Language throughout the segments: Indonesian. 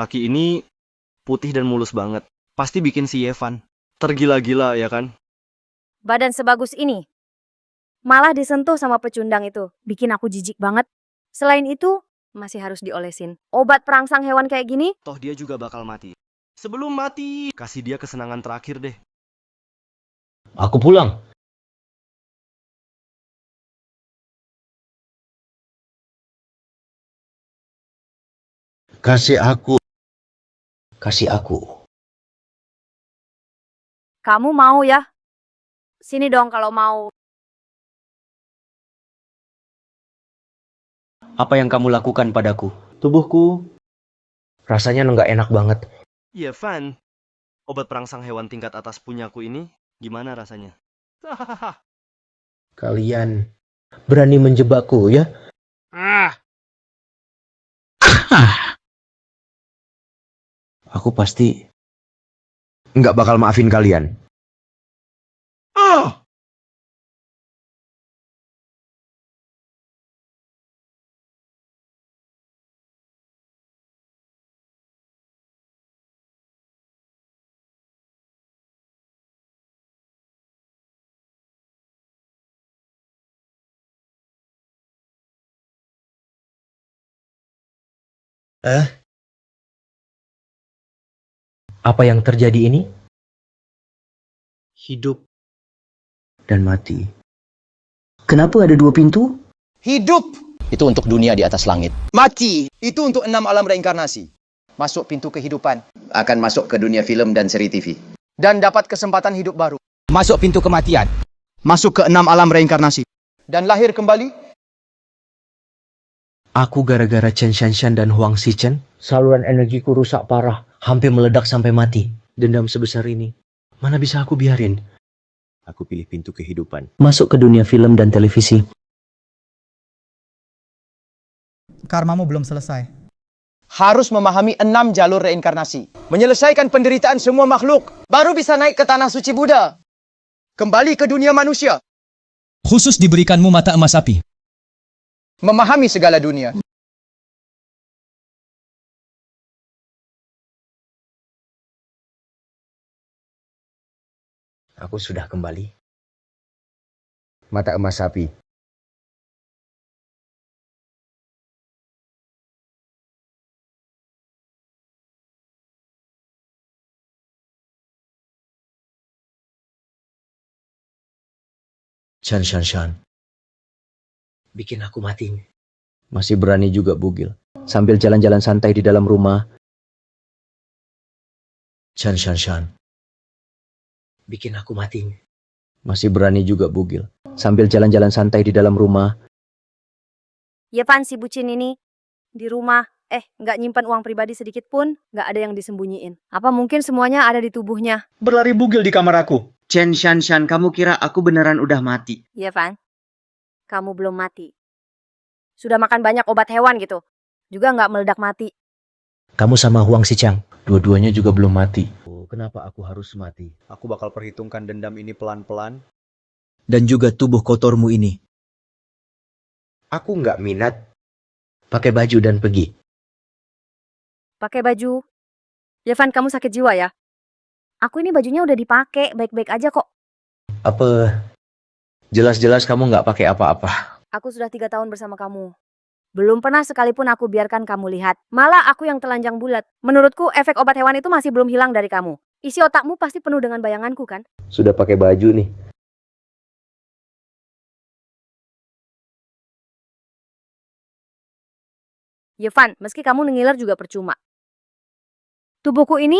Kaki ini putih dan mulus banget. Pasti bikin si Yevan tergila-gila ya kan? Badan sebagus ini. Malah disentuh sama pecundang itu. Bikin aku jijik banget. Selain itu, masih harus diolesin. Obat perangsang hewan kayak gini? Toh dia juga bakal mati. Sebelum mati, kasih dia kesenangan terakhir deh. Aku pulang. Kasih aku. Kasih aku. Kamu mau ya? Sini dong kalau mau. Apa yang kamu lakukan padaku? Tubuhku rasanya nggak enak banget. Yevan, obat perangsang hewan tingkat atas punyaku ini gimana rasanya? Hahaha. Kalian berani menjebakku ya? Aku pasti nggak bakal maafin kalian. Apa yang terjadi ini? Hidup dan mati. Kenapa ada dua pintu? Hidup Itu untuk dunia di atas langit. mati itu untuk 6 alam reinkarnasi. Masuk pintu kehidupan Akan masuk ke dunia film dan seri TV. dan dapat kesempatan hidup baru. Masuk pintu kematian. Masuk ke 6 alam reinkarnasi dan lahir kembali. Aku gara-gara Chen Shanshan dan Huang Xichen, saluran energiku rusak parah, hampir meledak sampai mati. Dendam sebesar ini, mana bisa aku biarin? Aku pilih pintu kehidupan. Masuk ke dunia film dan televisi. Karmamu belum selesai. Harus memahami 6 jalur reinkarnasi. Menyelesaikan penderitaan semua makhluk. Baru bisa naik ke tanah suci Buddha. Kembali ke dunia manusia. Khusus diberikanmu mata emas api. Memahami segala dunia. Aku sudah kembali. Mata emas sapi. Chen Shanshan. Bikin aku mati. Masih berani juga bugil. Sambil jalan-jalan santai di dalam rumah. Chen Shanshan. Bikin aku mati. Masih berani juga bugil. Sambil jalan-jalan santai di dalam rumah. Yevan si bucin ini di rumah, nggak nyimpan uang pribadi sedikit pun, nggak ada yang disembunyiin. Apa mungkin semuanya ada di tubuhnya? Berlari bugil di kamar aku. Chen Shanshan, kamu kira aku beneran udah mati? Yevan, kamu belum mati. Sudah makan banyak obat hewan gitu, juga nggak meledak mati. Kamu sama Huang Xichang, dua-duanya juga belum mati. Kenapa aku harus mati? Aku bakal perhitungkan dendam ini pelan-pelan. Dan juga tubuh kotormu ini. Aku nggak minat. Pakai baju dan pergi. Pakai baju. Yevan, kamu sakit jiwa ya? Aku ini bajunya udah dipakai, baik-baik aja kok. Apa? Jelas-jelas kamu nggak pakai apa-apa. Aku sudah 3 tahun bersama kamu. Belum pernah sekalipun aku biarkan kamu lihat. Malah aku yang telanjang bulat. Menurutku efek obat hewan itu masih belum hilang dari kamu. Isi otakmu pasti penuh dengan bayanganku kan? Sudah pakai baju nih. Yevan, meski kamu ngiler juga percuma. Tubuhku ini,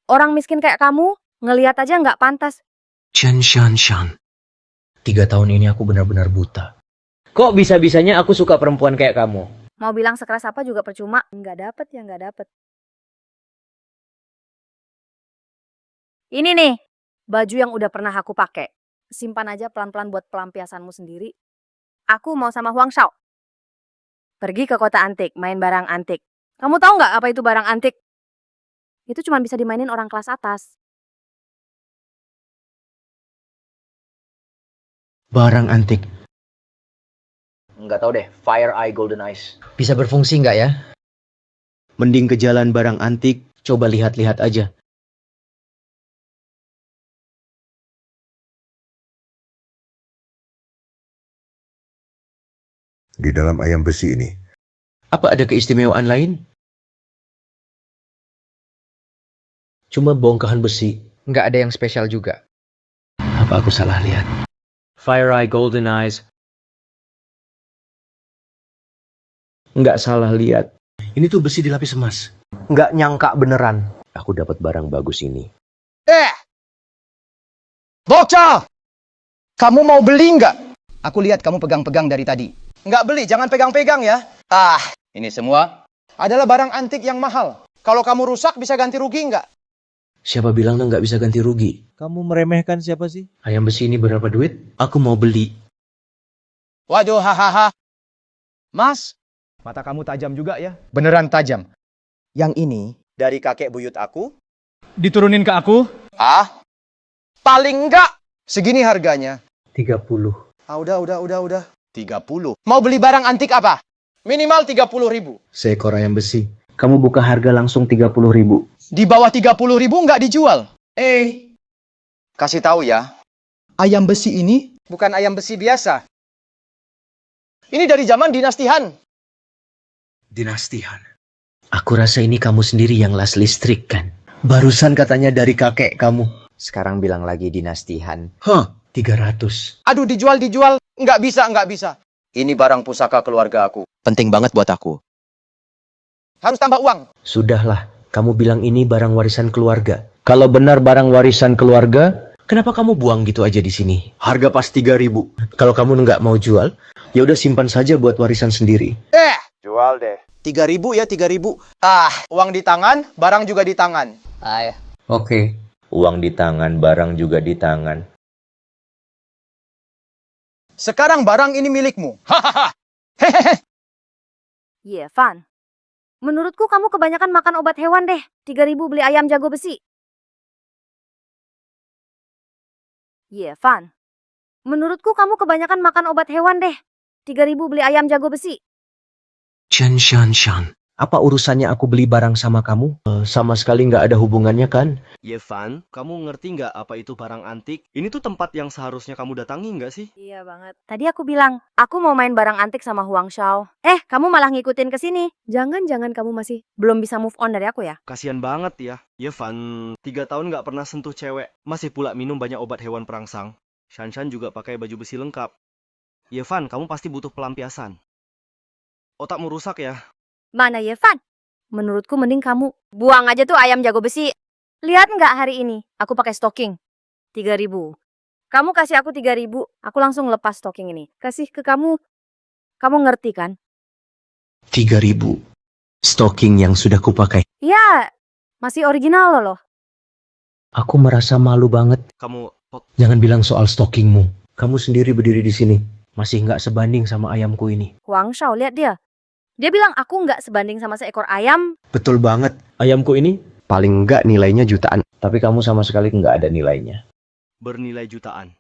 orang miskin kayak kamu, ngelihat aja nggak pantas. Chen Shanshan. 3 tahun ini aku benar-benar buta. Kok bisa-bisanya aku suka perempuan kayak kamu? Mau bilang sekeras apa juga percuma. Nggak dapet ya nggak dapet. Ini nih, baju yang udah pernah aku pakai. Simpan aja pelan-pelan buat pelampiasanmu sendiri. Aku mau sama Huang Shao. Pergi ke kota antik, main barang antik. Kamu tahu nggak apa itu barang antik? Itu cuma bisa dimainin orang kelas atas. Barang antik. Nggak tahu deh, Fire Eye Golden Eyes. Bisa berfungsi nggak ya? Mending ke jalan barang antik, coba lihat-lihat aja. Di dalam ayam besi ini, Apa ada keistimewaan lain? Cuma bongkahan besi. Nggak ada yang spesial juga. Apa aku salah lihat? Fire Eye Golden Eyes. Nggak salah lihat. Ini tuh besi dilapis emas. Nggak nyangka beneran. Aku dapat barang bagus ini. Bocah! Kamu mau beli nggak? Aku lihat kamu pegang-pegang dari tadi. Nggak beli, jangan pegang-pegang ya. Ini semua Adalah barang antik yang mahal. Kalau kamu rusak bisa ganti rugi nggak? Siapa bilang nggak bisa ganti rugi? Kamu meremehkan siapa sih? Ayam besi ini berapa duit? Aku mau beli. Waduh, hahaha. Mas, mata kamu tajam juga ya? Beneran tajam. Yang ini dari kakek buyut aku. Diturunin ke aku? Paling enggak segini harganya. 30. Udah. 30. Mau beli barang antik apa? Minimal 30.000. Seekor ayam besi. Kamu buka harga langsung 30.000. Di bawah 30.000 nggak dijual. Kasih tahu ya. Ayam besi ini bukan ayam besi biasa. Ini dari zaman Dinasti Han. Dinastian. Aku rasa ini kamu sendiri yang las listrik kan? Barusan katanya dari kakek kamu. sekarang bilang lagi Dinasti Han. 300. Aduh, dijual. Nggak bisa. Ini barang pusaka keluarga aku. Penting banget buat aku. Harus tambah uang. Sudahlah, kamu bilang ini barang warisan keluarga. Kalau benar barang warisan keluarga, kenapa kamu buang gitu aja di sini? Harga pas 3.000. Kalau kamu nggak mau jual, ya udah simpan saja buat warisan sendiri. Jual deh. 3.000 ya, 3.000. Uang di tangan, barang juga di tangan. Oke. Uang di tangan, barang juga di tangan. Sekarang barang ini milikmu. Hahaha. Hehehe. Van. Menurutku kamu kebanyakan makan obat hewan deh. 3.000 beli ayam jago besi. Van. Menurutku kamu kebanyakan makan obat hewan deh. 3.000 beli ayam jago besi. Shan. Apa urusannya aku beli barang sama kamu? Sama sekali nggak ada hubungannya kan? Yevan, kamu ngerti nggak apa itu barang antik? Ini tuh tempat yang seharusnya kamu datangi nggak sih? Iya banget. Tadi aku bilang, aku mau main barang antik sama Huang Shao. Kamu malah ngikutin ke sini. Jangan kamu masih belum bisa move on dari aku ya? Kasian banget ya. Yevan, 3 tahun nggak pernah sentuh cewek. Masih pula minum banyak obat hewan perangsang. Shanshan juga pakai baju besi lengkap. Yevan, kamu pasti butuh pelampiasan. Otakmu rusak ya? Mana Van? Menurutku mending kamu buang aja tuh ayam jago besi. Lihat nggak hari ini? Aku pakai stocking. 3.000. Kamu kasih aku 3.000, aku langsung lepas stocking ini. Kasih ke kamu. Kamu ngerti kan? 3.000. Stocking yang sudah kupakai. Ya, masih original loh. Aku merasa malu banget. Kamu... Jangan bilang soal stockingmu. Kamu sendiri berdiri di sini. Masih nggak sebanding sama ayamku ini. Huang Shao, lihat dia. Dia bilang aku nggak sebanding sama seekor ayam. Betul banget. Ayamku ini paling nggak nilainya jutaan. Tapi kamu sama sekali nggak ada nilainya. bernilai jutaan.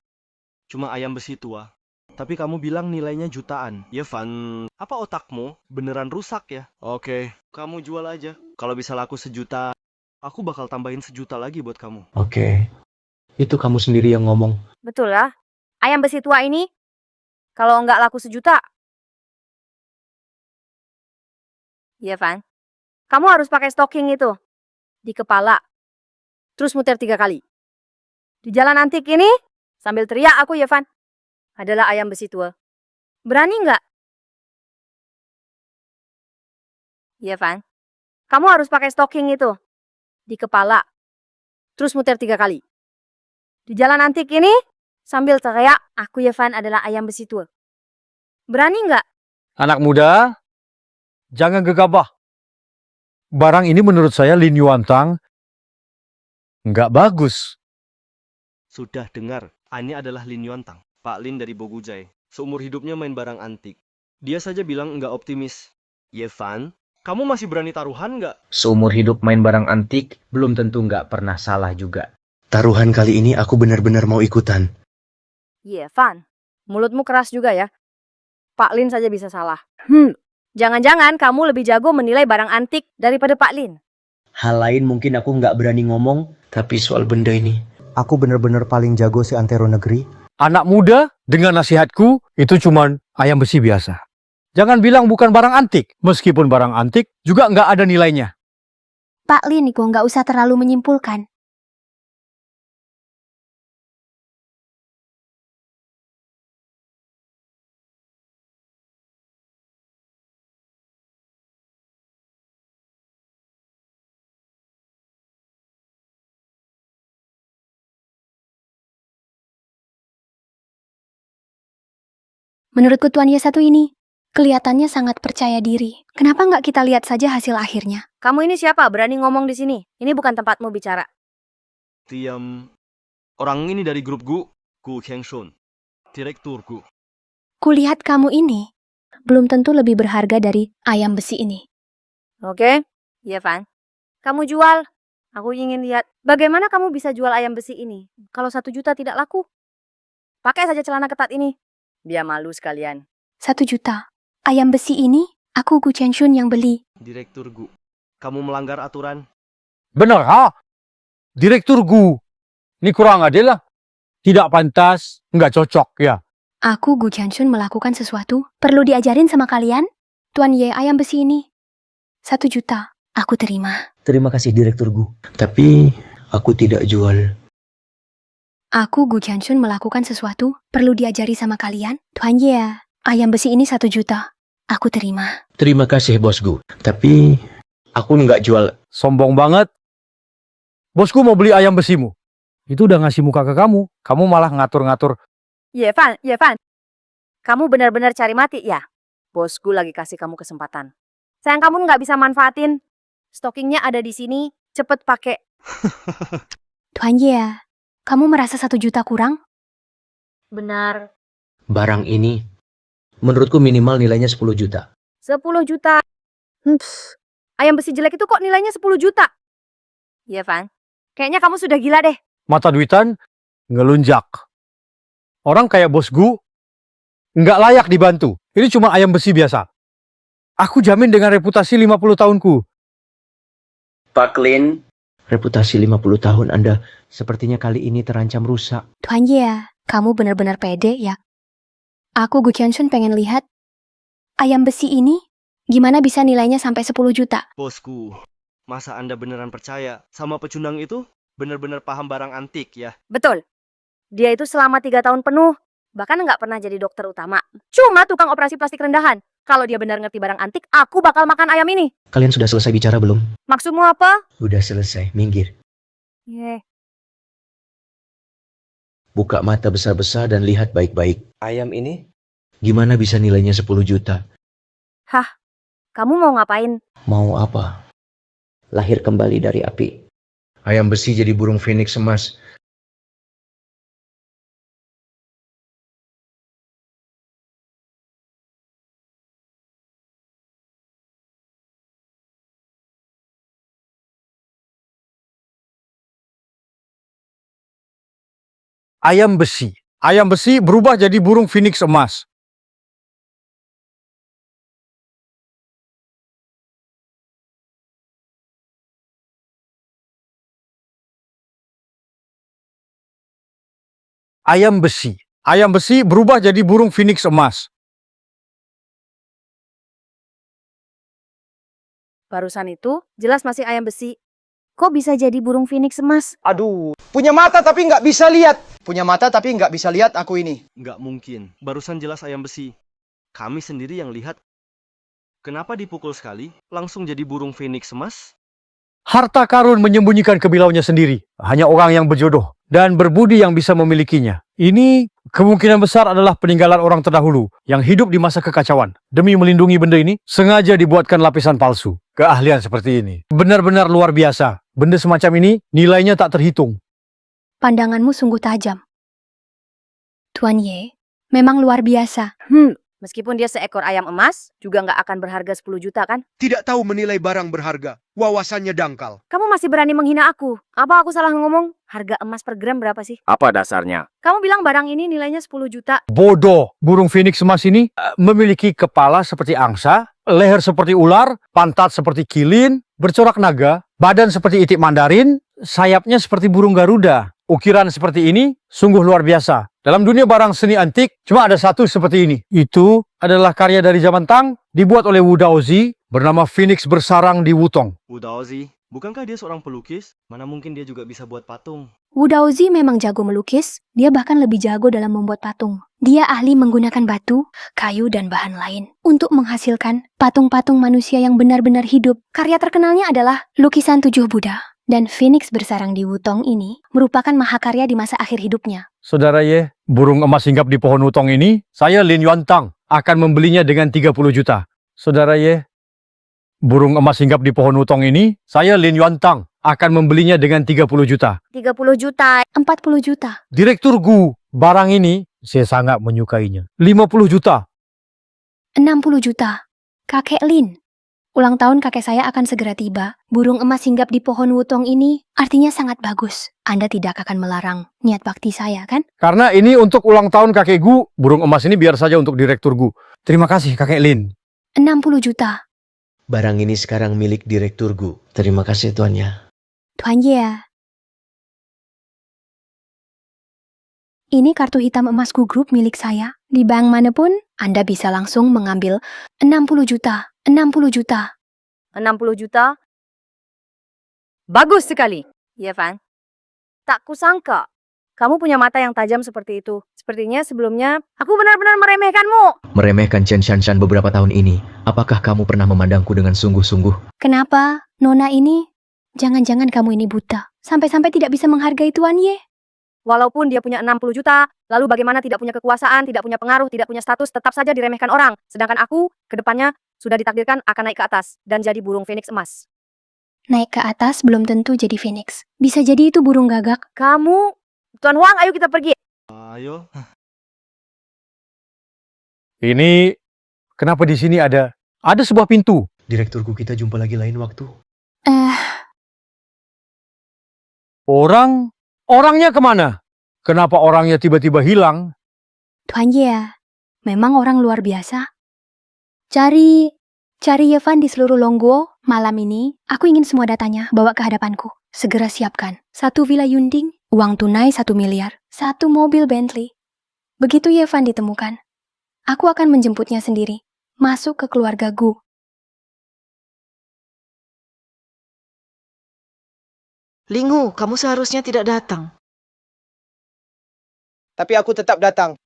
Cuma ayam besi tua. Tapi kamu bilang nilainya jutaan. Yevan, apa otakmu beneran rusak ya? Oke, kamu jual aja. Kalau bisa laku 1 juta, aku bakal tambahin 1 juta lagi buat kamu. Oke. Itu kamu sendiri yang ngomong. Betul lah. Ayam besi tua ini, kalau nggak laku 1 juta. Van, kamu harus pakai stocking itu. Di kepala. Terus muter 3 kali. Di jalan antik ini, sambil teriak aku Van. Adalah ayam besi tua. Berani nggak? Van, kamu harus pakai stocking itu. Di kepala. Terus muter 3 kali. Di jalan antik ini, sambil teriak, aku Van adalah ayam besi tua. Berani nggak? Anak muda, jangan gegabah. Barang ini menurut saya Lin Yuantang nggak bagus. Sudah dengar, ini adalah Lin Yuantang, Pak Lin dari Bogujai. Seumur hidupnya main barang antik. Dia saja bilang nggak optimis. Yevan, kamu masih berani taruhan nggak? Seumur hidup main barang antik, belum tentu nggak pernah salah juga. Taruhan kali ini aku benar-benar mau ikutan. Van, mulutmu keras juga ya. Pak Lin saja bisa salah. Jangan-jangan kamu lebih jago menilai barang antik daripada Pak Lin. Hal lain mungkin aku nggak berani ngomong, tapi soal benda ini, aku bener-bener paling jago seantero negeri. Anak muda, dengan nasihatku, itu cuman ayam besi biasa. Jangan bilang bukan barang antik. Meskipun barang antik, juga nggak ada nilainya. Pak Lin, kok nggak usah terlalu menyimpulkan. Menurutku Tuan Ye satu ini, kelihatannya sangat percaya diri. Kenapa nggak kita lihat saja hasil akhirnya? Kamu ini siapa? Berani ngomong di sini? Ini bukan tempatmu bicara. Orang ini dari grup Gu Kengshun, direktur Gu. Kulihat kamu ini belum tentu lebih berharga dari ayam besi ini. Oke, Ye Fan. Kamu jual. Aku ingin lihat bagaimana kamu bisa jual ayam besi ini. Kalau 1 juta tidak laku, pakai saja celana ketat ini. Biar malu sekalian. 1 juta. Ayam besi ini, aku Gu Chenshun yang beli. Direktur Gu, kamu melanggar aturan. Benar, ha? Direktur Gu. Ini kurang adil lah. Tidak pantas, nggak cocok, ya. Aku Gu Chenshun melakukan sesuatu, perlu diajarin sama kalian? Tuan Ye, ayam besi ini 1 juta. Aku terima. Terima kasih Direktur Gu, tapi aku tidak jual. Aku Gu Chenshun melakukan sesuatu, perlu diajari sama kalian? Tuan Ye, ayam besi ini 1 juta. Aku terima. Terima kasih Bos Gu, tapi aku nggak jual. Sombong banget. Bosku mau beli ayam besimu. Itu udah ngasih muka ke kamu. Kamu malah ngatur-ngatur. Ye Fan. Kamu benar-benar cari mati ya? Bosku lagi kasih kamu kesempatan. Sayang kamu nggak bisa manfaatin. Stockingnya ada di sini. Cepet pakai. Tuan Ye, kamu merasa 1 juta kurang? Benar. Barang ini, menurutku minimal nilainya 10 juta. 10 juta. Ayam besi jelek itu kok nilainya 10 juta? Ye Fan. Kayaknya kamu sudah gila deh. Mata duitan, ngelunjak. Orang kayak bos Gu, nggak layak dibantu. Ini cuma ayam besi biasa. Aku jamin dengan reputasi 50 tahunku. Pak Lin, reputasi 50 tahun Anda sepertinya kali ini terancam rusak. Tuan Ye, kamu benar-benar pede ya? Aku Gu Chenshun pengen lihat ayam besi ini gimana bisa nilainya sampai 10 juta. Bosku, masa Anda beneran percaya sama pecundang itu? Bener-bener paham barang antik ya? Betul. Dia itu selama 3 tahun penuh. Bahkan nggak pernah jadi dokter utama. Cuma tukang operasi plastik rendahan. Kalau dia benar ngerti barang antik, aku bakal makan ayam ini. Kalian sudah selesai bicara belum? Maksudmu apa? Udah selesai, minggir. Ye. Buka mata besar-besar dan lihat baik-baik. Ayam ini? Gimana bisa nilainya 10 juta? Hah? Kamu mau ngapain? Mau apa? Lahir kembali dari api. Ayam besi jadi burung phoenix emas. Ayam besi. Ayam besi berubah jadi burung phoenix emas. Ayam besi. Ayam besi berubah jadi burung phoenix emas. Barusan itu jelas masih ayam besi. Kok bisa jadi burung phoenix emas? Aduh, punya mata tapi nggak bisa lihat. Punya mata tapi nggak bisa lihat aku ini. Nggak mungkin. Barusan jelas ayam besi. Kami sendiri yang lihat. Kenapa dipukul sekali langsung jadi burung phoenix emas? Harta karun menyembunyikan kebilauannya sendiri. Hanya orang yang berjodoh dan berbudi yang bisa memilikinya. Ini kemungkinan besar adalah peninggalan orang terdahulu yang hidup di masa kekacauan. Demi melindungi benda ini, sengaja dibuatkan lapisan palsu. Keahlian seperti ini benar-benar luar biasa. Benda semacam ini nilainya tak terhitung. Pandanganmu sungguh tajam. Tuan Ye, memang luar biasa. Meskipun dia seekor ayam emas, juga nggak akan berharga 10 juta kan? Tidak tahu menilai barang berharga. Wawasannya dangkal. Kamu masih berani menghina aku. Apa aku salah ngomong? Harga emas per gram berapa sih? Apa dasarnya? Kamu bilang barang ini nilainya 10 juta. Bodoh. Burung phoenix emas ini memiliki kepala seperti angsa, leher seperti ular, pantat seperti kilin, bercorak naga, badan seperti itik mandarin, sayapnya seperti burung Garuda. Ukiran seperti ini sungguh luar biasa. Dalam dunia barang seni antik, cuma ada satu seperti ini. Itu adalah karya dari zaman Tang, dibuat oleh Wu Daozi, bernama Phoenix bersarang di Wutong. Wu Daozi, bukankah dia seorang pelukis? Mana mungkin dia juga bisa buat patung? Wu Daozi memang jago melukis, dia bahkan lebih jago dalam membuat patung. Dia ahli menggunakan batu, kayu, dan bahan lain untuk menghasilkan patung-patung manusia yang benar-benar hidup. Karya terkenalnya adalah lukisan 7 Buddha. Dan Phoenix bersarang di Wutong ini merupakan mahakarya di masa akhir hidupnya. Saudara Ye, burung emas hinggap di pohon Wutong ini, saya Lin Yuantang akan membelinya dengan 30 juta. Saudara Ye, burung emas hinggap di pohon Wutong ini, saya Lin Yuantang akan membelinya dengan 30 juta. 30 juta. 40 juta. Direktur Gu, barang ini saya sangat menyukainya. 50 juta. 60 juta. Kakek Lin. Ulang tahun kakek saya akan segera tiba. Burung emas hinggap di pohon Wutong ini artinya sangat bagus. Anda tidak akan melarang niat bakti saya, kan? Karena ini untuk ulang tahun kakek Gu, burung emas ini biar saja untuk Direktur Gu. Terima kasih kakek Lin. 60 juta. Barang ini sekarang milik Direktur Gu. Terima kasih tuannya. Tuan Ye. Ini kartu hitam emas Gu Group milik saya. Di bank manapun, Anda bisa langsung mengambil 60 juta. 60 juta. 60 juta. Bagus sekali. Iya, Van. Tak kusangka. Kamu punya mata yang tajam seperti itu. Sepertinya sebelumnya aku benar-benar meremehkanmu. Meremehkan Chen Shanshan beberapa tahun ini. Apakah kamu pernah memandangku dengan sungguh-sungguh? Kenapa, Nona ini? Jangan-jangan kamu ini buta. Sampai-sampai tidak bisa menghargai Tuan Ye. Walaupun dia punya 60 juta, lalu bagaimana tidak punya kekuasaan, tidak punya pengaruh, tidak punya status, tetap saja diremehkan orang. Sedangkan aku, ke depannya, sudah ditakdirkan akan naik ke atas dan jadi burung Phoenix emas. Naik ke atas belum tentu jadi Phoenix. Bisa jadi itu burung gagak. Kamu, Tuan Huang, ayo kita pergi. Ayo. Ini, kenapa di sini ada sebuah pintu? Direktur Gu, kita jumpa lagi lain waktu. Orangnya kemana? Kenapa orangnya tiba-tiba hilang? Tuan Ye, memang orang luar biasa. Cari Yevan di seluruh Longguo malam ini. Aku ingin semua datanya bawa ke hadapanku. Segera siapkan. 1 villa Yunding, uang tunai 1 miliar, 1 mobil Bentley. Begitu Yevan ditemukan, aku akan menjemputnya sendiri. Masuk ke keluarga Gu. Linghu, kamu seharusnya tidak datang. Tapi aku tetap datang.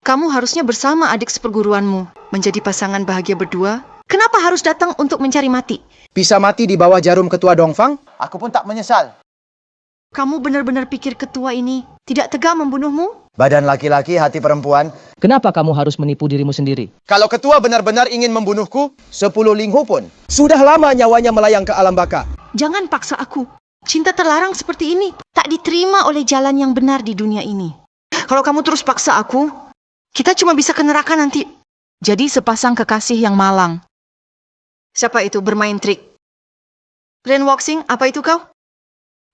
Kamu harusnya bersama adik seperguruanmu, menjadi pasangan bahagia berdua. Kenapa harus datang untuk mencari mati? Bisa mati di bawah jarum ketua Dongfang, aku pun tak menyesal. Kamu benar-benar pikir ketua ini tidak tega membunuhmu? Badan laki-laki, hati perempuan. Kenapa kamu harus menipu dirimu sendiri? Kalau ketua benar-benar ingin membunuhku, 10 Linghu pun. Sudah lama nyawanya melayang ke alam baka. Jangan paksa aku. Cinta terlarang seperti ini tak diterima oleh jalan yang benar di dunia ini. Kalau kamu terus paksa aku, kita cuma bisa ke neraka nanti. Jadi sepasang kekasih yang malang. Siapa itu bermain trik? Ren Woxing, apa itu kau?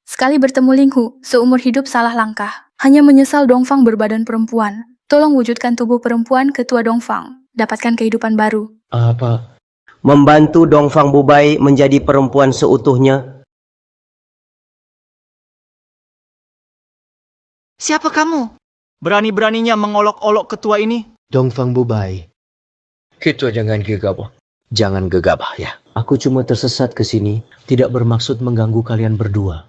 Sekali bertemu Linghu, seumur hidup salah langkah. Hanya menyesal Dongfang berbadan perempuan. Tolong wujudkan tubuh perempuan ketua Dongfang. Dapatkan kehidupan baru. Apa? Membantu Dongfang Bubai menjadi perempuan seutuhnya? Siapa kamu? Berani-beraninya mengolok-olok ketua ini. Dongfang Bubai. Kita jangan gegabah. Jangan gegabah ya. Aku cuma tersesat ke sini, tidak bermaksud mengganggu kalian berdua.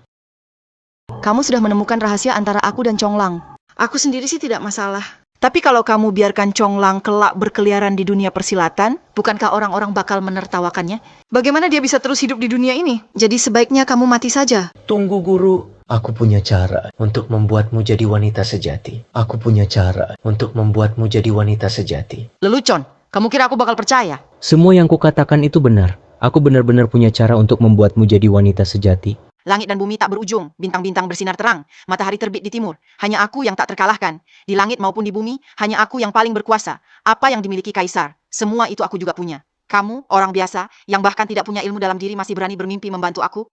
Kamu sudah menemukan rahasia antara aku dan Chonglang. Aku sendiri sih tidak masalah. Tapi kalau kamu biarkan Chonglang kelak berkeliaran di dunia persilatan, bukankah orang-orang bakal menertawakannya? Bagaimana dia bisa terus hidup di dunia ini? Jadi sebaiknya kamu mati saja. Tunggu guru. Aku punya cara untuk membuatmu jadi wanita sejati. Aku punya cara untuk membuatmu jadi wanita sejati. Lelucon, kamu kira aku bakal percaya? Semua yang kukatakan itu benar. Aku benar-benar punya cara untuk membuatmu jadi wanita sejati. Langit dan bumi tak berujung, bintang-bintang bersinar terang, matahari terbit di timur. Hanya aku yang tak terkalahkan. Di langit maupun di bumi, hanya aku yang paling berkuasa. Apa yang dimiliki kaisar, semua itu aku juga punya. Kamu, orang biasa, yang bahkan tidak punya ilmu dalam diri masih berani bermimpi membantu aku?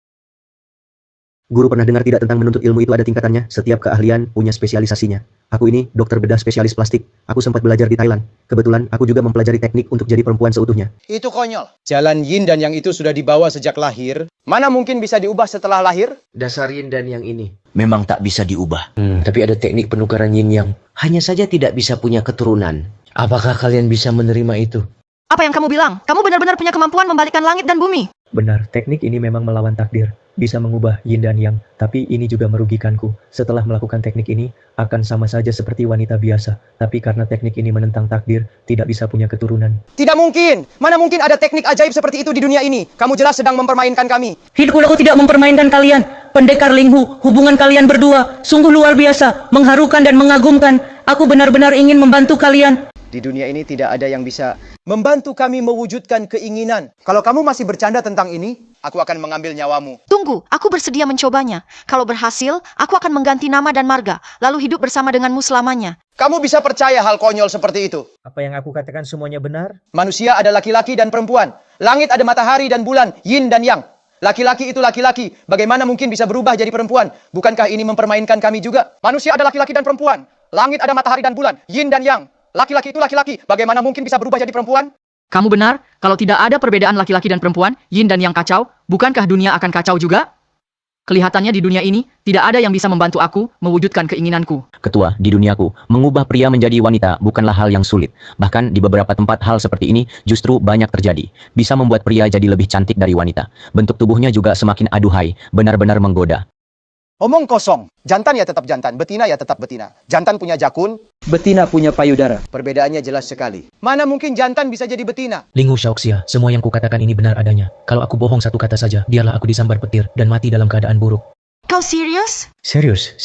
Guru pernah dengar tidak tentang menuntut ilmu itu ada tingkatannya, setiap keahlian punya spesialisasinya. Aku ini dokter bedah spesialis plastik. Aku sempat belajar di Thailand. Kebetulan aku juga mempelajari teknik untuk jadi perempuan seutuhnya. Itu konyol. Jalan yin dan yang itu sudah dibawa sejak lahir. Mana mungkin bisa diubah setelah lahir? Dasar yin dan yang ini memang tak bisa diubah. Tapi ada teknik penukaran yin yang hanya saja tidak bisa punya keturunan. Apakah kalian bisa menerima itu? Apa yang kamu bilang? Kamu benar-benar punya kemampuan membalikkan langit dan bumi. Benar, teknik ini memang melawan takdir. Bisa mengubah yin dan yang, tapi ini juga merugikanku. Setelah melakukan teknik ini, akan sama saja seperti wanita biasa. Tapi karena teknik ini menentang takdir, tidak bisa punya keturunan. Tidak mungkin. Mana mungkin ada teknik ajaib seperti itu di dunia ini. Kamu jelas sedang mempermainkan kami. Hidupku aku tidak mempermainkan kalian. Pendekar Linghu, hubungan kalian berdua sungguh luar biasa, mengharukan dan mengagumkan. Aku benar-benar ingin membantu kalian. Di dunia ini tidak ada yang bisa membantu kami mewujudkan keinginan. Kalau kamu masih bercanda tentang ini, aku akan mengambil nyawamu. Tunggu, aku bersedia mencobanya. Kalau berhasil, aku akan mengganti nama dan marga, lalu hidup bersama denganmu selamanya. Kamu bisa percaya hal konyol seperti itu? Apa yang aku katakan semuanya benar? Manusia ada laki-laki dan perempuan. Langit ada matahari dan bulan, yin dan yang. Laki-laki itu laki-laki. Bagaimana mungkin bisa berubah jadi perempuan? Bukankah ini mempermainkan kami juga? Manusia ada laki-laki dan perempuan. Langit ada matahari dan bulan, yin dan yang. Laki-laki itu laki-laki. Bagaimana mungkin bisa berubah jadi perempuan? Kamu benar, kalau tidak ada perbedaan laki-laki dan perempuan, yin dan yang kacau, bukankah dunia akan kacau juga? Kelihatannya di dunia ini, tidak ada yang bisa membantu aku mewujudkan keinginanku. Ketua, di duniaku, mengubah pria menjadi wanita bukanlah hal yang sulit. Bahkan di beberapa tempat hal seperti ini justru banyak terjadi. Bisa membuat pria jadi lebih cantik dari wanita. Bentuk tubuhnya juga semakin aduhai, benar-benar menggoda. Omong kosong. Jantan ya tetap jantan, betina ya tetap betina. Jantan punya jakun, Betina punya payudara. perbedaannya jelas sekali. Mana mungkin jantan bisa jadi betina? Linghu Xiaoxia, semua yang kukatakan ini benar adanya. Kalau aku bohong satu kata saja, biarlah aku disambar petir dan mati dalam keadaan buruk. Kau serius? Serius.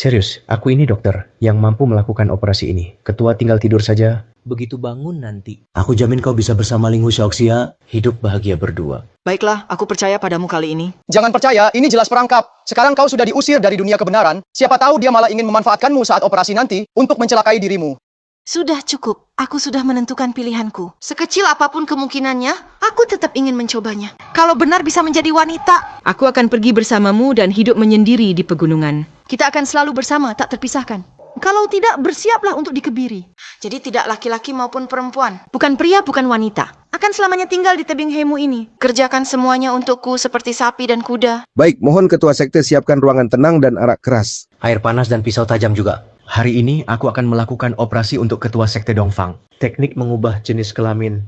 Aku ini dokter yang mampu melakukan operasi ini. Ketua tinggal tidur saja. Begitu bangun nanti, aku jamin kau bisa bersama Linghu Xiaoxia, hidup bahagia berdua. Baiklah, aku percaya padamu kali ini. Jangan percaya, ini jelas perangkap. Sekarang kau sudah diusir dari dunia kebenaran. Siapa tahu dia malah ingin memanfaatkanmu saat operasi nanti untuk mencelakai dirimu. Sudah cukup, aku sudah menentukan pilihanku. Sekecil apapun kemungkinannya, aku tetap ingin mencobanya. Kalau benar bisa menjadi wanita, aku akan pergi bersamamu dan hidup menyendiri di pegunungan. Kita akan selalu bersama, tak terpisahkan. Kalau tidak, bersiaplah untuk dikebiri. Jadi tidak laki-laki maupun perempuan. Bukan pria, bukan wanita. Akan selamanya tinggal di tebing hemu ini. Kerjakan semuanya untukku seperti sapi dan kuda. Baik, mohon ketua sekte siapkan ruangan tenang dan arak keras. Air panas dan pisau tajam juga. Hari ini aku akan melakukan operasi untuk ketua sekte Dongfang. Teknik mengubah jenis kelamin.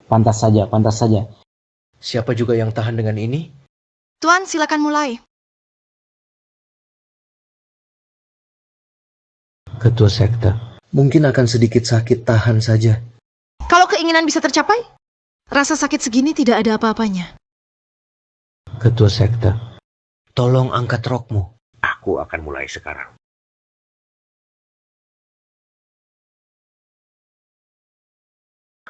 Pantas saja. Siapa juga yang tahan dengan ini? Tuan, silakan mulai. Ketua sekte. Mungkin akan sedikit sakit, tahan saja. Kalau keinginan bisa tercapai, rasa sakit segini tidak ada apa-apanya. Ketua sekte. Tolong angkat rokmu. Aku akan mulai sekarang.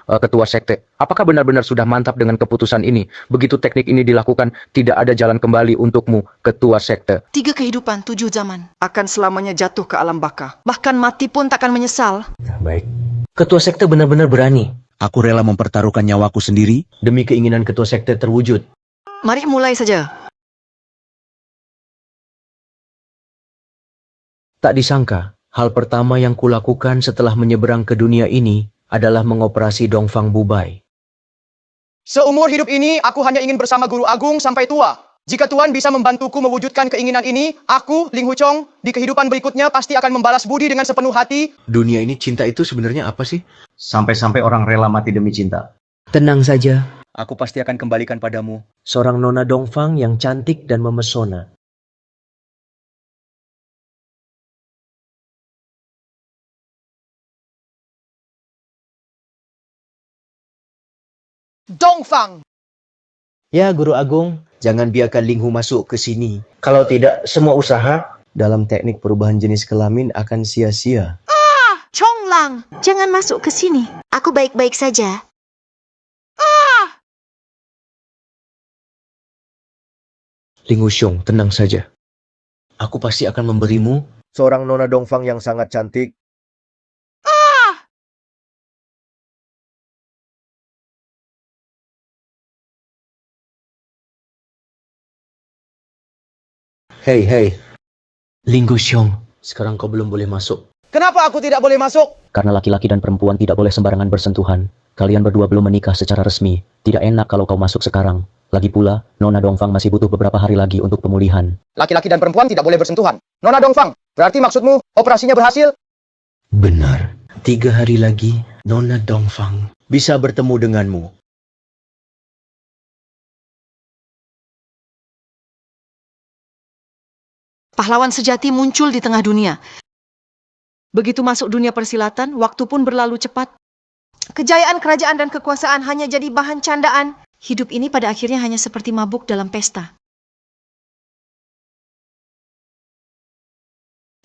Ketua sekte, apakah benar-benar sudah mantap dengan keputusan ini? Begitu teknik ini dilakukan, tidak ada jalan kembali untukmu, Ketua sekte. 3 kehidupan, 7 zaman. Akan selamanya jatuh ke alam baka. Bahkan mati pun takkan menyesal. Baik. Ketua sekte benar-benar berani. Aku rela mempertaruhkan nyawaku sendiri demi keinginan ketua sekte terwujud. Mari mulai saja. Tak disangka, hal pertama yang kulakukan setelah menyeberang ke dunia ini adalah mengoperasi Dongfang Bubai. Seumur hidup ini, aku hanya ingin bersama Guru Agung sampai tua. Jika Tuan bisa membantuku mewujudkan keinginan ini, aku, Ling Huchong, di kehidupan berikutnya pasti akan membalas budi dengan sepenuh hati. Dunia ini cinta itu sebenarnya apa sih? Sampai-sampai orang rela mati demi cinta. Tenang saja. Aku pasti akan kembalikan padamu. Seorang nona Dongfang yang cantik dan memesona. Dongfang! Ya, Guru Agung, jangan biarkan Linghu masuk ke sini. Kalau tidak, semua usaha dalam teknik perubahan jenis kelamin akan sia-sia. Chonglang, jangan masuk ke sini. Aku baik-baik saja. Ling Huxiong, tenang saja. Aku pasti akan memberimu Seorang nona Dongfang yang sangat cantik. Hei. Ling Guxiong, sekarang kau belum boleh masuk. Kenapa aku tidak boleh masuk? Karena laki-laki dan perempuan tidak boleh sembarangan bersentuhan. Kalian berdua belum menikah secara resmi. Tidak enak kalau kau masuk sekarang. Lagi pula, Nona Dongfang masih butuh beberapa hari lagi untuk pemulihan. Laki-laki dan perempuan tidak boleh bersentuhan. Nona Dongfang, berarti maksudmu operasinya berhasil? Benar. 3 hari lagi, Nona Dongfang bisa bertemu denganmu. Pahlawan sejati muncul di tengah dunia. Begitu masuk dunia persilatan, waktu pun berlalu cepat. Kejayaan kerajaan dan kekuasaan hanya jadi bahan candaan. Hidup ini pada akhirnya hanya seperti mabuk dalam pesta.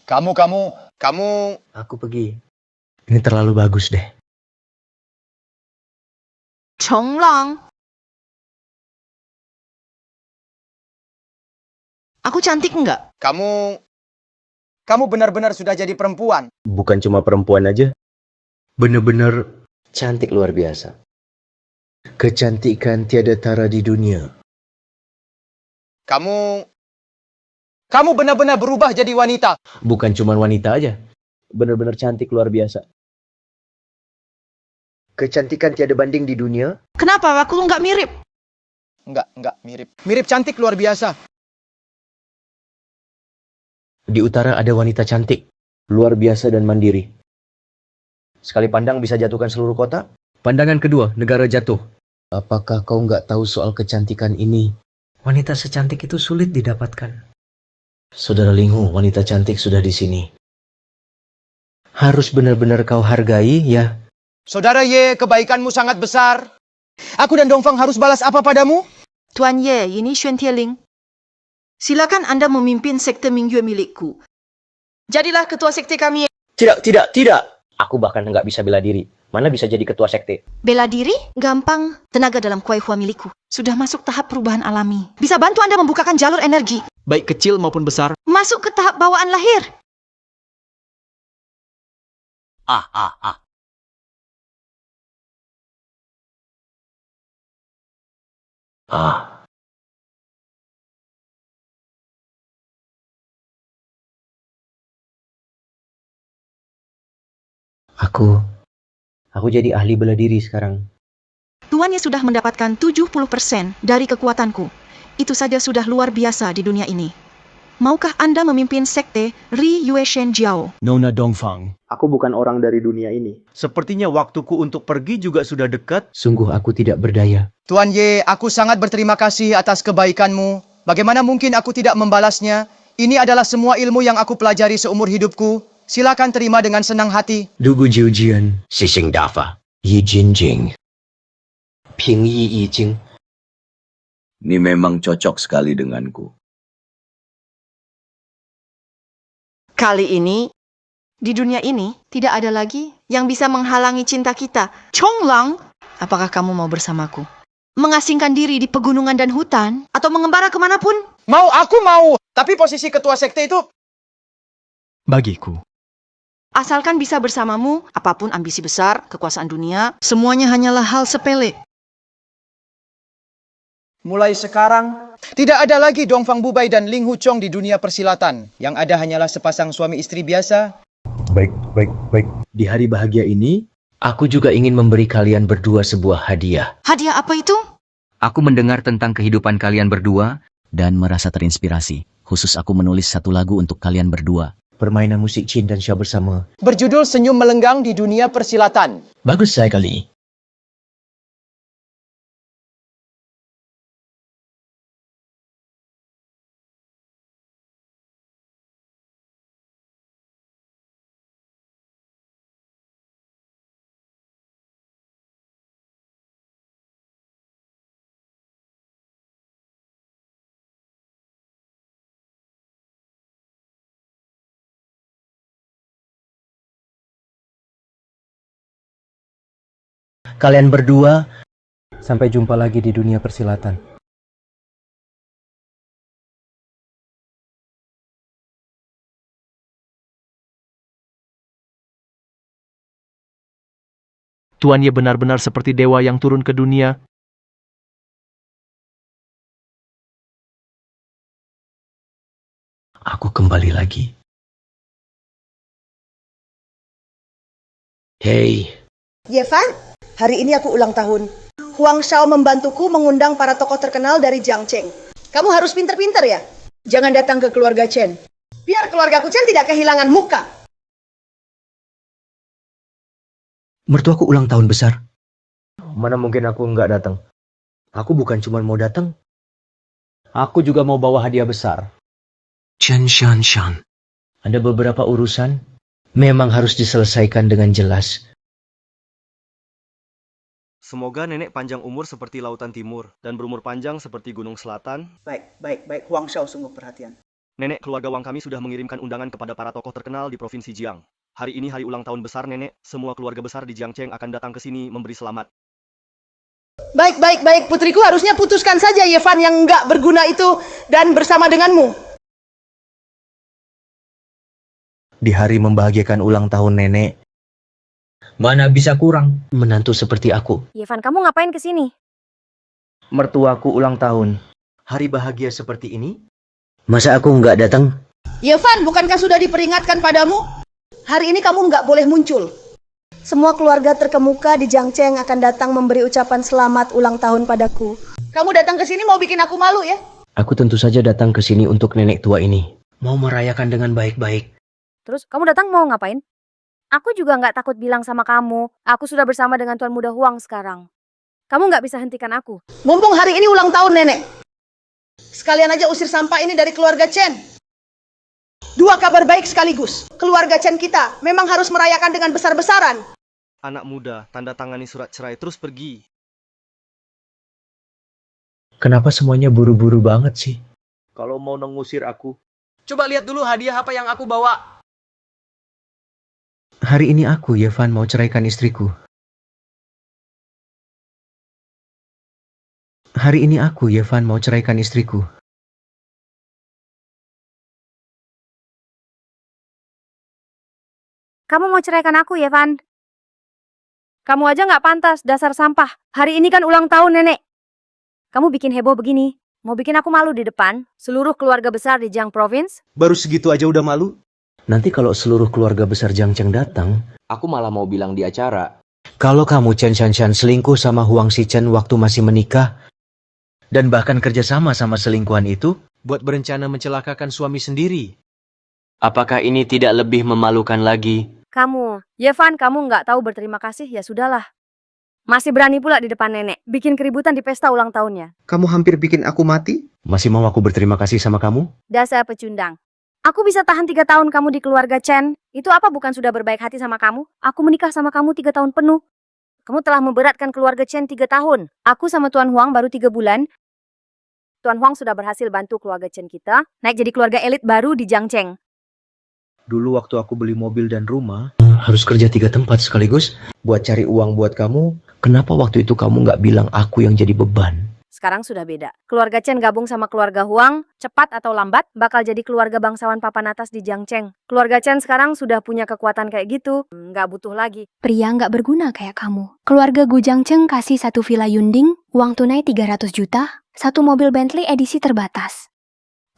Kamu... Aku pergi. Ini terlalu bagus deh. Chonglang. Aku cantik enggak? Kamu benar-benar sudah jadi perempuan. Bukan cuma perempuan aja. Bener-bener cantik luar biasa. Kecantikan tiada tara di dunia. Kamu benar-benar berubah jadi wanita. Bukan cuma wanita aja. Bener-bener cantik luar biasa. Kecantikan tiada banding di dunia. Kenapa aku enggak mirip? Enggak mirip. Mirip cantik luar biasa. Di utara ada wanita cantik, luar biasa dan mandiri. Sekali pandang bisa jatuhkan seluruh kota. Pandangan kedua, negara jatuh. Apakah kau nggak tahu soal kecantikan ini? Wanita secantik itu sulit didapatkan. Saudara Linghu, wanita cantik sudah di sini. Harus benar-benar kau hargai, ya. Saudara Ye, kebaikanmu sangat besar. Aku dan Dongfang harus balas apa padamu? Tuan Ye, ini Xuan Tieling. Silakan Anda memimpin sekte Mingyue milikku. Jadilah ketua sekte kami. Tidak. Aku bahkan nggak bisa bela diri. Mana bisa jadi ketua sekte? Bela diri? Gampang. Tenaga dalam kuai hua milikku sudah masuk tahap perubahan alami. Bisa bantu Anda membukakan jalur energi. Baik kecil maupun besar. Masuk ke tahap bawaan lahir. Aku jadi ahli bela diri sekarang. Tuannya sudah mendapatkan 70% dari kekuatanku. Itu saja sudah luar biasa di dunia ini. Maukah Anda memimpin sekte Ri Yue Shen Jiao? Nona Dongfang, Aku bukan orang dari dunia ini. sepertinya waktuku untuk pergi juga sudah dekat. Sungguh aku tidak berdaya. Tuan Ye, aku sangat berterima kasih atas kebaikanmu. Bagaimana mungkin aku tidak membalasnya? Ini adalah semua ilmu yang aku pelajari seumur hidupku. Silakan terima dengan senang hati. Dugu Jiujian, Sising Dafa, Yi Jinjing, Ping Yi Yijing. Ini memang cocok sekali denganku. Kali ini, di dunia ini, tidak ada lagi yang bisa menghalangi cinta kita. Chonglang, apakah kamu mau bersamaku? Mengasingkan diri di pegunungan dan hutan? Atau mengembara kemanapun? Aku mau. Tapi posisi ketua sekte itu... Bagiku, Asalkan bisa bersamamu, apapun ambisi besar, kekuasaan dunia, semuanya hanyalah hal sepele. Mulai sekarang, tidak ada lagi Dongfang Bubai dan Ling Hu Chong di dunia persilatan. Yang ada hanyalah sepasang suami istri biasa. Baik. Di hari bahagia ini, aku juga ingin memberi kalian berdua sebuah hadiah. Hadiah apa itu? Aku mendengar tentang kehidupan kalian berdua dan merasa terinspirasi. Khusus aku menulis satu lagu untuk kalian berdua. Permainan musik Chin dan Xia bersama. Berjudul Senyum Melenggang di Dunia Persilatan. Bagus sekali. Kalian berdua, sampai jumpa lagi di dunia persilatan. Tuannya benar-benar seperti dewa yang turun ke dunia. Aku kembali lagi. Hei, Yevan, hari ini aku ulang tahun. Huang Shao membantuku mengundang para tokoh terkenal dari Jiangcheng. Kamu harus pinter-pinter ya. Jangan datang ke keluarga Chen. Biar keluargaku Chen tidak kehilangan muka. mertuaku ulang tahun besar. Mana mungkin aku nggak datang? Aku bukan cuma mau datang. Aku juga mau bawa hadiah besar. Chen Shanshan. Ada beberapa urusan memang harus diselesaikan dengan jelas. Semoga nenek panjang umur seperti lautan timur dan berumur panjang seperti gunung selatan. Baik. Huang Shao sungguh perhatian. Nenek, keluarga Wang kami sudah mengirimkan undangan kepada para tokoh terkenal di Provinsi Jiang. Hari ini hari ulang tahun besar nenek, semua keluarga besar di Jiangcheng akan datang ke sini memberi selamat. Baik. Putriku harusnya putuskan saja Yevan yang nggak berguna itu dan bersama denganmu. Di hari membahagiakan ulang tahun nenek, mana bisa kurang menantu seperti aku. Yevan, kamu ngapain ke sini? Mertuaku ulang tahun. Hari bahagia seperti ini? Masa aku nggak datang? Yevan, bukankah sudah diperingatkan padamu? Hari ini kamu nggak boleh muncul. Semua keluarga terkemuka di Jiangcheng akan datang memberi ucapan selamat ulang tahun padaku. Kamu datang ke sini mau bikin aku malu ya? Aku tentu saja datang ke sini untuk nenek tua ini. Mau merayakan dengan baik-baik. Terus kamu datang mau ngapain? Aku juga nggak takut bilang sama kamu. Aku sudah bersama dengan Tuan Muda Huang sekarang. Kamu nggak bisa hentikan aku. Mumpung hari ini ulang tahun nenek. Sekalian aja usir sampah ini dari keluarga Chen. Dua kabar baik sekaligus. Keluarga Chen kita memang harus merayakan dengan besar-besaran. Anak muda, tanda tangani surat cerai terus pergi. Kenapa semuanya buru-buru banget sih? Kalau mau mengusir aku, Coba lihat dulu hadiah apa yang aku bawa. Hari ini aku, Yevan, mau ceraikan istriku. Hari ini aku, Yevan, mau ceraikan istriku. Kamu mau ceraikan aku, Yevan? Kamu aja nggak pantas, dasar sampah. Hari ini kan ulang tahun nenek. Kamu bikin heboh begini. Mau bikin aku malu di depan seluruh keluarga besar di Jiang Province? baru segitu aja udah malu? Nanti kalau seluruh keluarga besar Jiangcheng datang, Aku malah mau bilang di acara. kalau kamu Chen Shanshan selingkuh sama Huang Shichen waktu masih menikah, dan bahkan kerjasama sama selingkuhan itu, Buat berencana mencelakakan suami sendiri. apakah ini tidak lebih memalukan lagi? Kamu, Yevan, kamu nggak tahu berterima kasih, ya sudahlah. Masih berani pula di depan nenek, bikin keributan di pesta ulang tahunnya. Kamu hampir bikin aku mati? Masih mau aku berterima kasih sama kamu? Dasar pecundang. Aku bisa tahan 3 tahun kamu di keluarga Chen. Itu apa bukan sudah berbaik hati sama kamu? Aku menikah sama kamu 3 tahun penuh. Kamu telah memberatkan keluarga Chen 3 tahun. Aku sama Tuan Huang baru 3 bulan. Tuan Huang sudah berhasil bantu keluarga Chen kita naik jadi keluarga elit baru di Jiangcheng. Dulu waktu aku beli mobil dan rumah, Harus kerja 3 tempat sekaligus buat cari uang buat kamu. Kenapa waktu itu kamu nggak bilang aku yang jadi beban? Sekarang sudah beda. Keluarga Chen gabung sama keluarga Huang, cepat atau lambat bakal jadi keluarga bangsawan papan atas di Jiangcheng. Keluarga Chen sekarang sudah punya kekuatan kayak gitu, nggak butuh lagi. Pria nggak berguna kayak kamu. Keluarga Gu Jiangcheng kasih 1 villa Yunding, uang tunai 300 juta, 1 mobil Bentley edisi terbatas.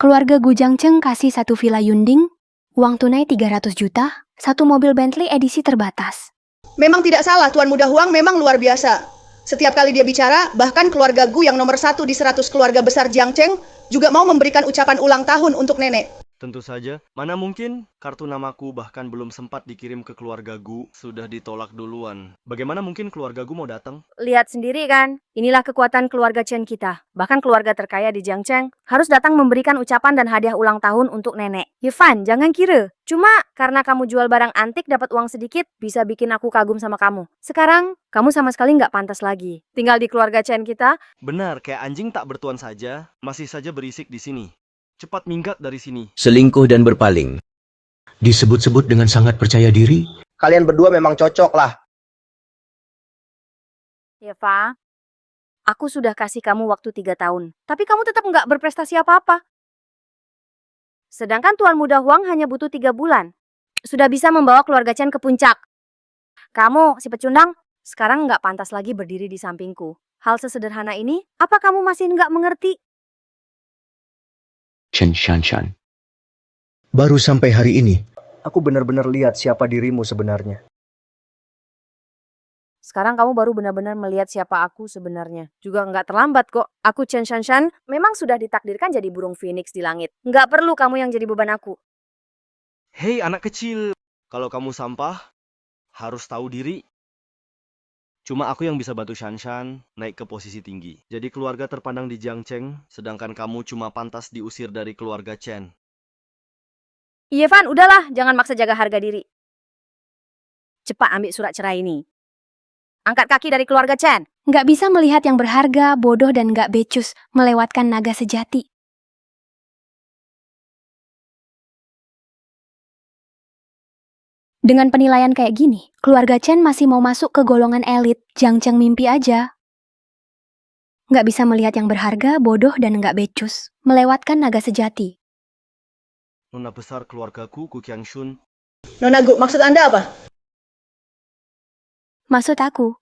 Keluarga Gu Jiangcheng kasih 1 villa Yunding, uang tunai 300 juta, 1 mobil Bentley edisi terbatas. Memang tidak salah, Tuan Muda Huang memang luar biasa. Setiap kali dia bicara, bahkan keluarga Gu yang nomor 1 di 100 keluarga besar Jiangcheng juga mau memberikan ucapan ulang tahun untuk nenek. Tentu saja, mana mungkin kartu namaku bahkan belum sempat dikirim ke keluarga Gu, sudah ditolak duluan. Bagaimana mungkin keluarga Gu mau datang? Lihat sendiri kan, inilah kekuatan keluarga Chen kita. Bahkan keluarga terkaya di Jiangcheng harus datang memberikan ucapan dan hadiah ulang tahun untuk nenek. Yevan, jangan kira. Cuma karena kamu jual barang antik dapat uang sedikit, bisa bikin aku kagum sama kamu. Sekarang, kamu sama sekali nggak pantas lagi. Tinggal di keluarga Chen kita. Benar, kayak anjing tak bertuan saja, masih saja berisik di sini. Cepat minggat dari sini. Selingkuh dan berpaling. Disebut-sebut dengan sangat percaya diri. Kalian berdua memang cocok lah. Yeva, aku sudah kasih kamu waktu 3 tahun. Tapi kamu tetap nggak berprestasi apa-apa. Sedangkan Tuan Muda Huang hanya butuh 3 bulan. Sudah bisa membawa keluarga Chen ke puncak. Kamu, si pecundang, sekarang nggak pantas lagi berdiri di sampingku. Hal sesederhana ini, apa kamu masih nggak mengerti? Chen Shanshan. Baru sampai hari ini, aku benar-benar lihat siapa dirimu sebenarnya. Sekarang kamu baru benar-benar melihat siapa aku sebenarnya. Juga nggak terlambat kok. Aku Chen Shanshan memang sudah ditakdirkan jadi burung phoenix di langit. Nggak perlu kamu yang jadi beban aku. Hei anak kecil, kalau kamu sampah, harus tahu diri. Cuma aku yang bisa bantu Shanshan naik ke posisi tinggi. Jadi keluarga terpandang di Jiangcheng, sedangkan kamu cuma pantas diusir dari keluarga Chen. Iya Van, udahlah. Jangan maksa jaga harga diri. Cepat ambil surat cerai ini. Angkat kaki dari keluarga Chen. Nggak bisa melihat yang berharga, bodoh, dan nggak becus melewatkan naga sejati. Dengan penilaian kayak gini, keluarga Chen masih mau masuk ke golongan elit. Jiangcheng mimpi aja. Nggak bisa melihat yang berharga, bodoh, dan nggak becus melewatkan naga sejati. Nona besar keluargaku, Gu Qiangshun. Nona Gu, maksud Anda apa? Maksud aku,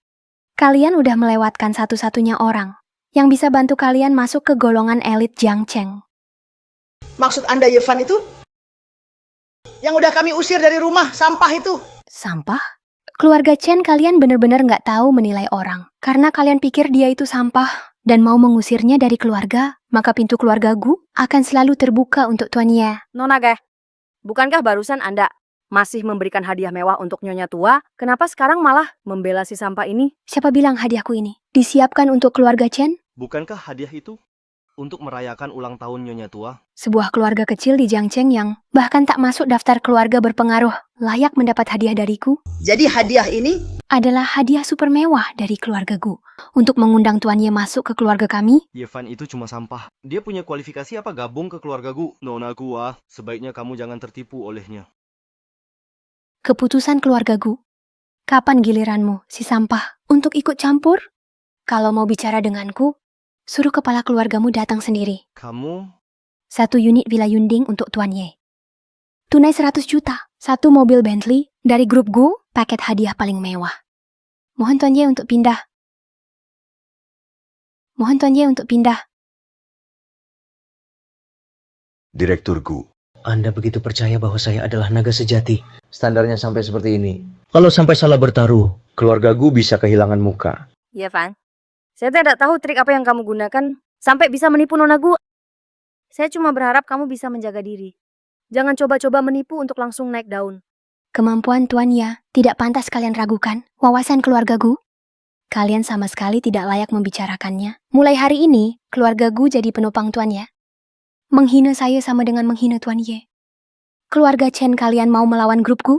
kalian udah melewatkan satu-satunya orang yang bisa bantu kalian masuk ke golongan elit Jiangcheng. Maksud Anda Yevan itu? Yang udah kami usir dari rumah, sampah itu. Sampah? Keluarga Chen kalian bener-bener nggak tahu menilai orang. Karena kalian pikir dia itu sampah dan mau mengusirnya dari keluarga, maka pintu keluarga Gu akan selalu terbuka untuk Tuan Ye. Nona Ge, bukankah barusan Anda masih memberikan hadiah mewah untuk Nyonya Tua? Kenapa sekarang malah membela si sampah ini? Siapa bilang hadiahku ini disiapkan untuk keluarga Chen? Bukankah hadiah itu untuk merayakan ulang tahun Nyonya Tua? Sebuah keluarga kecil di Jiangcheng yang bahkan tak masuk daftar keluarga berpengaruh layak mendapat hadiah dariku? Jadi hadiah ini adalah hadiah super mewah dari keluarga Gu untuk mengundang Tuan Ye masuk ke keluarga kami? Yevan itu cuma sampah. Dia punya kualifikasi apa gabung ke keluarga Gu? Nona Gua, sebaiknya kamu jangan tertipu olehnya. Keputusan keluarga Gu. Kapan giliranmu, si sampah, untuk ikut campur? Kalau mau bicara denganku, suruh kepala keluargamu datang sendiri. Kamu? 1 unit Villa Yunding untuk Tuan Ye. Tunai 100 juta. 1 mobil Bentley dari grup Gu, paket hadiah paling mewah. Mohon Tuan Ye untuk pindah. Mohon Tuan Ye untuk pindah. Direktur Gu. Anda begitu percaya bahwa saya adalah naga sejati. Standarnya sampai seperti ini. Kalau sampai salah bertaruh, keluarga Gu bisa kehilangan muka. Iya Van, saya tidak tahu trik apa yang kamu gunakan sampai bisa menipu Nona Gu. Saya cuma berharap kamu bisa menjaga diri. Jangan coba-coba menipu untuk langsung naik daun. Kemampuan Tuan Ye tidak pantas kalian ragukan. Wawasan keluarga Gu, kalian sama sekali tidak layak membicarakannya. Mulai hari ini, keluarga Gu jadi penopang Tuan Ye. Menghina saya sama dengan menghina Tuan Ye. Keluarga Chen kalian mau melawan grup Gu?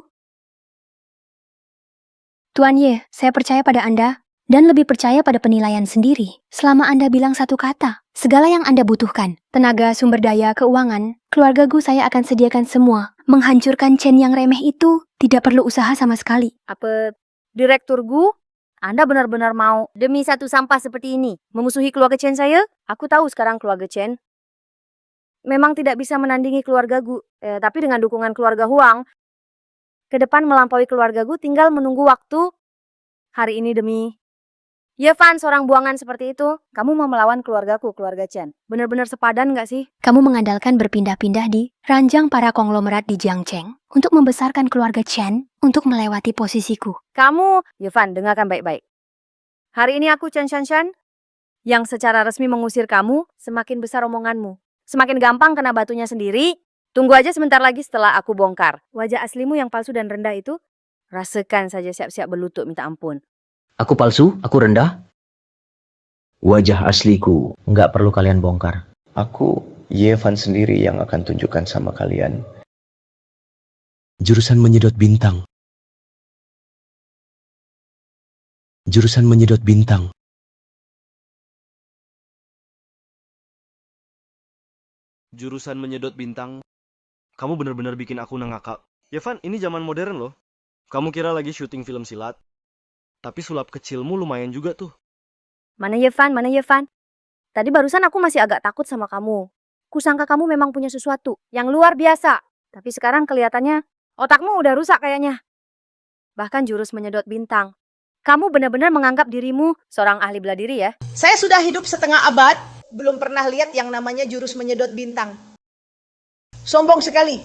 Tuan Ye, saya percaya pada Anda dan lebih percaya pada penilaian sendiri. Selama Anda bilang satu kata, segala yang Anda butuhkan, tenaga, sumber daya, keuangan, keluarga Gu saya akan sediakan semua. Menghancurkan Chen yang remeh itu tidak perlu usaha sama sekali. Apa Direktur Gu? Anda benar-benar mau demi satu sampah seperti ini memusuhi keluarga Chen saya? Aku tahu sekarang keluarga Chen memang tidak bisa menandingi keluarga Gu, tapi dengan dukungan keluarga Huang, ke depan melampaui keluarga Gu tinggal menunggu waktu. Hari ini demi Yevan, seorang buangan seperti itu, kamu mau melawan keluargaku, keluarga Chen. Benar-benar sepadan nggak sih? Kamu mengandalkan berpindah-pindah di ranjang para konglomerat di Jiangcheng untuk membesarkan keluarga Chen untuk melewati posisiku. Kamu, Yevan, dengarkan baik-baik. Hari ini aku Chen Shanshan, yang secara resmi mengusir kamu, semakin besar omonganmu. Semakin gampang kena batunya sendiri. Tunggu aja sebentar lagi setelah aku bongkar. Wajah aslimu yang palsu dan rendah itu, rasakan saja siap-siap berlutut minta ampun. Aku palsu? Aku rendah? Wajah asliku nggak perlu kalian bongkar. Aku Yevan sendiri yang akan tunjukkan sama kalian. Jurusan menyedot bintang. Jurusan menyedot bintang. Jurusan menyedot bintang. Kamu benar-benar bikin aku nangakak. Yevan, ini zaman modern loh. Kamu kira lagi syuting film silat? Tapi sulap kecilmu lumayan juga tuh. Mana Yevan, mana Yevan? Tadi barusan aku masih agak takut sama kamu. Kusangka kamu memang punya sesuatu yang luar biasa. Tapi sekarang kelihatannya otakmu udah rusak kayaknya. Bahkan jurus menyedot bintang. Kamu benar-benar menganggap dirimu seorang ahli bela diri ya? Saya sudah hidup setengah abad, belum pernah lihat yang namanya jurus menyedot bintang. Sombong sekali.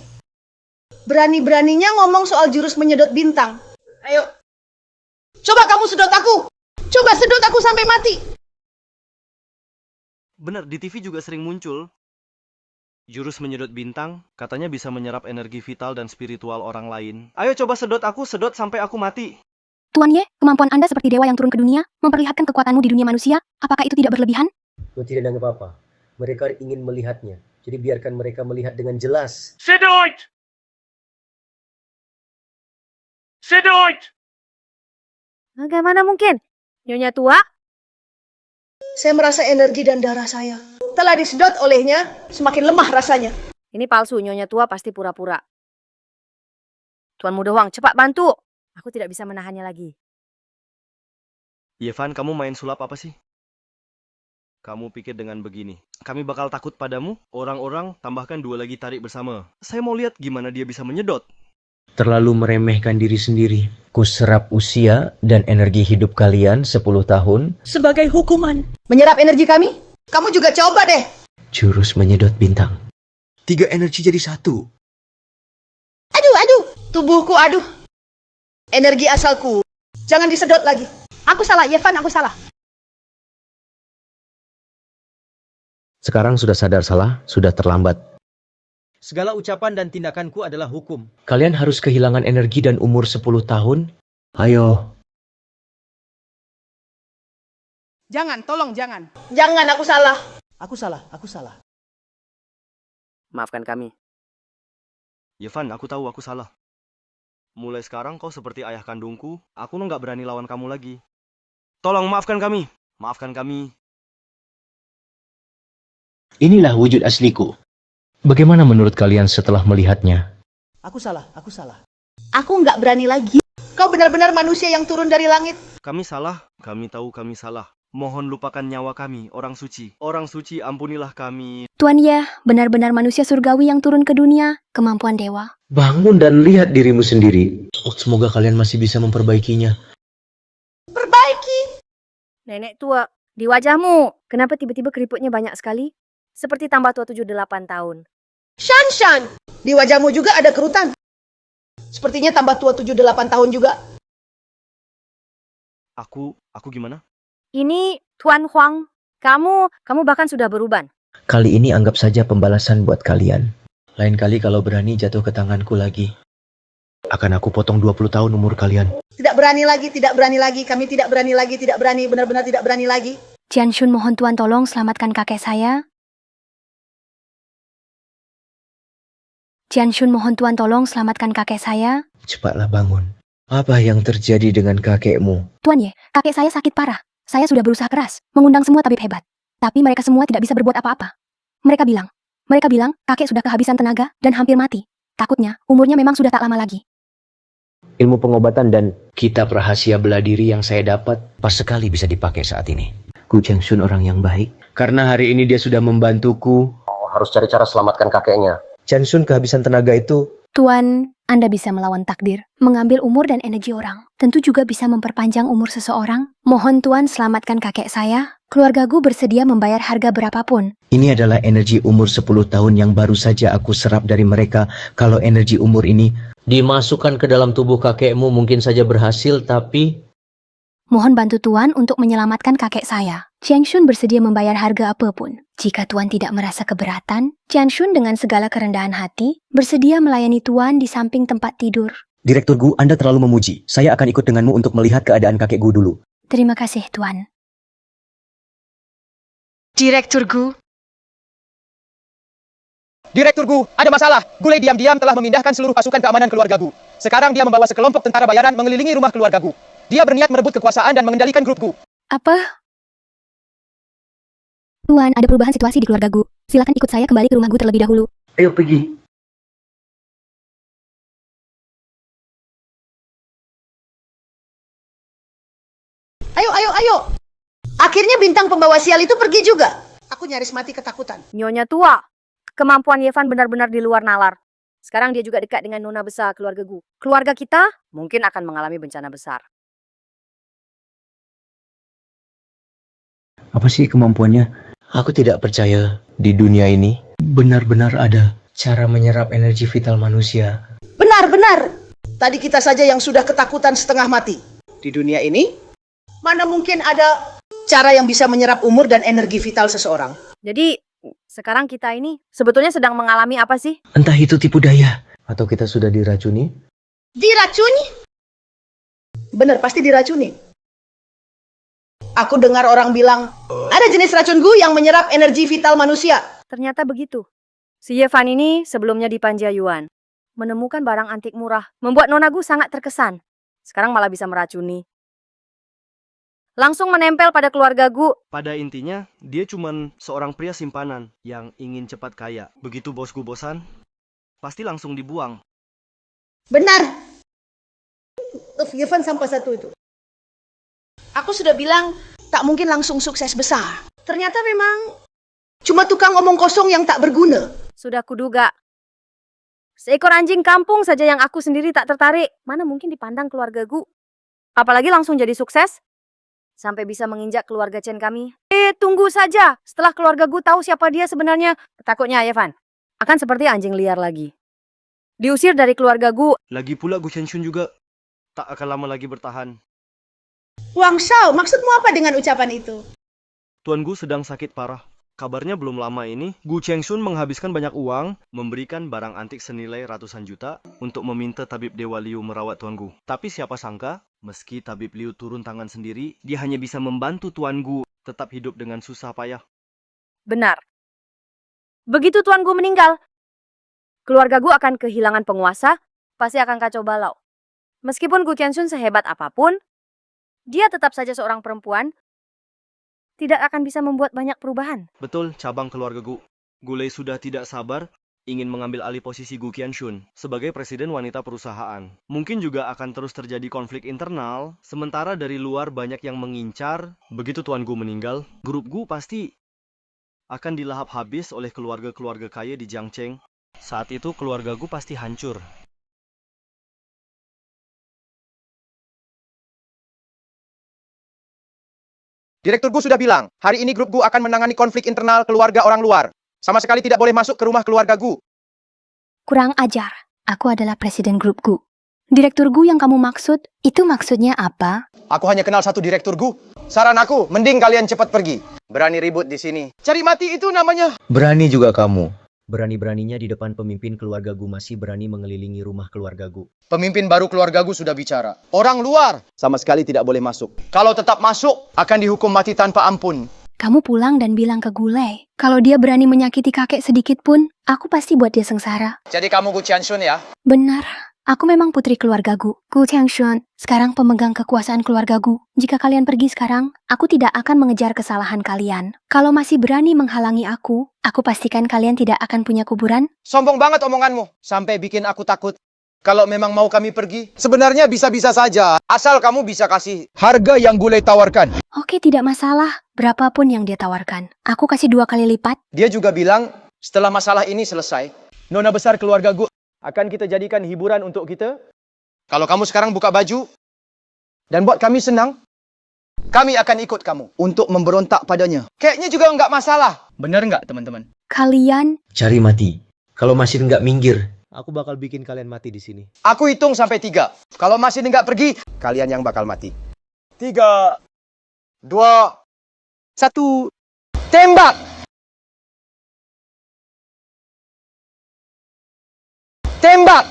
Berani-beraninya ngomong soal jurus menyedot bintang. Ayo. Coba kamu sedot aku. Coba sedot aku sampai mati. Bener, di TV juga sering muncul. Jurus menyedot bintang, katanya bisa menyerap energi vital dan spiritual orang lain. Ayo coba sedot aku, sedot sampai aku mati. Tuan Ye, kemampuan Anda seperti dewa yang turun ke dunia, memperlihatkan kekuatanmu di dunia manusia. Apakah itu tidak berlebihan? Kau tidak nangkep apa. Mereka ingin melihatnya. Jadi biarkan mereka melihat dengan jelas. Sedot! Sedot! Bagaimana mungkin? Nyonya tua? Saya merasa energi dan darah saya telah disedot olehnya, semakin lemah rasanya. Ini palsu, Nyonya tua pasti pura-pura. Tuan Muda Huang, cepat bantu. Aku tidak bisa menahannya lagi. Yevan, kamu main sulap apa sih? Kamu pikir dengan begini, kami bakal takut padamu? Orang-orang tambahkan 2 lagi tarik bersama. Saya mau lihat gimana dia bisa menyedot. Terlalu meremehkan diri sendiri. Ku serap usia dan energi hidup kalian 10 tahun. Sebagai hukuman. Menyerap energi kami? Kamu juga coba deh. Jurus menyedot bintang. 3 energi jadi 1. Aduh. Tubuhku, aduh. Energi asalku. Jangan disedot lagi. Aku salah, Yevan, aku salah. Sekarang sudah sadar salah, sudah terlambat. Segala ucapan dan tindakanku adalah hukum. Kalian harus kehilangan energi dan umur 10 tahun. Ayo. Jangan, tolong jangan. Jangan, aku salah. Aku salah. Maafkan kami. Yevan, aku tahu aku salah. Mulai sekarang kau seperti ayah kandungku, aku nggak berani lawan kamu lagi. Tolong maafkan kami. Maafkan kami. Inilah wujud asliku. Bagaimana menurut kalian setelah melihatnya? Aku salah. Aku nggak berani lagi. Kau benar-benar manusia yang turun dari langit. Kami salah, kami tahu kami salah. Mohon lupakan nyawa kami, orang suci. Orang suci, ampunilah kami. Tuan Ye, benar-benar manusia surgawi yang turun ke dunia, kemampuan dewa. Bangun dan lihat dirimu sendiri. Semoga kalian masih bisa memperbaikinya. Perbaiki. Nenek tua, di wajahmu, kenapa tiba-tiba keriputnya banyak sekali? Seperti tambah tua 78 tahun. Shan. Di wajahmu juga ada kerutan. Sepertinya tambah tua 78 tahun juga. Aku gimana? Ini Tuan Huang, kamu bahkan sudah beruban. Kali ini anggap saja pembalasan buat kalian. Lain kali kalau berani jatuh ke tanganku lagi, akan aku potong 20 tahun umur kalian. Tidak berani lagi. Kami tidak berani lagi, benar-benar tidak berani lagi. Jianshun, mohon Tuan tolong selamatkan kakek saya. Jianshun, mohon Tuan tolong selamatkan kakek saya. Cepatlah bangun. Apa yang terjadi dengan kakekmu? Tuan Ye, kakek saya sakit parah. Saya sudah berusaha keras, mengundang semua tabib hebat. Tapi mereka semua tidak bisa berbuat apa-apa. Mereka bilang kakek sudah kehabisan tenaga dan hampir mati. Takutnya umurnya memang sudah tak lama lagi. Ilmu pengobatan dan kitab rahasia bela diri yang saya dapat pas sekali bisa dipakai saat ini. Gu Jianshun orang yang baik. Karena hari ini dia sudah membantuku. Harus cari cara selamatkan kakeknya. Jianshun kehabisan tenaga itu. Tuan, Anda bisa melawan takdir, mengambil umur dan energi orang. Tentu juga bisa memperpanjang umur seseorang. Mohon Tuan selamatkan kakek saya. Keluargaku bersedia membayar harga berapapun. Ini adalah energi umur 10 tahun yang baru saja aku serap dari mereka. Kalau energi umur ini dimasukkan ke dalam tubuh kakekmu mungkin saja berhasil, tapi... Mohon bantu Tuan untuk menyelamatkan kakek saya. Jianshun bersedia membayar harga apapun. Jika Tuan tidak merasa keberatan, Jianshun dengan segala kerendahan hati bersedia melayani Tuan di samping tempat tidur. Direktur Gu, Anda terlalu memuji. Saya akan ikut denganmu untuk melihat keadaan kakek Gu dulu. Terima kasih, Tuan. Direktur Gu. Direktur Gu, ada masalah. Gulai diam-diam telah memindahkan seluruh pasukan keamanan keluarga Gu. Sekarang dia membawa sekelompok tentara bayaran mengelilingi rumah keluarga Gu. Dia berniat merebut kekuasaan dan mengendalikan grup Gu. Apa? Tuan, ada perubahan situasi di keluarga Gu. Silakan ikut saya kembali ke rumah Gu terlebih dahulu. Ayo pergi. Ayo. Akhirnya bintang pembawa sial itu pergi juga. Aku nyaris mati ketakutan. Nyonya tua, kemampuan Yevan benar-benar di luar nalar. Sekarang dia juga dekat dengan nona besar keluarga Gu. Keluarga kita mungkin akan mengalami bencana besar. Apa sih kemampuannya? Aku tidak percaya di dunia ini benar-benar ada cara menyerap energi vital manusia. Benar. Tadi kita saja yang sudah ketakutan setengah mati. Di dunia ini, mana mungkin ada cara yang bisa menyerap umur dan energi vital seseorang. Jadi, sekarang kita ini sebetulnya sedang mengalami apa sih? Entah itu tipu daya, atau kita sudah diracuni. Diracuni? Benar, pasti diracuni. Aku dengar orang bilang, ada jenis racun gu yang menyerap energi vital manusia. Ternyata begitu. Si Yevan ini sebelumnya di Panjayuan. Menemukan barang antik murah. Membuat Nona Gu sangat terkesan. Sekarang malah bisa meracuni. Langsung menempel pada keluarga Gu. Pada intinya, dia cuman seorang pria simpanan yang ingin cepat kaya. Begitu bosku bosan, pasti langsung dibuang. Benar. Yevan sampai satu itu. Aku sudah bilang, tak mungkin langsung sukses besar. Ternyata memang cuma tukang omong kosong yang tak berguna. Sudah kuduga. Seekor anjing kampung saja yang aku sendiri tak tertarik. Mana mungkin dipandang keluarga Gu. Apalagi langsung jadi sukses. Sampai bisa menginjak keluarga Chen kami. Tunggu saja. Setelah keluarga Gu tahu siapa dia sebenarnya. Takutnya Yevan akan seperti anjing liar lagi. Diusir dari keluarga Gu. Lagi pula Gu Chenshun juga tak akan lama lagi bertahan. Wang Shao, maksudmu apa dengan ucapan itu? Tuan Gu sedang sakit parah. Kabarnya belum lama ini, Gu Chengshun menghabiskan banyak uang, memberikan barang antik senilai ratusan juta untuk meminta tabib Dewa Liu merawat Tuan Gu. Tapi siapa sangka, meski tabib Liu turun tangan sendiri, dia hanya bisa membantu Tuan Gu tetap hidup dengan susah payah. Benar. Begitu Tuan Gu meninggal, keluarga Gu akan kehilangan penguasa, pasti akan kacau balau. Meskipun Gu Chengshun sehebat apapun, dia tetap saja seorang perempuan, tidak akan bisa membuat banyak perubahan. Betul, cabang keluarga Gu. Gulei sudah tidak sabar ingin mengambil alih posisi Gu Qianshun sebagai presiden wanita perusahaan. Mungkin juga akan terus terjadi konflik internal, sementara dari luar banyak yang mengincar. Begitu Tuan Gu meninggal, grup Gu pasti akan dilahap habis oleh keluarga-keluarga kaya di Jiangcheng. Saat itu keluarga Gu pasti hancur. Direktur Gu sudah bilang, hari ini grup Gu akan menangani konflik internal keluarga orang luar. Sama sekali tidak boleh masuk ke rumah keluarga Gu. Kurang ajar. Aku adalah presiden grup Gu. Direktur Gu yang kamu maksud, itu maksudnya apa? Aku hanya kenal satu direktur Gu. Saran aku, mending kalian cepat pergi. Berani ribut di sini. Cari mati itu namanya. Berani juga kamu. Berani-beraninya di depan pemimpin keluarga Gu masih berani mengelilingi rumah keluarga Gu. Pemimpin baru keluarga Gu sudah bicara. Orang luar sama sekali tidak boleh masuk. Kalau tetap masuk, akan dihukum mati tanpa ampun. Kamu pulang dan bilang ke Gulei, kalau dia berani menyakiti kakek sedikit pun, aku pasti buat dia sengsara. Jadi kamu Gu Qianshun ya? Benar. Aku memang putri keluarga Gu. Gu Chengshun, sekarang pemegang kekuasaan keluarga Gu. Jika kalian pergi sekarang, aku tidak akan mengejar kesalahan kalian. Kalau masih berani menghalangi aku pastikan kalian tidak akan punya kuburan. Sombong banget omonganmu. Sampai bikin aku takut. Kalau memang mau kami pergi, sebenarnya bisa-bisa saja. Asal kamu bisa kasih harga yang Gulei tawarkan. Oke, tidak masalah. Berapapun yang dia tawarkan. Aku kasih 2 kali lipat. Dia juga bilang, setelah masalah ini selesai, nona besar keluarga Gu akan kita jadikan hiburan untuk kita. Kalau kamu sekarang buka baju, dan buat kami senang, kami akan ikut kamu untuk memberontak padanya. Kayaknya juga nggak masalah. Bener nggak, teman-teman? Kalian... Cari mati. Kalau masih nggak minggir, aku bakal bikin kalian mati di sini. Aku hitung sampai 3. Kalau masih nggak pergi, kalian yang bakal mati. 3, 2, 1, tembak! Tembak!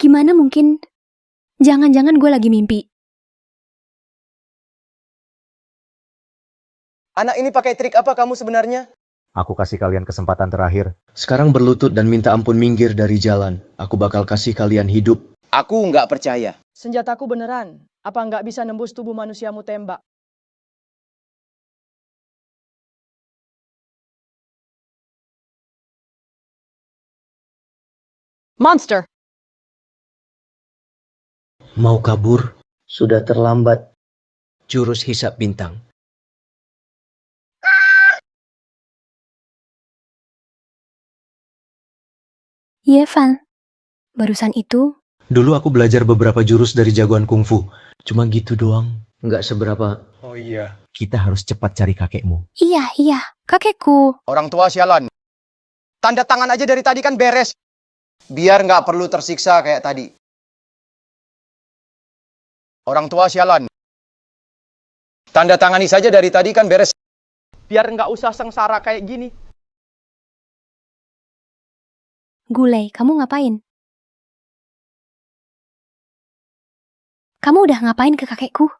Gimana mungkin? Jangan-jangan gue lagi mimpi. Anak ini pakai trik apa kamu sebenarnya? Aku kasih kalian kesempatan terakhir. Sekarang berlutut dan minta ampun minggir dari jalan. Aku bakal kasih kalian hidup. Aku nggak percaya. Senjataku beneran. Apa nggak bisa nembus tubuh manusiamu tembak? Monster! Mau kabur? Sudah terlambat. Jurus hisap bintang. Yevan, barusan itu... Dulu aku belajar beberapa jurus dari jagoan kungfu. Cuma gitu doang. Nggak seberapa. Oh iya. Kita harus cepat cari kakekmu. Iya, kakekku. Orang tua sialan. Tanda tangan aja dari tadi kan beres. Biar nggak perlu tersiksa kayak tadi. Orang tua sialan. Tanda tangani saja dari tadi kan beres. Biar nggak usah sengsara kayak gini. Gulai, kamu ngapain? Kamu udah ngapain ke kakekku?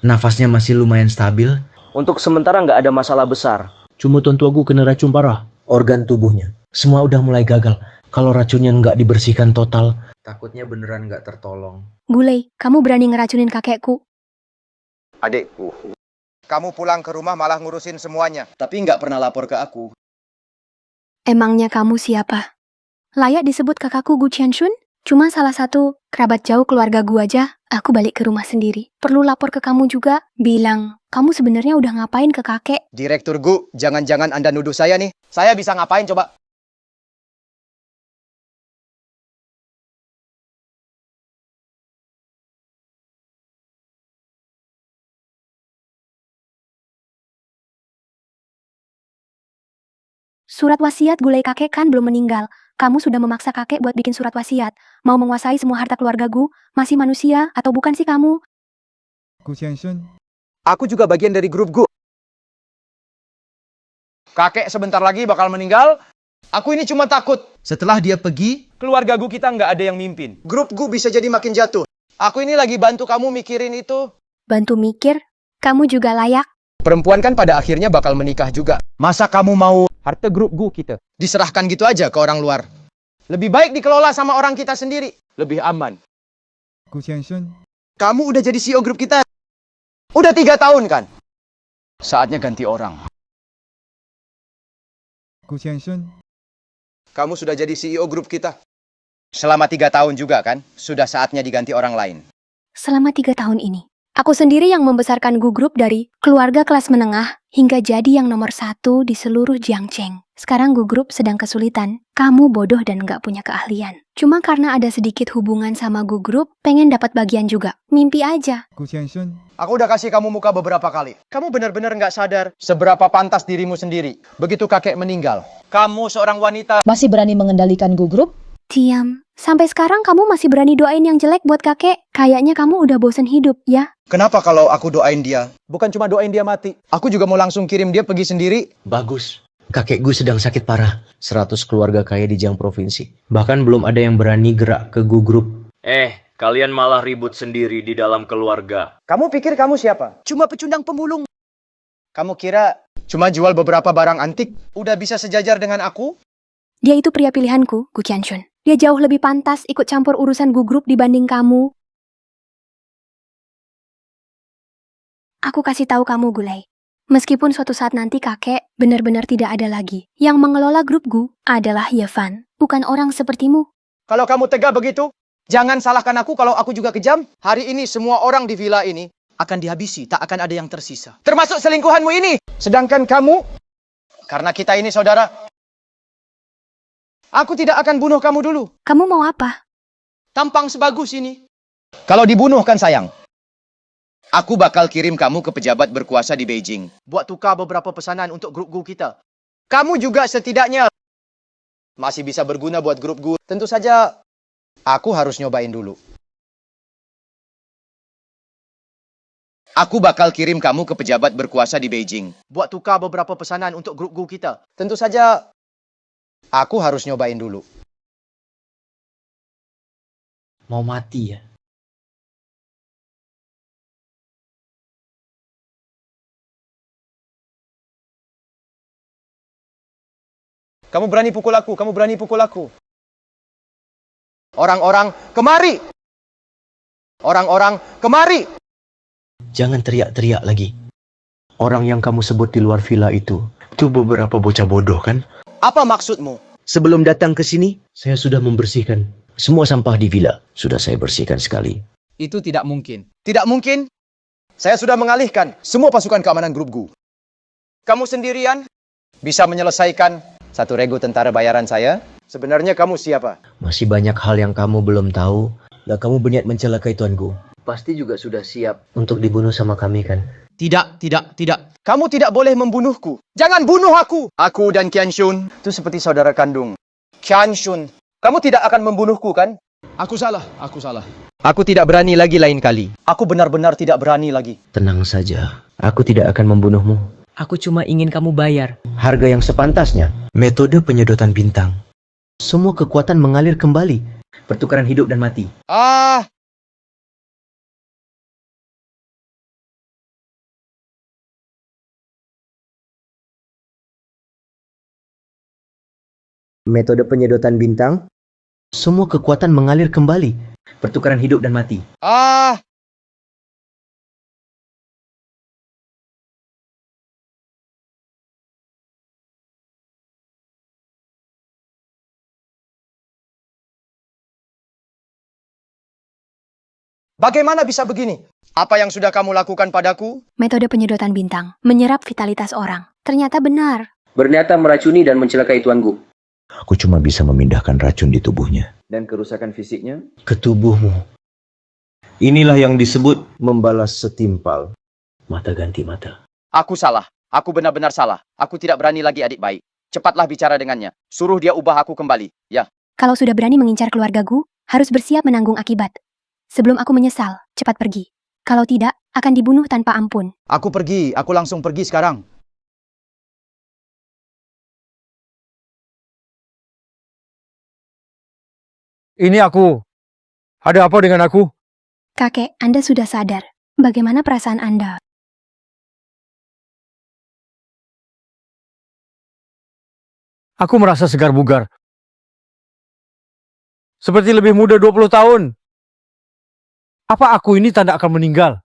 Nafasnya masih lumayan stabil. Untuk sementara nggak ada masalah besar. Cuma tuan tuaku kena racun parah. Organ tubuhnya semua udah mulai gagal. Kalau racunnya nggak dibersihkan total, takutnya beneran nggak tertolong. Gulai, kamu berani ngeracunin kakekku? Adekku, kamu pulang ke rumah malah ngurusin semuanya. Tapi nggak pernah lapor ke aku. Emangnya kamu siapa? Layak disebut kakakku Gu Qianshun? Cuma salah satu kerabat jauh keluarga Gu aja. Aku balik ke rumah sendiri. Perlu lapor ke kamu juga? Bilang, kamu sebenarnya udah ngapain ke kakek? Direktur Gu, jangan-jangan Anda nuduh saya nih. Saya bisa ngapain coba? Surat wasiat Gulai kakek kan belum meninggal. Kamu sudah memaksa kakek buat bikin surat wasiat. Mau menguasai semua harta keluarga Gu. Masih manusia atau bukan sih kamu? Aku juga bagian dari grup Gu. Kakek sebentar lagi bakal meninggal. Aku ini cuma takut. Setelah dia pergi, keluarga Gu kita nggak ada yang mimpin. Grup Gu bisa jadi makin jatuh. Aku ini lagi bantu kamu mikirin itu. Bantu mikir? Kamu juga layak? Perempuan kan pada akhirnya bakal menikah juga. Masa kamu mau harta grup Gu kita diserahkan gitu aja ke orang luar? Lebih baik dikelola sama orang kita sendiri. Lebih aman. Kamu udah jadi CEO grup kita. Udah 3 tahun kan? Saatnya ganti orang. Kamu sudah jadi CEO grup kita. Selama 3 tahun juga kan? Sudah saatnya diganti orang lain. Selama 3 tahun ini, aku sendiri yang membesarkan Gu Group dari keluarga kelas menengah hingga jadi yang nomor 1 di seluruh Jiangcheng. Sekarang Gu Group sedang kesulitan. Kamu bodoh dan nggak punya keahlian. Cuma karena ada sedikit hubungan sama Gu Group, pengen dapat bagian juga. Mimpi aja. Aku udah kasih kamu muka beberapa kali. Kamu benar-benar nggak sadar seberapa pantas dirimu sendiri. Begitu kakek meninggal, kamu seorang wanita Masih berani mengendalikan Gu Group? Diam. Sampai sekarang kamu masih berani doain yang jelek buat kakek. Kayaknya kamu udah bosen hidup, ya? Kenapa kalau aku doain dia? Bukan cuma doain dia mati. Aku juga mau langsung kirim dia pergi sendiri. Bagus. Kakek Gu sedang sakit parah. 100 keluarga kaya di Jiang Provinsi. Bahkan belum ada yang berani gerak ke Gu Group. Kalian malah ribut sendiri di dalam keluarga. Kamu pikir kamu siapa? Cuma pecundang pemulung. Kamu kira cuma jual beberapa barang antik udah bisa sejajar dengan aku? Dia itu pria pilihanku, Gu Qianshun. Dia jauh lebih pantas ikut campur urusan Gu Group dibanding kamu. Aku kasih tahu kamu, Gulai. Meskipun suatu saat nanti kakek benar-benar tidak ada lagi, yang mengelola grup Gu adalah Yevan, bukan orang sepertimu. Kalau kamu tega begitu, jangan salahkan aku kalau aku juga kejam. Hari ini semua orang di villa ini akan dihabisi, tak akan ada yang tersisa. Termasuk selingkuhanmu ini. Sedangkan kamu, karena kita ini saudara, aku tidak akan bunuh kamu dulu. Kamu mau apa? Tampang sebagus ini. Kalau dibunuh kan sayang. Aku bakal kirim kamu ke pejabat berkuasa di Beijing. Buat tukar beberapa pesanan untuk grup Gu kita. Kamu juga setidaknya masih bisa berguna buat grup Gu. Tentu saja, aku harus nyobain dulu. Aku bakal kirim kamu ke pejabat berkuasa di Beijing. Buat tukar beberapa pesanan untuk grup Gu kita. Tentu saja, aku harus nyobain dulu. Mau mati ya? Kamu berani pukul aku, kamu berani pukul aku. Orang-orang, kemari! Orang-orang, kemari! Jangan teriak-teriak lagi. Orang yang kamu sebut di luar villa itu beberapa bocah bodoh kan? Apa maksudmu? Sebelum datang ke sini, saya sudah membersihkan semua sampah di villa. Sudah saya bersihkan sekali. Itu tidak mungkin. Tidak mungkin? Saya sudah mengalihkan semua pasukan keamanan grup Gu. Kamu sendirian bisa menyelesaikan 1 regu tentara bayaran saya? Sebenarnya kamu siapa? Masih banyak hal yang kamu belum tahu. Lah kamu berniat mencelakai tuanku. Pasti juga sudah siap untuk dibunuh sama kami kan? Tidak. Kamu tidak boleh membunuhku. Jangan bunuh aku. Aku dan Qianshun itu seperti saudara kandung. Qianshun, kamu tidak akan membunuhku, kan? Aku salah. Aku tidak berani lagi lain kali. Aku benar-benar tidak berani lagi. Tenang saja, aku tidak akan membunuhmu. Aku cuma ingin kamu bayar. Harga yang sepantasnya. Metode penyedotan bintang. Semua kekuatan mengalir kembali. Pertukaran hidup dan mati. Metode penyedotan bintang. Semua kekuatan mengalir kembali. Pertukaran hidup dan mati. Bagaimana bisa begini? Apa yang sudah kamu lakukan padaku? Metode penyedotan bintang menyerap vitalitas orang. Ternyata benar. Berniata meracuni dan mencelakai tuanku. Aku cuma bisa memindahkan racun di tubuhnya. Dan kerusakan fisiknya? Ke tubuhmu. Inilah yang disebut membalas setimpal. Mata ganti mata. Aku salah. Aku benar-benar salah. Aku tidak berani lagi adik baik. Cepatlah bicara dengannya. Suruh dia ubah aku kembali. Ya. Kalau sudah berani mengincar keluargaku, harus bersiap menanggung akibat. Sebelum aku menyesal, cepat pergi. Kalau tidak, akan dibunuh tanpa ampun. Aku pergi. Aku langsung pergi sekarang. Ini aku. Ada apa dengan aku? Kakek, Anda sudah sadar. Bagaimana perasaan Anda? Aku merasa segar bugar. Seperti lebih muda 20 tahun. Apa aku ini tanda akan meninggal?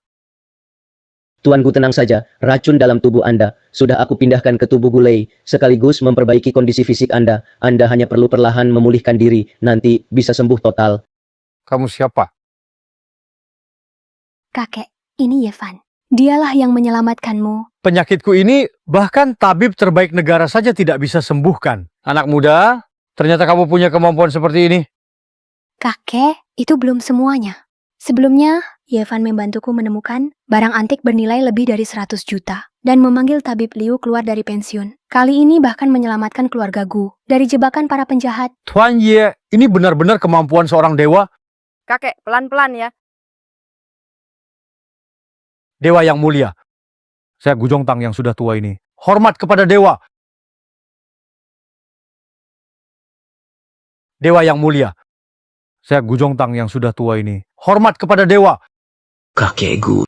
Tuanku tenang saja, racun dalam tubuh Anda sudah aku pindahkan ke tubuh Gulei, sekaligus memperbaiki kondisi fisik Anda. Anda hanya perlu perlahan memulihkan diri, nanti bisa sembuh total. Kamu siapa? Kakek, ini Yevan. Dialah yang menyelamatkanmu. Penyakitku ini bahkan tabib terbaik negara saja tidak bisa sembuhkan. Anak muda, ternyata kamu punya kemampuan seperti ini. Kakek, itu belum semuanya. Sebelumnya, Yevan membantuku menemukan barang antik bernilai lebih dari 100 juta dan memanggil tabib Liu keluar dari pensiun. Kali ini bahkan menyelamatkan keluarga Gu dari jebakan para penjahat. Tuan Ye, ini benar-benar kemampuan seorang dewa. Kakek, pelan-pelan ya. Dewa yang mulia. Saya Gujong Tang yang sudah tua ini. Hormat kepada dewa. Dewa yang mulia. Saya Gujong Tang yang sudah tua ini. Hormat kepada dewa. Kakek Gu.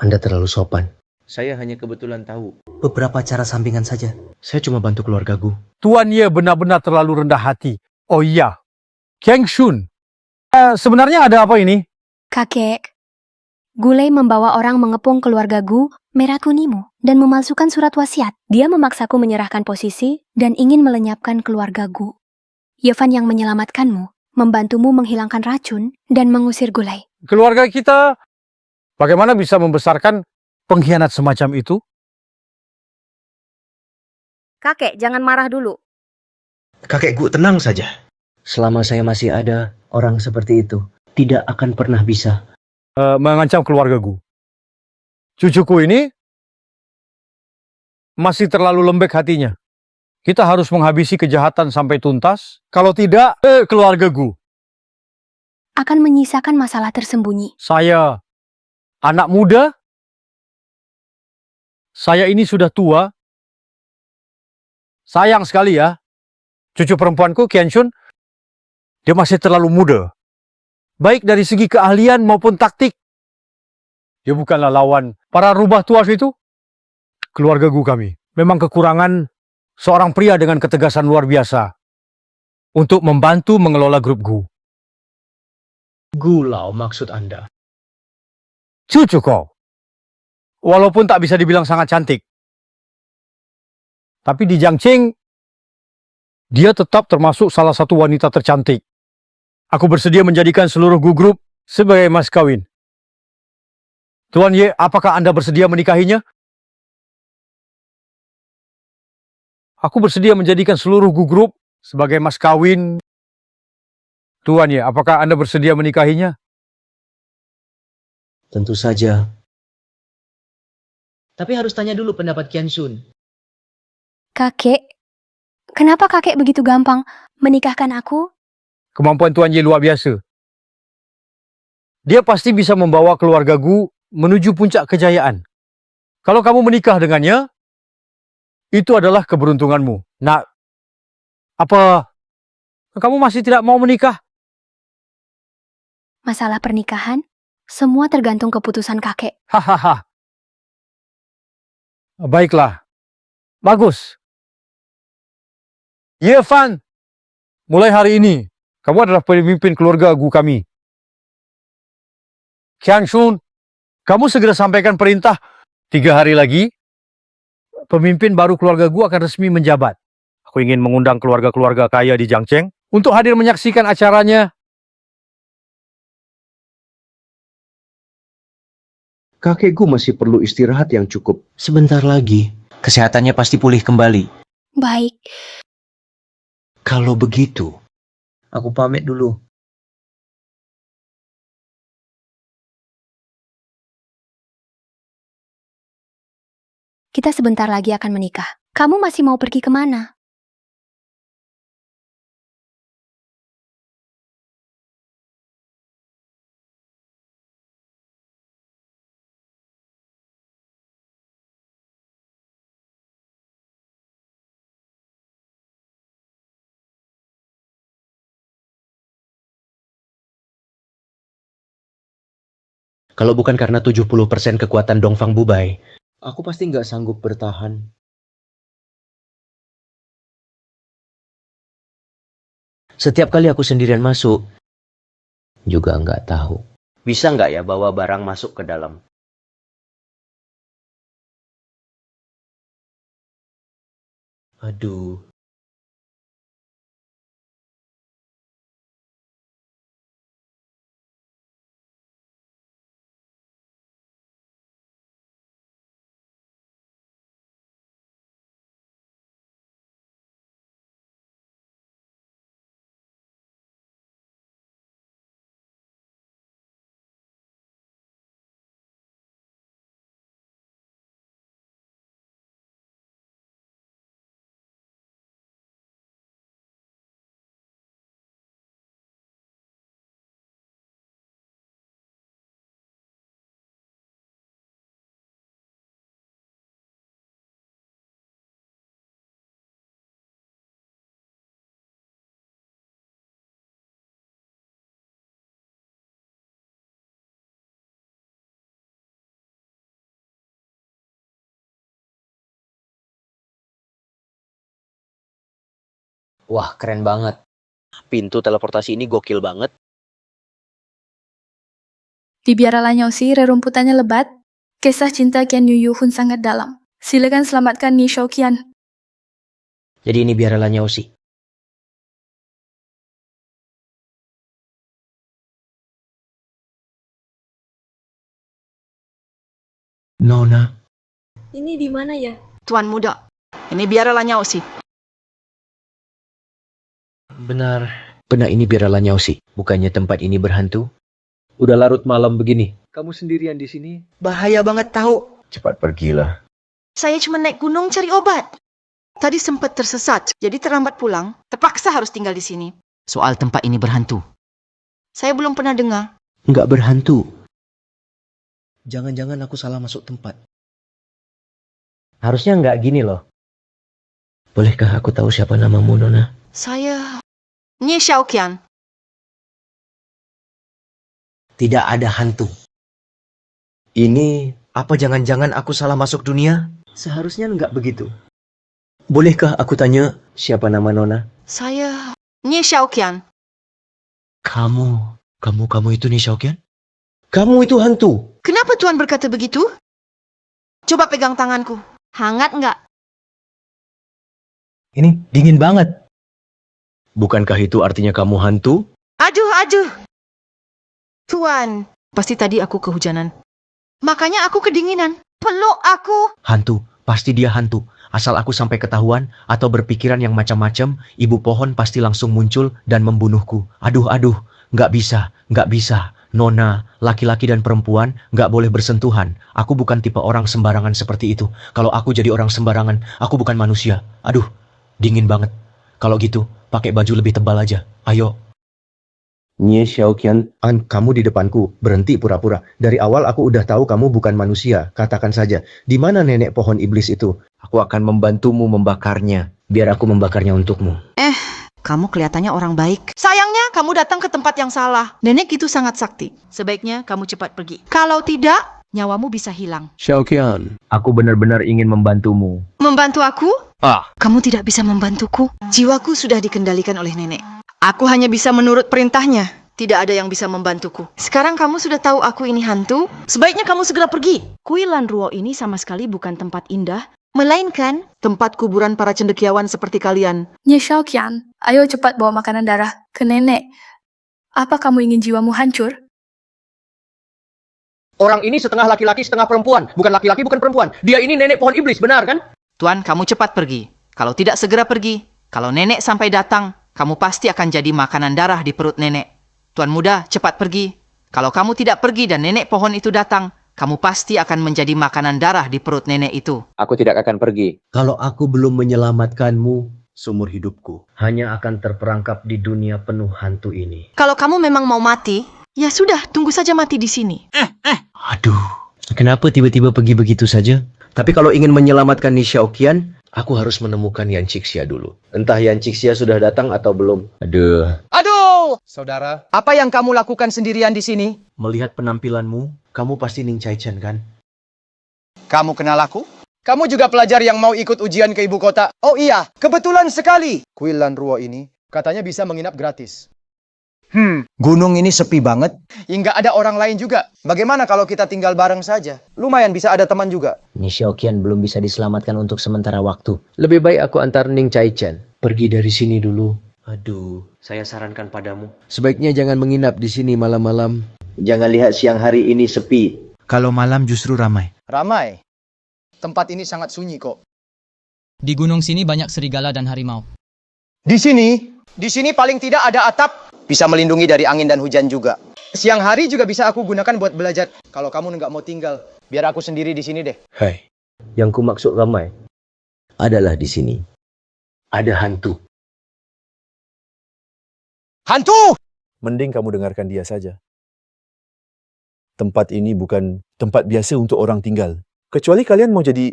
Anda terlalu sopan. Saya hanya kebetulan tahu beberapa cara sampingan saja. Saya cuma bantu keluarga Gu. Tuan Ye benar-benar terlalu rendah hati. Oh iya. Qianshun. Sebenarnya ada apa ini? Kakek, Gulei membawa orang mengepung keluarga Gu, merakunimu, dan memalsukan surat wasiat. Dia memaksaku menyerahkan posisi dan ingin melenyapkan keluarga Gu. Yevan yang menyelamatkanmu, membantumu menghilangkan racun dan mengusir Gulei. Keluarga kita bagaimana bisa membesarkan pengkhianat semacam itu? Kakek, jangan marah dulu. Kakek Gu, tenang saja. Selama saya masih ada, orang seperti itu tidak akan pernah bisa mengancam keluarga Gu. Cucuku ini masih terlalu lembek hatinya. Kita harus menghabisi kejahatan sampai tuntas. Kalau tidak, keluarga Gu akan menyisakan masalah tersembunyi. Saya anak muda. Saya ini sudah tua. Sayang sekali ya. Cucu perempuanku, Qianshun, dia masih terlalu muda. Baik dari segi keahlian maupun taktik. Dia bukanlah lawan para rubah tuas itu. Keluarga Gu kami memang kekurangan seorang pria dengan ketegasan luar biasa untuk membantu mengelola grup Gu. Gulau maksud Anda? Cucu kau. Walaupun tak bisa dibilang sangat cantik. Tapi di Jiangqing, dia tetap termasuk salah satu wanita tercantik. Aku bersedia menjadikan seluruh Gu Group sebagai mas kawin. Tuan Ye, apakah Anda bersedia menikahinya? Aku bersedia menjadikan seluruh Gu Group sebagai mas kawin. Tuan Ye, apakah Anda bersedia menikahinya? Tentu saja. Tapi harus tanya dulu pendapat Kian Sun. Kakek, kenapa kakek begitu gampang menikahkan aku? Kemampuan Tuan Ye luar biasa. Dia pasti bisa membawa keluarga Gu menuju puncak kejayaan. Kalau kamu menikah dengannya, itu adalah keberuntunganmu. Nak, apa kamu masih tidak mau menikah? Masalah pernikahan, semua tergantung keputusan kakek. Hahaha. Baiklah. Bagus. Ye Fan, mulai hari ini, kamu adalah pemimpin keluarga Gu kami. Kian Shun, kamu segera sampaikan perintah. 3 hari lagi, pemimpin baru keluarga Gu akan resmi menjabat. Aku ingin mengundang keluarga-keluarga kaya di Jiangcheng untuk hadir menyaksikan acaranya. Kakekku masih perlu istirahat yang cukup. Sebentar lagi, kesehatannya pasti pulih kembali. Baik. Kalau begitu, aku pamit dulu. Kita sebentar lagi akan menikah. Kamu masih mau pergi kemana? Kalau bukan karena 70% kekuatan Dongfang Bubai, aku pasti nggak sanggup bertahan. Setiap kali aku sendirian masuk, juga nggak tahu. Bisa nggak ya bawa barang masuk ke dalam? Aduh. Wah, keren banget. Pintu teleportasi ini gokil banget. Di Biara Lanyausi, rerumputannya lebat. Kisah cinta Qian Yu Yuhun sangat dalam. Silakan selamatkan Ni Shouqian. Jadi ini biar Lanyausi. Nona. Ini di mana ya? Tuan muda, ini Biara Lanyausi. Benar ini biar Lanyausi. Bukannya tempat ini berhantu? Udah larut malam begini. Kamu sendirian di sini? Bahaya banget tahu. Cepat pergilah. Saya cuma naik gunung cari obat. Tadi sempat tersesat, jadi terlambat pulang. Terpaksa harus tinggal di sini. Soal tempat ini berhantu. Saya belum pernah dengar. Nggak berhantu. Jangan-jangan aku salah masuk tempat. Harusnya nggak gini loh. Bolehkah aku tahu siapa namamu, Nona? Saya Ni Shouqian. Tidak ada hantu. Ini apa jangan-jangan aku salah masuk dunia? Seharusnya nggak begitu. Bolehkah aku tanya siapa nama Nona? Saya Ni Shouqian. Kamu itu Ni Shouqian? Kamu itu hantu. Kenapa Tuan berkata begitu? Coba pegang tanganku. Hangat nggak? Ini dingin banget. Bukankah itu artinya kamu hantu? Aduh. Tuan, pasti tadi aku kehujanan. Makanya aku kedinginan. Peluk aku. Hantu, pasti dia hantu. Asal aku sampai ketahuan atau berpikiran yang macam-macam, ibu pohon pasti langsung muncul dan membunuhku. Aduh, nggak bisa. Nona, laki-laki dan perempuan nggak boleh bersentuhan. Aku bukan tipe orang sembarangan seperti itu. Kalau aku jadi orang sembarangan, aku bukan manusia. Aduh, dingin banget. Kalau gitu, pakai baju lebih tebal aja. Ayo. Nye Xiaoqian, kamu di depanku. Berhenti pura-pura. Dari awal aku udah tahu kamu bukan manusia. Katakan saja, di mana nenek pohon iblis itu? Aku akan membantumu membakarnya. Biar aku membakarnya untukmu. Kamu kelihatannya orang baik. Sayangnya kamu datang ke tempat yang salah. Nenek itu sangat sakti. Sebaiknya kamu cepat pergi. Kalau tidak, nyawamu bisa hilang. Xiaoqian, aku benar-benar ingin membantumu. Membantu aku? Kamu tidak bisa membantuku. Jiwaku sudah dikendalikan oleh nenek. Aku hanya bisa menurut perintahnya. Tidak ada yang bisa membantuku. Sekarang kamu sudah tahu aku ini hantu. Sebaiknya kamu segera pergi. Kuilan Ruo ini sama sekali bukan tempat indah, melainkan tempat kuburan para cendekiawan seperti kalian. Nye Xiaoqian, ayo cepat bawa makanan darah ke nenek. Apa kamu ingin jiwamu hancur? Orang ini setengah laki-laki, setengah perempuan. Bukan laki-laki, bukan perempuan. Dia ini nenek pohon iblis, benar kan? Tuan, kamu cepat pergi. Kalau tidak segera pergi, kalau nenek sampai datang, kamu pasti akan jadi makanan darah di perut nenek. Tuan muda, cepat pergi. Kalau kamu tidak pergi dan nenek pohon itu datang, kamu pasti akan menjadi makanan darah di perut nenek itu. Aku tidak akan pergi. Kalau aku belum menyelamatkanmu, seumur hidupku hanya akan terperangkap di dunia penuh hantu ini. Kalau kamu memang mau mati, ya sudah, tunggu saja mati di sini. Aduh, kenapa tiba-tiba pergi begitu saja? Tapi kalau ingin menyelamatkan Ni Xiaoqian, aku harus menemukan Yan Cixia dulu. Entah Yan Cixia sudah datang atau belum. Aduh! Saudara, apa yang kamu lakukan sendirian di sini? Melihat penampilanmu, kamu pasti Ning Chaichen kan? Kamu kenal aku? Kamu juga pelajar yang mau ikut ujian ke ibu kota? Oh iya, kebetulan sekali. Kuilan Ruo ini katanya bisa menginap gratis. Gunung ini sepi banget. Hingga ada orang lain juga. Bagaimana kalau kita tinggal bareng saja? Lumayan bisa ada teman juga. Ni Xiaoqian belum bisa diselamatkan untuk sementara waktu. Lebih baik aku antar Ning Chaichen. Pergi dari sini dulu. Aduh, saya sarankan padamu. Sebaiknya jangan menginap di sini malam-malam. Jangan lihat siang hari ini sepi. kalau malam justru ramai. Ramai. Tempat ini sangat sunyi kok. Di gunung sini banyak serigala dan harimau. Di sini paling tidak ada atap. Bisa melindungi dari angin dan hujan juga. Siang hari juga bisa aku gunakan buat belajar. Kalau kamu nggak mau tinggal, biar aku sendiri di sini deh. Hai, yang ku maksud ramai adalah di sini. Ada hantu. Hantu! Mending kamu dengarkan dia saja. Tempat ini bukan tempat biasa untuk orang tinggal. Kecuali kalian mau jadi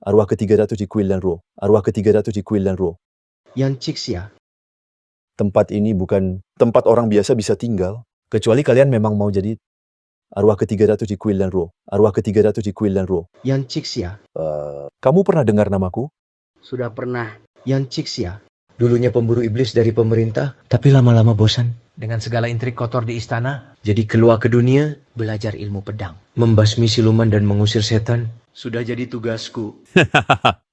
arwah ke-300 di Kuilan Ruo. Arwah ke-300 di Kuilan Ruo. Yan Cixia. Tempat ini bukan tempat orang biasa bisa tinggal. Kecuali kalian memang mau jadi arwah ke-300 di Kuilan Ruo. Arwah ke-300 di Kuilan Ruo. Yan Cixia. Kamu pernah dengar namaku? Sudah pernah. Yan Cixia. Dulunya pemburu iblis dari pemerintah, tapi lama-lama bosan. Dengan segala intrik kotor di istana, jadi keluar ke dunia, belajar ilmu pedang. Membasmi siluman dan mengusir setan, sudah jadi tugasku.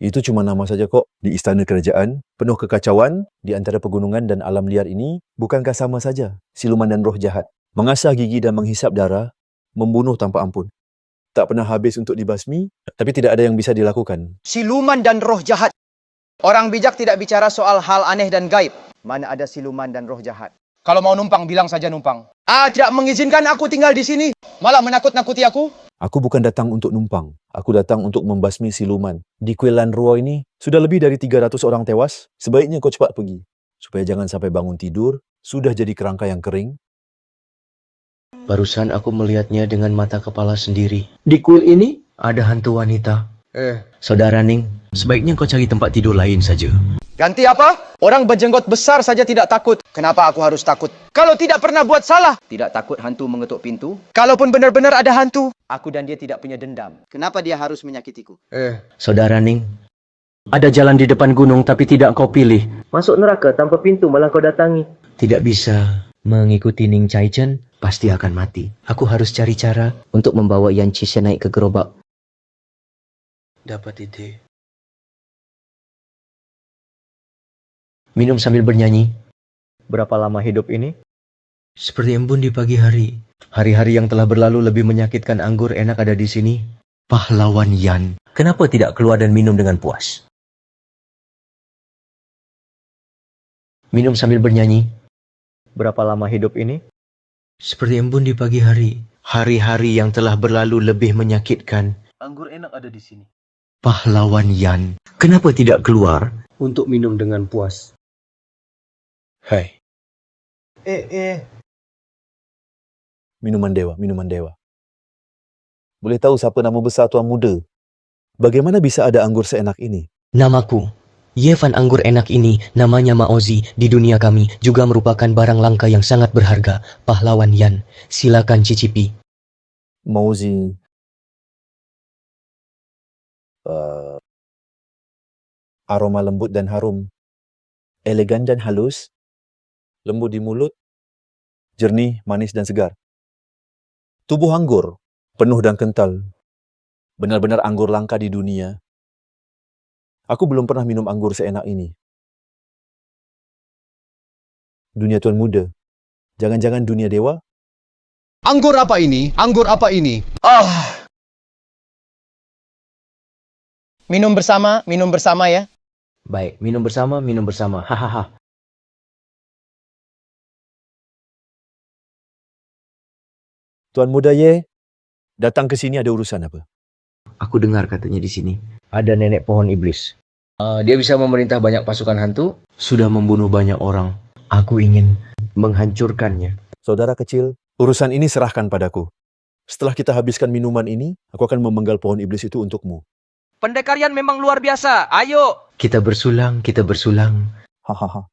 Itu cuma nama saja kok. Di istana kerajaan, penuh kekacauan di antara pegunungan dan alam liar ini, bukankah sama saja siluman dan roh jahat? Mengasah gigi dan menghisap darah, membunuh tanpa ampun. Tak pernah habis untuk dibasmi, tapi tidak ada yang bisa dilakukan. Siluman dan roh jahat. Orang bijak tidak bicara soal hal aneh dan gaib. Mana ada siluman dan roh jahat. Kalau mau numpang, bilang saja numpang. Tidak mengizinkan aku tinggal di sini. Malah menakut-nakuti aku. Aku bukan datang untuk numpang. Aku datang untuk membasmi siluman. Di Kuilan Ruo ini, sudah lebih dari 300 orang tewas. Sebaiknya kau cepat pergi. Supaya jangan sampai bangun tidur, sudah jadi kerangka yang kering. Barusan aku melihatnya dengan mata kepala sendiri. Di kuil ini, ada hantu wanita. Saudara Ning, sebaiknya kau cari tempat tidur lain saja. Ganti apa? Orang berjenggot besar saja tidak takut. Kenapa aku harus takut? Kalau tidak pernah buat salah. Tidak takut hantu mengetuk pintu? Kalaupun benar-benar ada hantu, aku dan dia tidak punya dendam. Kenapa dia harus menyakitiku? Saudara Ning, ada jalan di depan gunung tapi tidak kau pilih. Masuk neraka tanpa pintu malah kau datangi. Tidak bisa mengikuti Ning Chaichen, pasti akan mati. Aku harus cari cara Untuk membawa Yan Cixia naik ke gerobak. dapat ide. Minum sambil bernyanyi. Berapa lama hidup ini? Seperti embun di pagi hari. Hari-hari yang telah berlalu lebih menyakitkan anggur enak ada di sini. Pahlawan Yan. Kenapa tidak keluar dan minum dengan puas? Minum sambil bernyanyi. Berapa lama hidup ini? Seperti embun di pagi hari. Hari-hari yang telah berlalu lebih menyakitkan. Anggur enak ada di sini. Pahlawan Yan, kenapa tidak keluar untuk minum dengan puas? Hai. Minuman dewa, minuman dewa. Boleh tahu siapa nama besar Tuan Muda? Bagaimana bisa ada anggur seenak ini? Namaku. Yevan anggur enak ini, namanya Maozi, di dunia kami juga merupakan barang langka yang sangat berharga. Pahlawan Yan, silakan cicipi. Mauzi. Aroma lembut dan harum. Elegan dan halus. Lembut di mulut. Jernih, manis dan segar. Tubuh anggur, penuh dan kental. Benar-benar anggur langka di dunia. Aku belum pernah minum anggur seenak ini. Dunia Tuan Muda. Jangan-jangan dunia dewa? Anggur apa ini? Anggur apa ini? Minum bersama ya. Baik, minum bersama. Hahaha. Tuan Muda Ye, datang ke sini ada urusan apa? Aku dengar katanya di sini ada nenek pohon iblis. Dia bisa memerintah banyak pasukan hantu, sudah membunuh banyak orang. Aku ingin menghancurkannya. Saudara kecil, urusan ini serahkan padaku. Setelah kita habiskan minuman ini, aku akan memenggal pohon iblis itu untukmu. Pendekarian memang luar biasa. Ayo. Kita bersulang. Hahaha.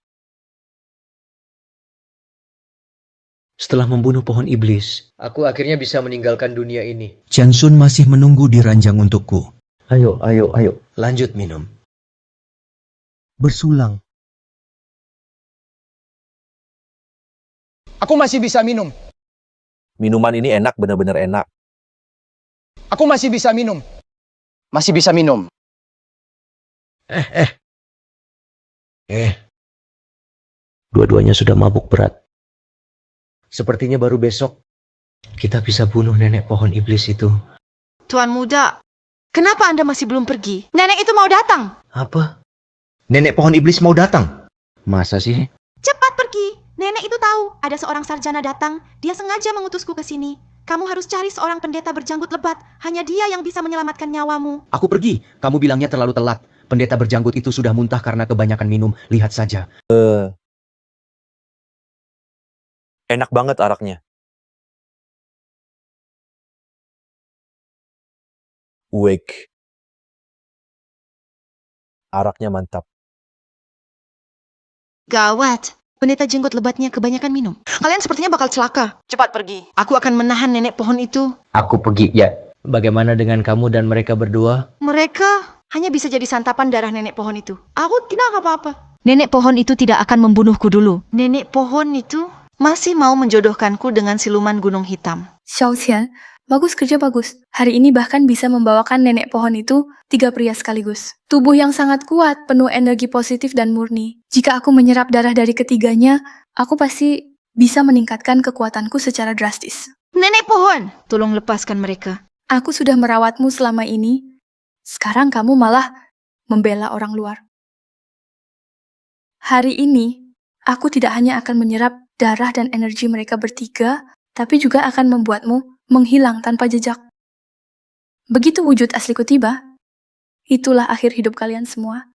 Setelah membunuh pohon iblis, aku akhirnya bisa meninggalkan dunia ini. Chansun masih menunggu di ranjang untukku. Ayo. Lanjut minum. Bersulang. Aku masih bisa minum. Minuman ini enak, benar-benar enak. Aku masih bisa minum. Masih bisa minum. Dua-duanya sudah mabuk berat. Sepertinya baru besok kita bisa bunuh nenek pohon iblis itu. Tuan Muda, kenapa Anda masih belum pergi? Nenek itu mau datang. Apa? Nenek pohon iblis mau datang? Masa sih? Cepat pergi. Nenek itu tahu ada seorang sarjana datang. Dia sengaja mengutusku ke sini. Kamu harus cari seorang pendeta berjanggut lebat. Hanya dia yang bisa menyelamatkan nyawamu. Aku pergi. Kamu bilangnya terlalu telat. Pendeta berjanggut itu sudah muntah karena kebanyakan minum. Lihat saja. Enak banget araknya. Wake. Araknya mantap. Gawat. Pendeta jenggot lebatnya kebanyakan minum. Kalian sepertinya bakal celaka. Cepat pergi. Aku akan menahan nenek pohon itu. Aku pergi, ya. Bagaimana dengan kamu dan mereka berdua? Mereka hanya bisa jadi santapan darah nenek pohon itu. Aku tidak apa-apa. Nenek pohon itu tidak akan membunuhku dulu. Nenek pohon itu masih mau menjodohkanku dengan siluman gunung hitam. Xiaoqian, bagus kerja bagus. Hari ini bahkan bisa membawakan nenek pohon itu 3 pria sekaligus. Tubuh yang sangat kuat, penuh energi positif dan murni. Jika aku menyerap darah dari ketiganya, aku pasti bisa meningkatkan kekuatanku secara drastis. Nenek pohon, tolong lepaskan mereka. Aku sudah merawatmu selama ini. Sekarang kamu malah membela orang luar. Hari ini, aku tidak hanya akan menyerap darah dan energi mereka bertiga, tapi juga akan membuatmu menghilang tanpa jejak. Begitu wujud asliku tiba, itulah akhir hidup kalian semua.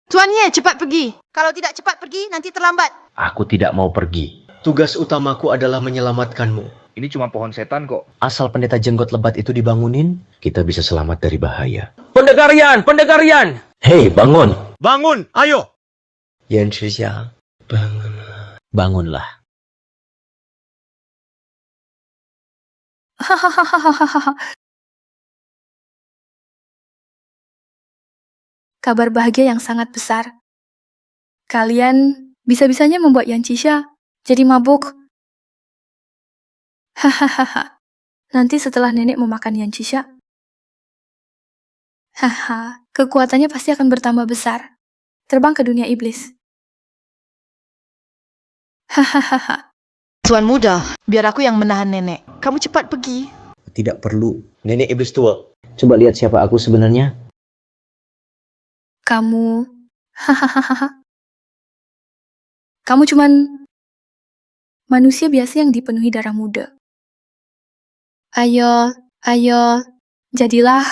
Tuan Ye, cepat pergi. Kalau tidak cepat pergi, nanti terlambat. Aku tidak mau pergi. Tugas utamaku adalah menyelamatkanmu. Ini cuma pohon setan kok. Asal pendeta jenggot lebat itu dibangunin, kita bisa selamat dari bahaya. Pendekarian! Hei, bangun! Bangun, ayo! Yan Shixia, bangunlah. Hahaha. Kabar bahagia yang sangat besar. Kalian bisa-bisanya membuat Yan Xixia jadi mabuk. Hahaha. Nanti setelah nenek memakan Yan Xixia, kekuatannya pasti akan bertambah besar. Terbang ke dunia iblis. Hahaha. Tuan Muda, biar aku yang menahan nenek. Kamu cepat pergi. Tidak perlu. Nenek iblis tua. Coba lihat siapa aku sebenarnya. Kamu cuman manusia biasa yang dipenuhi darah muda. Ayo, ayo, jadilah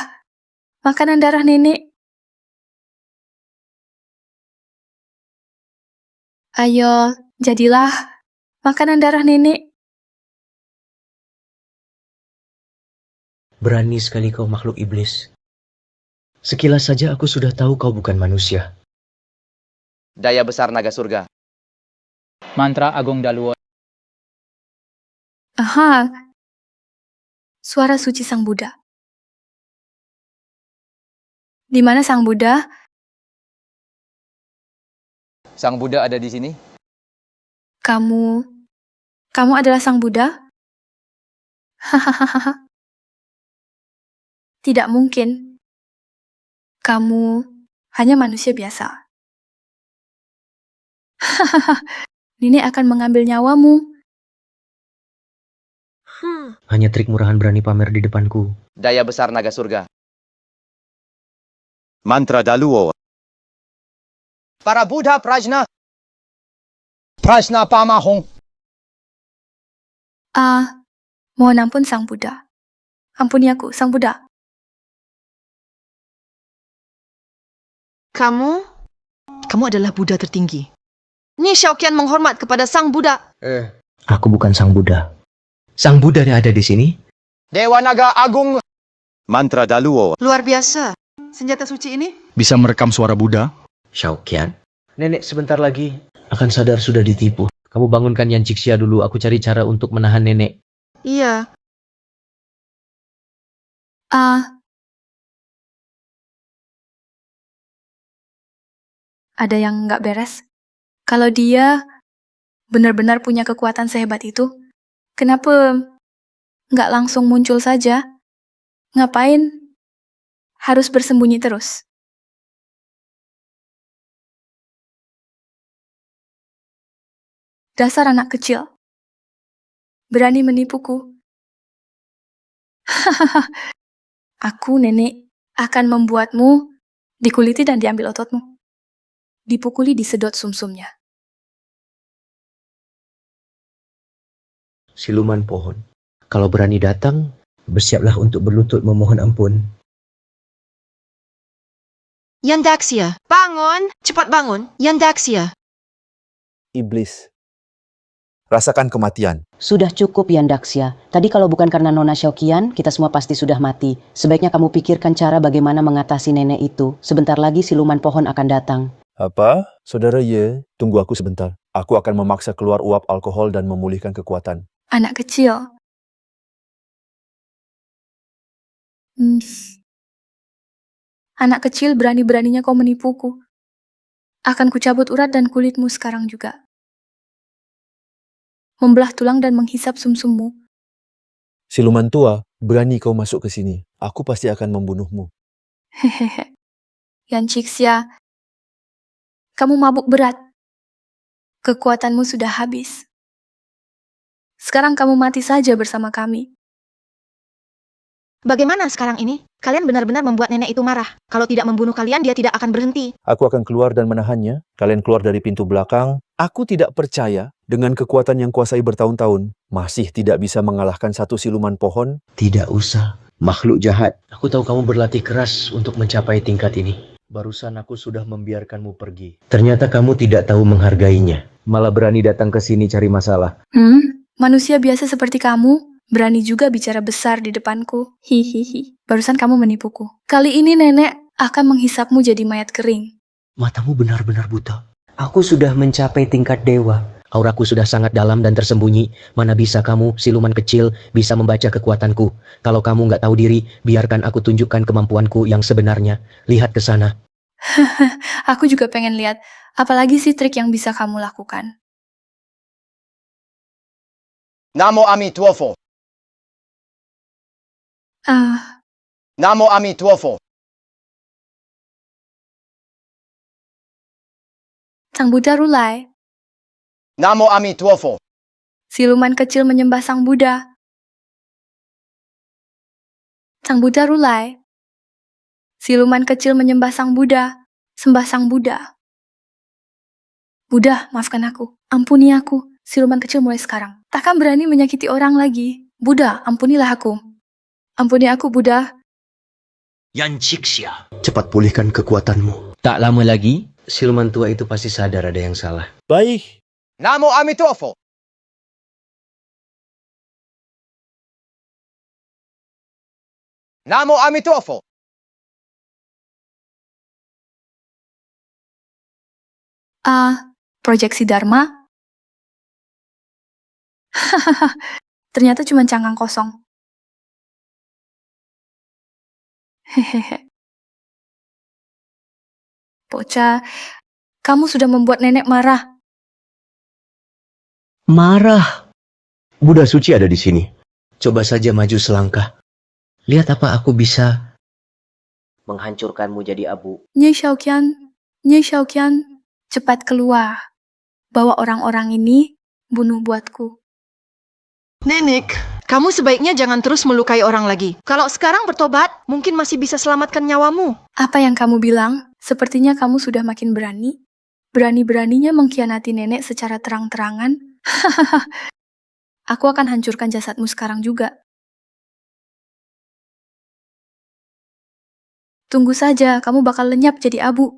makanan darah nenek. Ayo, jadilah makanan darah nenek. Berani sekali kau makhluk iblis. Sekilas saja aku sudah tahu kau bukan manusia. Daya besar naga surga. Mantra Agung Daluo. Aha, suara suci Sang Buddha. Di mana Sang Buddha? Sang Buddha ada di sini. Kamu adalah Sang Buddha? Hahaha. Tidak mungkin. Kamu hanya manusia biasa. Hahaha. Nenek akan mengambil nyawamu. Hanya trik murahan berani pamer di depanku. Daya besar naga surga. Mantra Daluo. Para Buddha Prajna. Prajna Pamahong. Mohon ampun Sang Buddha. Ampuni aku, Sang Buddha. Kamu adalah Buddha tertinggi. Ni Xiaoqian menghormat kepada Sang Buddha. Aku bukan Sang Buddha. Sang Buddha yang ada di sini? Dewa Naga Agung. Mantra Daluo. Luar biasa. Senjata suci ini? Bisa merekam suara Buddha? Xiaoqian? Nenek sebentar lagi akan sadar sudah ditipu. Kamu bangunkan Yan Cixia dulu, aku cari cara untuk menahan nenek. Iya. Ada yang nggak beres? Kalau dia benar-benar punya kekuatan sehebat itu, kenapa nggak langsung muncul saja? Ngapain harus bersembunyi terus? Dasar anak kecil. Berani menipuku. Aku, nenek, akan membuatmu dikuliti dan diambil ototmu. Dipukuli, disedot sumsumnya. Siluman pohon. Kalau berani datang, bersiaplah untuk berlutut memohon ampun. Yandaxia, bangun! Cepat bangun! Yandaxia. Iblis. Rasakan kematian. Sudah cukup, Yandaxia. Tadi kalau bukan karena Nona Xiaoqian, kita semua pasti sudah mati. Sebaiknya kamu pikirkan cara bagaimana mengatasi nenek itu. Sebentar lagi siluman pohon akan datang. Apa? Saudara Ye, tunggu aku sebentar. Aku akan memaksa keluar uap alkohol dan memulihkan kekuatan. Anak kecil. Anak kecil, berani-beraninya kau menipuku. Akan kucabut urat dan kulitmu sekarang juga. Membelah tulang dan menghisap sumsummu. Siluman tua, berani kau masuk ke sini. Aku pasti akan membunuhmu. Hehehe. Yan Cixia, kamu mabuk berat. Kekuatanmu sudah habis. Sekarang kamu mati saja bersama kami. Bagaimana sekarang ini? Kalian benar-benar membuat nenek itu marah. Kalau tidak membunuh kalian, dia tidak akan berhenti. Aku akan keluar dan menahannya. Kalian keluar dari pintu belakang. Aku tidak percaya dengan kekuatan yang kuasai bertahun-tahun, masih tidak bisa mengalahkan satu siluman pohon. Tidak usah. Makhluk jahat. Aku tahu kamu berlatih keras untuk mencapai tingkat ini. Barusan aku sudah membiarkanmu pergi. Ternyata kamu tidak tahu menghargainya. Malah berani datang ke sini cari masalah. Manusia biasa seperti kamu, berani juga bicara besar di depanku. Hihihi. Barusan kamu menipuku. Kali ini nenek akan menghisapmu jadi mayat kering. Matamu benar-benar buta. Aku sudah mencapai tingkat dewa. Auraku sudah sangat dalam dan tersembunyi. Mana bisa kamu, siluman kecil, bisa membaca kekuatanku. Kalau kamu nggak tahu diri, biarkan aku tunjukkan kemampuanku yang sebenarnya. Lihat ke sana. Aku juga pengen lihat, apalagi sih trik yang bisa kamu lakukan. Namo Ami Tuofo. Namo Ami Tuofo. Sang Buddha Rulai. Namo Ami Tuofo. Siluman kecil menyembah Sang Buddha. Sang Buddha Rulai. Siluman kecil menyembah Sang Buddha. Sembah Sang Buddha. Buddha, maafkan aku. Ampuni aku. siluman kecil mulai sekarang. Takkan berani menyakiti orang lagi. Buddha, ampunilah aku. Ampuni aku, Buddha. Yanchiksya. Cepat pulihkan kekuatanmu. Tak lama lagi, Siluman tua itu pasti sadar ada yang salah. Baik. Namo Amitofo. Namo Amitofo. Proyeksi Dharma? Ternyata cuma cangkang kosong. Hehehe. Poca, kamu sudah membuat nenek marah. Marah. Buddha suci ada di sini. Coba saja maju selangkah. Lihat apa aku bisa Menghancurkanmu jadi abu. Nyai Xiaoqian, cepat keluar. Bawa orang-orang ini bunuh buatku. Nenek, kamu sebaiknya jangan terus melukai orang lagi. Kalau sekarang bertobat, mungkin masih bisa selamatkan nyawamu. Apa yang kamu bilang? Sepertinya kamu sudah makin berani. Berani-beraninya mengkhianati nenek secara terang-terangan. Aku akan hancurkan jasadmu sekarang juga. Tunggu saja, kamu bakal lenyap jadi abu.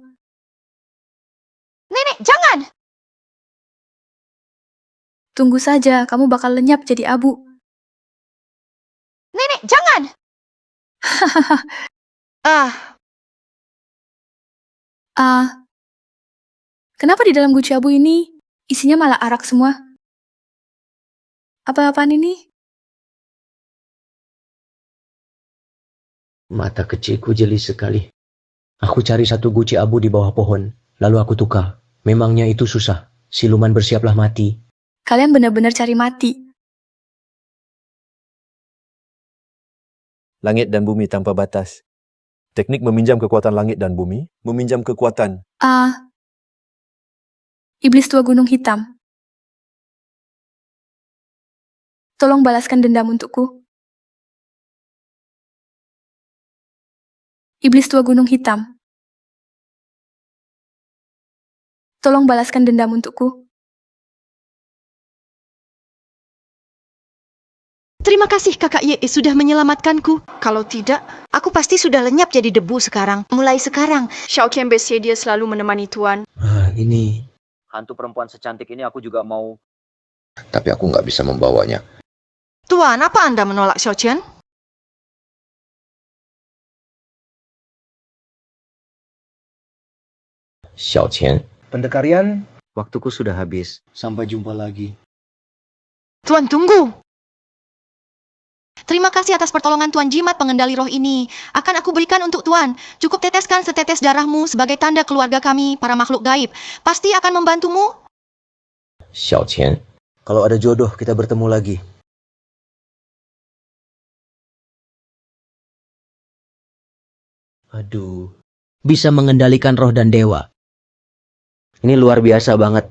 Nenek, jangan! Tunggu saja, kamu bakal lenyap jadi abu. Nenek, jangan! Kenapa di dalam guci abu ini isinya malah arak semua? Apa-apaan ini? Mata kecilku jeli sekali. Aku cari satu guci abu di bawah pohon, lalu aku tukar. Memangnya itu susah. Siluman bersiaplah mati. Kalian benar-benar cari mati. Langit dan bumi tanpa batas. Teknik meminjam kekuatan langit dan bumi, meminjam kekuatan. Iblis tua gunung hitam. Tolong balaskan dendam untukku. Iblis tua gunung hitam. Tolong balaskan dendam untukku. Terima kasih kakak Ye sudah menyelamatkanku. Kalau tidak, aku pasti sudah lenyap jadi debu sekarang. Mulai sekarang, Xiaoqian bersedia selalu menemani Tuan. Ini. Hantu perempuan secantik ini aku juga mau. Tapi aku nggak bisa membawanya. Tuan, apa Anda menolak Xiaoqian? Xiaoqian. Pendekarian, Waktuku sudah habis. Sampai jumpa lagi. Tuan, tunggu! Terima kasih atas pertolongan Tuan Jimat pengendali roh ini. Akan aku berikan untuk Tuan. Cukup teteskan setetes darahmu sebagai tanda keluarga kami, para makhluk gaib. Pasti akan membantumu. Xiaoqian. Kalau ada jodoh, kita bertemu lagi. aduh, bisa mengendalikan roh dan dewa. Ini luar biasa banget.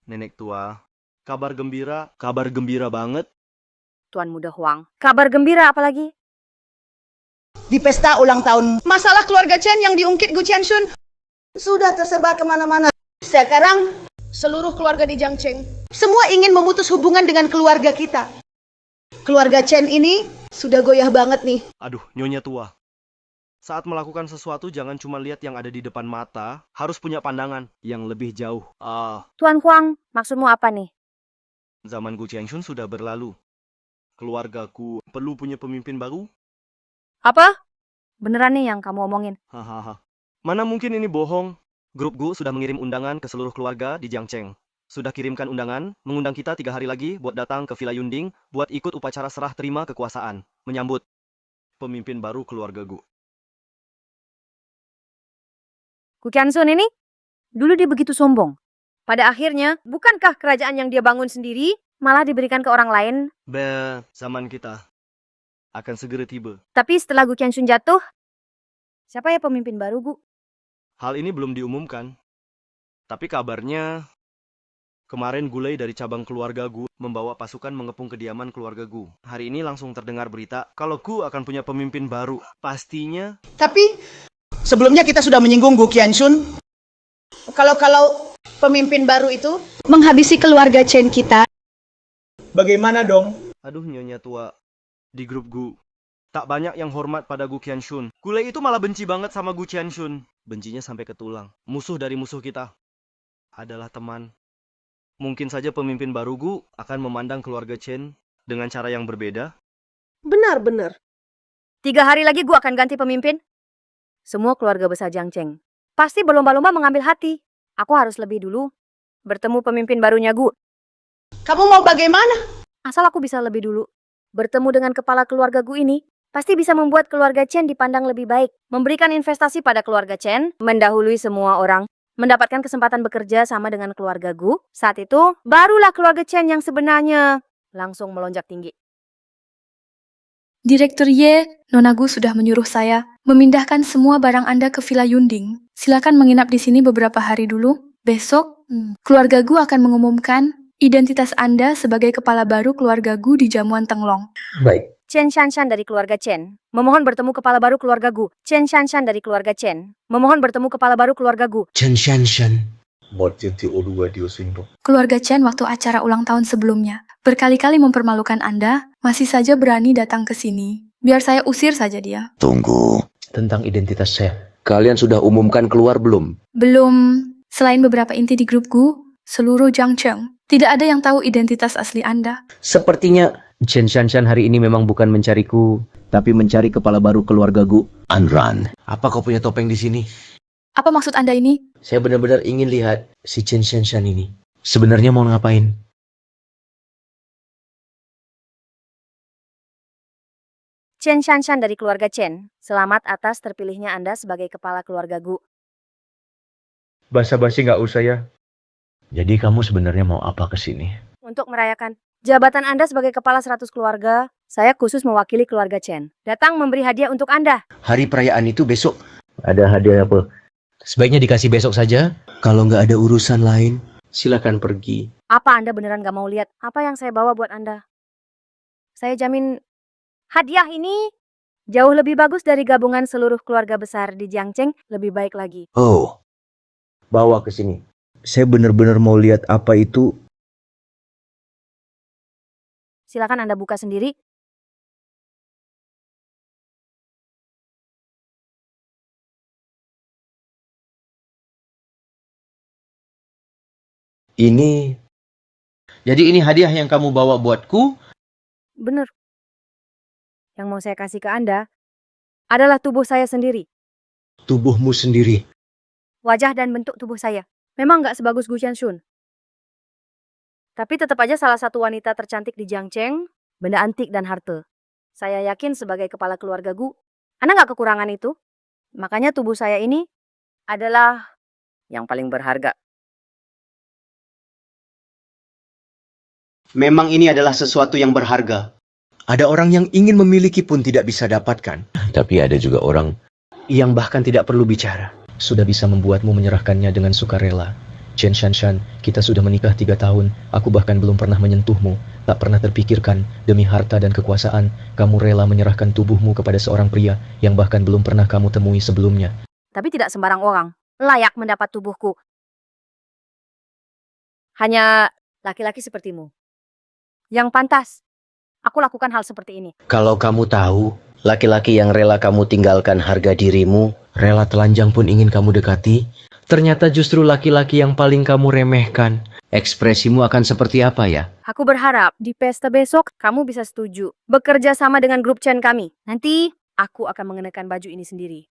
Nenek tua, kabar gembira banget. Tuan Muda Huang, kabar gembira apalagi? Di pesta ulang tahun, masalah keluarga Chen yang diungkit Gu Qianshun sudah tersebar kemana-mana. Sekarang, seluruh keluarga di Jiangcheng, semua ingin memutus hubungan dengan keluarga kita. Keluarga Chen ini sudah goyah banget nih. Aduh, Nyonya tua. Saat melakukan sesuatu jangan cuma lihat yang ada di depan mata, harus punya pandangan yang lebih jauh. Tuan Huang, maksudmu apa nih? Zaman Gu Qianshun sudah berlalu. Keluargaku perlu punya pemimpin baru? Apa? Beneran nih yang kamu omongin? Hahaha. Mana mungkin ini bohong. Grup Gu sudah mengirim undangan ke seluruh keluarga di Jiangcheng. Sudah kirimkan undangan, mengundang kita 3 hari lagi buat datang ke Villa Yunding, buat ikut upacara serah terima kekuasaan, menyambut pemimpin baru keluarga Gu. Gu Qianshun ini? Dulu dia begitu sombong. Pada akhirnya, bukankah kerajaan yang dia bangun sendiri malah diberikan ke orang lain? Zaman kita akan segera tiba. Tapi setelah Gu Qianshun jatuh, siapa ya pemimpin baru, Gu? Hal ini belum diumumkan. Tapi kabarnya kemarin Gulei dari cabang keluarga Gu membawa pasukan mengepung kediaman keluarga Gu. Hari ini langsung terdengar berita kalau Gu akan punya pemimpin baru. Pastinya. Tapi sebelumnya kita sudah menyinggung Gu Qianshun. Kalau pemimpin baru itu menghabisi keluarga Chen kita. Bagaimana dong? Aduh, nyonya tua. Di grup Gu, tak banyak yang hormat pada Gu Qianshun. Gulei itu malah benci banget sama Gu Qianshun. Bencinya sampai ke tulang. Musuh dari musuh kita adalah teman. Mungkin saja pemimpin baru Gu akan memandang keluarga Chen dengan cara yang berbeda. Benar. 3 hari lagi gue akan ganti pemimpin. Semua keluarga besar Jiang Cheng pasti berlomba-lomba mengambil hati. Aku harus lebih dulu bertemu pemimpin barunya Gu. Kamu mau bagaimana? Asal aku bisa lebih dulu bertemu dengan kepala keluarga Gu ini, pasti bisa membuat keluarga Chen dipandang lebih baik. Memberikan investasi pada keluarga Chen, mendahului semua orang, mendapatkan kesempatan bekerja sama dengan keluarga Gu. Saat itu, barulah keluarga Chen yang sebenarnya langsung melonjak tinggi. Direktur Ye, Nona Gu sudah menyuruh saya memindahkan semua barang Anda ke Villa Yunding. Silakan menginap di sini beberapa hari dulu. Besok, keluarga Gu akan mengumumkan identitas Anda sebagai kepala baru keluarga Gu di Jamuan Tenglong. Baik. Chen Shanshan dari keluarga Chen memohon bertemu kepala baru keluarga Gu. Chen Shanshan dari keluarga Chen memohon bertemu kepala baru keluarga Gu. Chen Shanshan. Keluarga Chen waktu acara ulang tahun sebelumnya berkali-kali mempermalukan Anda, masih saja berani datang ke sini. Biar saya usir saja dia. Tunggu. Tentang identitas saya. Kalian sudah umumkan keluar belum? Belum. Selain beberapa inti di grup Gu, seluruh Jiangcheng, tidak ada yang tahu identitas asli Anda. Sepertinya Chen Shanshan hari ini memang bukan mencariku, tapi mencari kepala baru keluarga Gu. Anran. Apa kau punya topeng di sini? Apa maksud Anda ini? Saya benar-benar ingin lihat si Chen Shanshan ini. Sebenarnya mau ngapain? Chen Shanshan dari keluarga Chen, selamat atas terpilihnya Anda sebagai kepala keluarga Gu. Basa-basi nggak usah ya. Jadi kamu sebenarnya mau apa ke sini? Untuk merayakan jabatan Anda sebagai kepala 100 keluarga, saya khusus mewakili keluarga Chen. Datang memberi hadiah untuk Anda. Hari perayaan itu besok. Ada hadiah apa? Sebaiknya dikasih besok saja. Kalau nggak ada urusan lain, silakan pergi. Apa Anda beneran gak mau lihat apa yang saya bawa buat Anda? Saya jamin hadiah ini jauh lebih bagus dari gabungan seluruh keluarga besar di Jiangcheng, lebih baik lagi. Oh, bawa ke sini. Saya benar-benar mau lihat apa itu. Silakan Anda buka sendiri. Jadi ini hadiah yang kamu bawa buatku? Bener. Yang mau saya kasih ke Anda adalah tubuh saya sendiri. Tubuhmu sendiri. Wajah dan bentuk tubuh saya memang nggak sebagus Gu Qianshun. Tapi tetap aja salah satu wanita tercantik di Jiangcheng, benda antik dan harta. Saya yakin sebagai kepala keluarga Gu, Anda nggak kekurangan itu. Makanya tubuh saya ini adalah yang paling berharga. Memang ini adalah sesuatu yang berharga. Ada orang yang ingin memiliki pun tidak bisa dapatkan. Tapi ada juga orang yang bahkan tidak perlu bicara. Sudah bisa membuatmu menyerahkannya dengan sukarela. Chen Shanshan, kita sudah menikah 3 tahun. Aku bahkan belum pernah menyentuhmu. Tak pernah terpikirkan, demi harta dan kekuasaan, kamu rela menyerahkan tubuhmu kepada seorang pria yang bahkan belum pernah kamu temui sebelumnya. Tapi tidak sembarang orang layak mendapat tubuhku. Hanya laki-laki sepertimu yang pantas aku lakukan hal seperti ini. Kalau kamu tahu, laki-laki yang rela kamu tinggalkan harga dirimu, rela telanjang pun ingin kamu dekati, ternyata justru laki-laki yang paling kamu remehkan. Ekspresimu akan seperti apa ya? Aku berharap di pesta besok kamu bisa setuju bekerja sama dengan grup Chen kami. Nanti aku akan mengenakan baju ini sendiri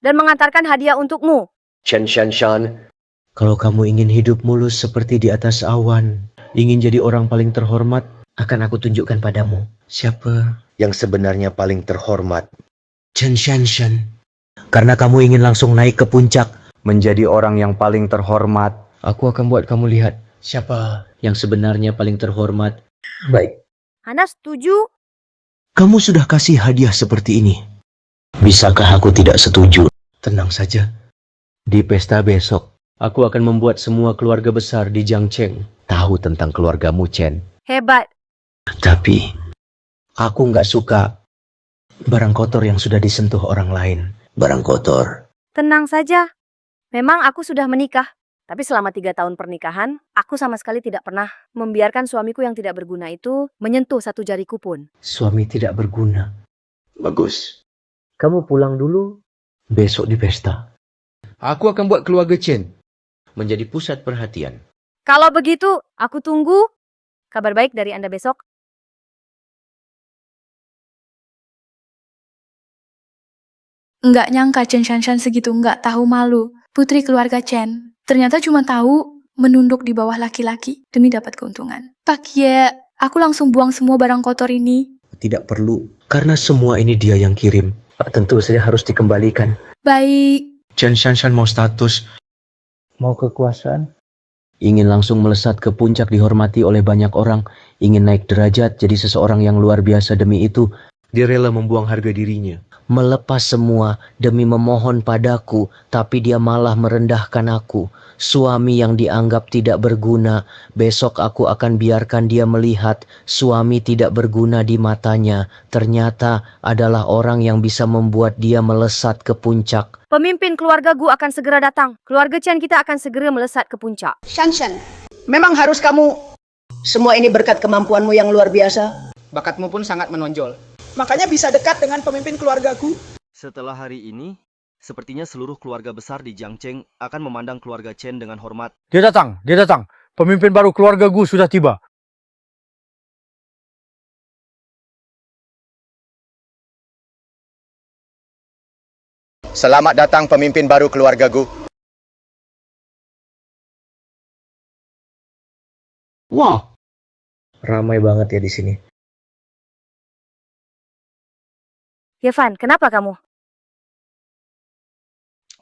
dan mengantarkan hadiah untukmu. Chen Shanshan, kalau kamu ingin hidup mulus seperti di atas awan, ingin jadi orang paling terhormat, akan aku tunjukkan padamu siapa yang sebenarnya paling terhormat. Chen Shanshan. Karena kamu ingin langsung naik ke puncak, menjadi orang yang paling terhormat, aku akan buat kamu lihat siapa yang sebenarnya paling terhormat. Baik. Anda setuju? Kamu sudah kasih hadiah seperti ini. Bisakah aku tidak setuju? Tenang saja. Di pesta besok, aku akan membuat semua keluarga besar di Jiangcheng tahu tentang keluargamu, Chen. Hebat. Tapi, aku nggak suka barang kotor yang sudah disentuh orang lain. Barang kotor. Tenang saja. Memang aku sudah menikah, tapi selama 3 tahun pernikahan, aku sama sekali tidak pernah membiarkan suamiku yang tidak berguna itu menyentuh satu jariku pun. Suami tidak berguna. Bagus. Kamu pulang dulu. Besok di pesta. Aku akan buat keluarga Chen menjadi pusat perhatian. Kalau begitu, aku tunggu kabar baik dari Anda besok. Nggak nyangka Chen Shanshan segitu nggak tahu malu. Putri keluarga Chen ternyata cuma tahu menunduk di bawah laki-laki demi dapat keuntungan. Pak Ye, aku langsung buang semua barang kotor ini. Tidak perlu. Karena semua ini dia yang kirim. Tentu saja harus dikembalikan. Baik. Chen Shanshan mau status. Mau kekuasaan. Ingin langsung melesat ke puncak dihormati oleh banyak orang. Ingin naik derajat jadi seseorang yang luar biasa. Demi itu, dia rela membuang harga dirinya. Melepas semua demi memohon padaku, tapi dia malah merendahkan aku. Suami yang dianggap tidak berguna, besok aku akan biarkan dia melihat suami tidak berguna di matanya. Ternyata adalah orang yang bisa membuat dia melesat ke puncak. Pemimpin keluarga Gu akan segera datang. Keluarga Chen kita akan segera melesat ke puncak. Shanshan, memang harus kamu... Semua ini berkat kemampuanmu yang luar biasa. Bakatmu pun sangat menonjol. Makanya bisa dekat dengan pemimpin keluargaku. Setelah hari ini, sepertinya seluruh keluarga besar di Jiangcheng akan memandang keluarga Chen dengan hormat. Dia datang, dia datang. Pemimpin baru keluarga Gu sudah tiba. Selamat datang pemimpin baru keluarga Gu. Wow, ramai banget ya di sini. Yevan, kenapa kamu?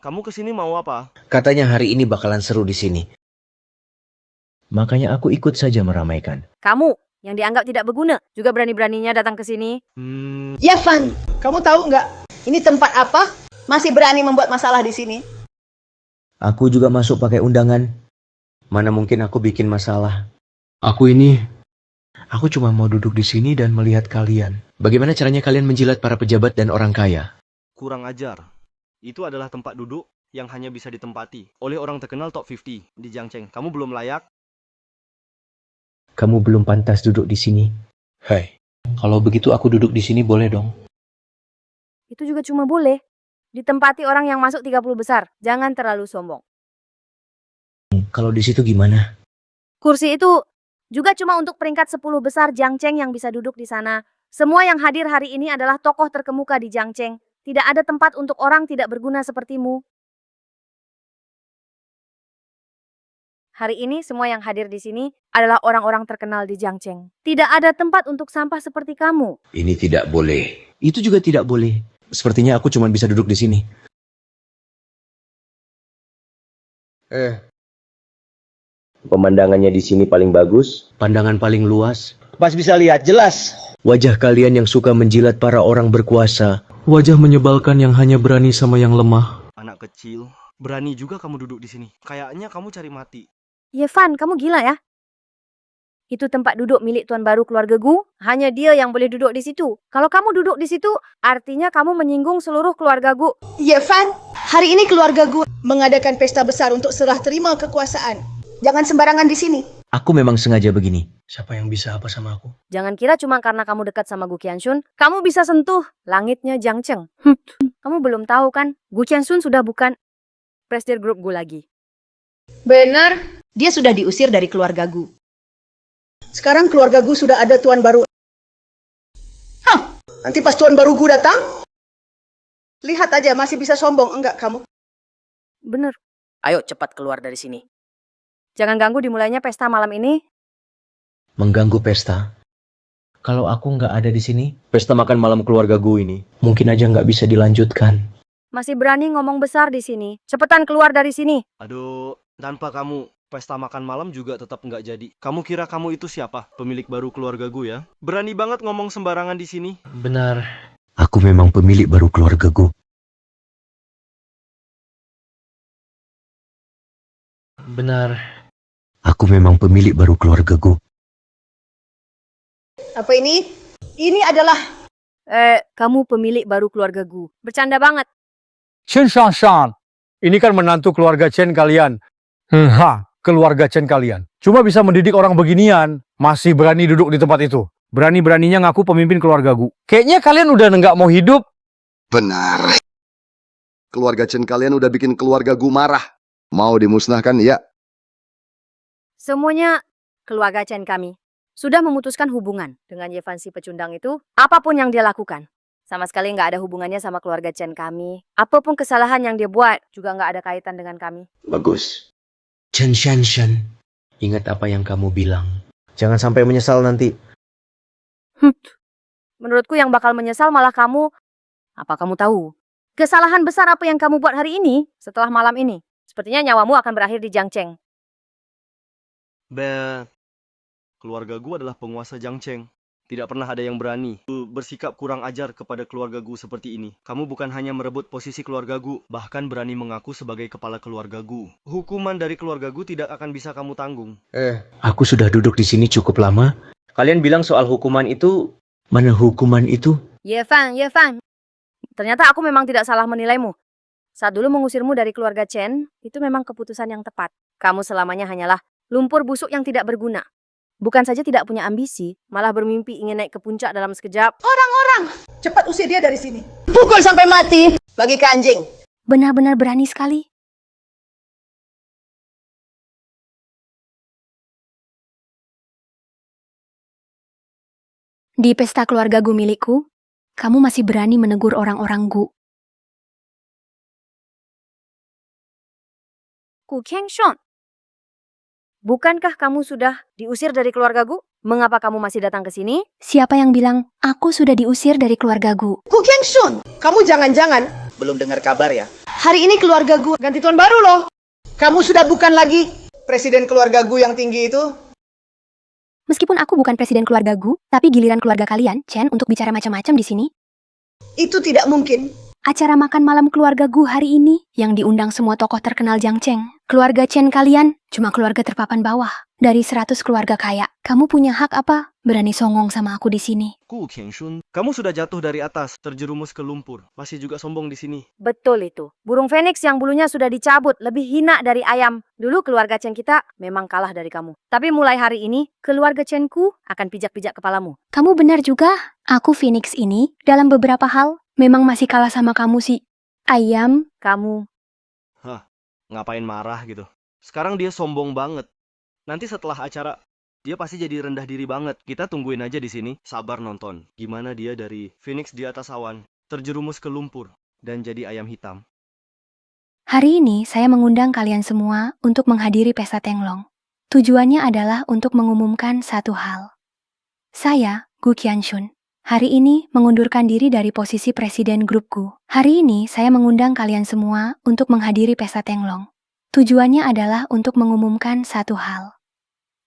Kamu kesini mau apa? Katanya hari ini bakalan seru di sini. Makanya aku ikut saja meramaikan. Kamu yang dianggap tidak berguna juga berani-beraninya datang ke sini. Yevan, kamu tahu nggak? Ini tempat apa? Masih berani membuat masalah di sini. Aku juga masuk pakai undangan. Mana mungkin aku bikin masalah. Aku cuma mau duduk di sini dan melihat kalian. Bagaimana caranya kalian menjilat para pejabat dan orang kaya? Kurang ajar. Itu adalah tempat duduk yang hanya bisa ditempati oleh orang terkenal top 50 di Jiangcheng. Kamu belum layak. Kamu belum pantas duduk di sini. Hai. Kalau begitu aku duduk di sini boleh dong? Itu juga cuma boleh ditempati orang yang masuk 30 besar. Jangan terlalu sombong. Kalau di situ gimana? Kursi itu juga cuma untuk peringkat 10 besar Jiangcheng yang bisa duduk di sana. Semua yang hadir hari ini adalah tokoh terkemuka di Jiangcheng. Tidak ada tempat untuk orang tidak berguna sepertimu. Hari ini semua yang hadir di sini adalah orang-orang terkenal di Jiangcheng. Tidak ada tempat untuk sampah seperti kamu. Ini tidak boleh. Itu juga tidak boleh. Sepertinya aku cuma bisa duduk di sini. Pemandangannya di sini paling bagus. Pandangan paling luas. Pas bisa lihat jelas. Wajah kalian yang suka menjilat para orang berkuasa. Wajah menyebalkan yang hanya berani sama yang lemah. Anak kecil, berani juga kamu duduk di sini. Kayaknya kamu cari mati. Yevan, kamu gila ya? Itu tempat duduk milik tuan baru keluarga Gu. Hanya dia yang boleh duduk di situ. Kalau kamu duduk di situ, artinya kamu menyinggung seluruh keluarga Gu. Yevan, hari ini keluarga Gu mengadakan pesta besar untuk serah terima kekuasaan. Jangan sembarangan di sini. Aku memang sengaja begini. Siapa yang bisa apa sama aku? Jangan kira cuma karena kamu dekat sama Gu Qianxun, kamu bisa sentuh langitnya Jiangcheng. Kamu belum tahu kan, Gu Qianxun sudah bukan presiden grup Gu lagi. Benar. Dia sudah diusir dari keluarga Gu. Sekarang keluarga Gu sudah ada tuan baru. Nanti pas tuan baru Gu datang, lihat aja masih bisa sombong enggak kamu? Bener. Ayo cepat keluar dari sini. Jangan ganggu dimulainya pesta malam ini. Mengganggu pesta? Kalau aku nggak ada di sini, pesta makan malam keluarga gue ini mungkin aja nggak bisa dilanjutkan. Masih berani ngomong besar di sini. Cepetan keluar dari sini. Aduh, tanpa kamu, pesta makan malam juga tetap nggak jadi. Kamu kira kamu itu siapa? Pemilik baru keluarga gue ya? Berani banget ngomong sembarangan di sini. Benar. Aku memang pemilik baru keluarga gue. Benar. Aku memang pemilik baru keluarga gue. Apa ini? Ini adalah... Kamu pemilik baru keluarga Gu. Bercanda banget. Chen Shanshan, Ini kan menantu keluarga Chen kalian. Keluarga Chen kalian. Cuma bisa mendidik orang beginian, masih berani duduk di tempat itu. Berani-beraninya ngaku pemimpin keluarga Gu. Kayaknya kalian udah nggak mau hidup. Benar. Keluarga Chen kalian udah bikin keluarga Gu marah. Mau dimusnahkan, ya? Semuanya keluarga Chen kami sudah memutuskan hubungan dengan Yevan si pecundang itu. Apapun yang dia lakukan, sama sekali nggak ada hubungannya sama keluarga Chen kami. Apapun kesalahan yang dia buat juga nggak ada kaitan dengan kami. Bagus. Chen Shanshan, ingat apa yang kamu bilang. Jangan sampai menyesal nanti. Menurutku yang bakal menyesal malah kamu. Apa kamu tahu? Kesalahan besar apa yang kamu buat hari ini setelah malam ini? Sepertinya nyawamu akan berakhir di Jiangcheng. Keluarga Gu adalah penguasa Jiangcheng. Tidak pernah ada yang berani bersikap kurang ajar kepada keluarga Gu seperti ini. Kamu bukan hanya merebut posisi keluarga Gu, bahkan berani mengaku sebagai kepala keluarga Gu. Hukuman dari keluarga Gu tidak akan bisa kamu tanggung. Aku sudah duduk di sini cukup lama. Kalian bilang soal hukuman itu. Mana hukuman itu? Yevan. Ternyata aku memang tidak salah menilaimu. Saat dulu mengusirmu dari keluarga Chen, itu memang keputusan yang tepat. Kamu selamanya hanyalah lumpur busuk yang tidak berguna. Bukan saja tidak punya ambisi, malah bermimpi ingin naik ke puncak dalam sekejap. Orang-orang, cepat usir dia dari sini. Pukul sampai mati. Bagi ke anjing. Benar-benar berani sekali. Di pesta keluarga Gu milikku, kamu masih berani menegur orang-orang Gu. Gu Qiangshun, bukankah kamu sudah diusir dari keluarga Gu? Mengapa kamu masih datang ke sini? Siapa yang bilang aku sudah diusir dari keluarga Gu? Gu Qiangshun, kamu jangan-jangan belum dengar kabar ya? Hari ini keluarga Gu ganti tuan baru loh. Kamu sudah bukan lagi presiden keluarga Gu yang tinggi itu. Meskipun aku bukan presiden keluarga Gu, tapi giliran keluarga kalian, Chen, untuk bicara macam-macam di sini. Itu tidak mungkin. Acara makan malam keluarga Gu hari ini yang diundang semua tokoh terkenal Jiangcheng. Keluarga Chen kalian cuma keluarga terpapan bawah. Dari 100 keluarga kaya, kamu punya hak apa? Berani songong sama aku di sini. Gu Qiangshun, kamu sudah jatuh dari atas, terjerumus ke lumpur. Masih juga sombong di sini. Betul itu. Burung Phoenix yang bulunya sudah dicabut, lebih hina dari ayam. Dulu keluarga Chen kita memang kalah dari kamu. Tapi mulai hari ini, keluarga Chen-ku akan pijak-pijak kepalamu. Kamu benar juga. Aku Phoenix ini, dalam beberapa hal, memang masih kalah sama kamu sih. Ayam. Kamu. Ngapain marah gitu? Sekarang dia sombong banget. Nanti setelah acara, dia pasti jadi rendah diri banget. Kita tungguin aja di sini, sabar nonton. Gimana dia dari Phoenix di atas awan, terjerumus ke lumpur, dan jadi ayam hitam. Hari ini saya mengundang kalian semua untuk menghadiri pesta Tenglong. Tujuannya adalah untuk mengumumkan satu hal. Saya, Gu Qiangshun, hari ini mengundurkan diri dari posisi presiden grup Gu. Hari ini saya mengundang kalian semua untuk menghadiri pesta Tenglong. Tujuannya adalah untuk mengumumkan satu hal.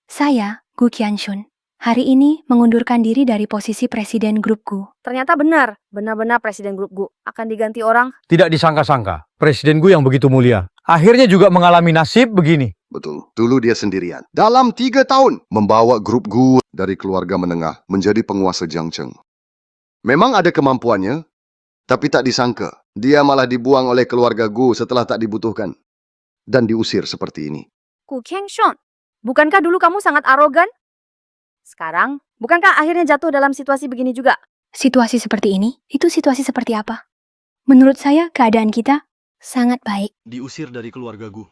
Saya, Gu Qiangshun, hari ini mengundurkan diri dari posisi presiden grup Gu. Ternyata benar-benar presiden grup Gu akan diganti orang. Tidak disangka-sangka, presiden Gu yang begitu mulia. Akhirnya juga mengalami nasib begini. Betul. Dulu dia sendirian. Dalam 3 tahun, membawa grup Gu dari keluarga menengah menjadi penguasa Jiangcheng. Memang ada kemampuannya, tapi tak disangka. Dia malah dibuang oleh keluarga Gu setelah tak dibutuhkan. Dan diusir seperti ini. Gu Qiangshun, bukankah dulu kamu sangat arogan? Sekarang, bukankah akhirnya jatuh dalam situasi begini juga? Situasi seperti ini? Itu situasi seperti apa? Menurut saya, keadaan kita sangat baik. Diusir dari keluarga Gu.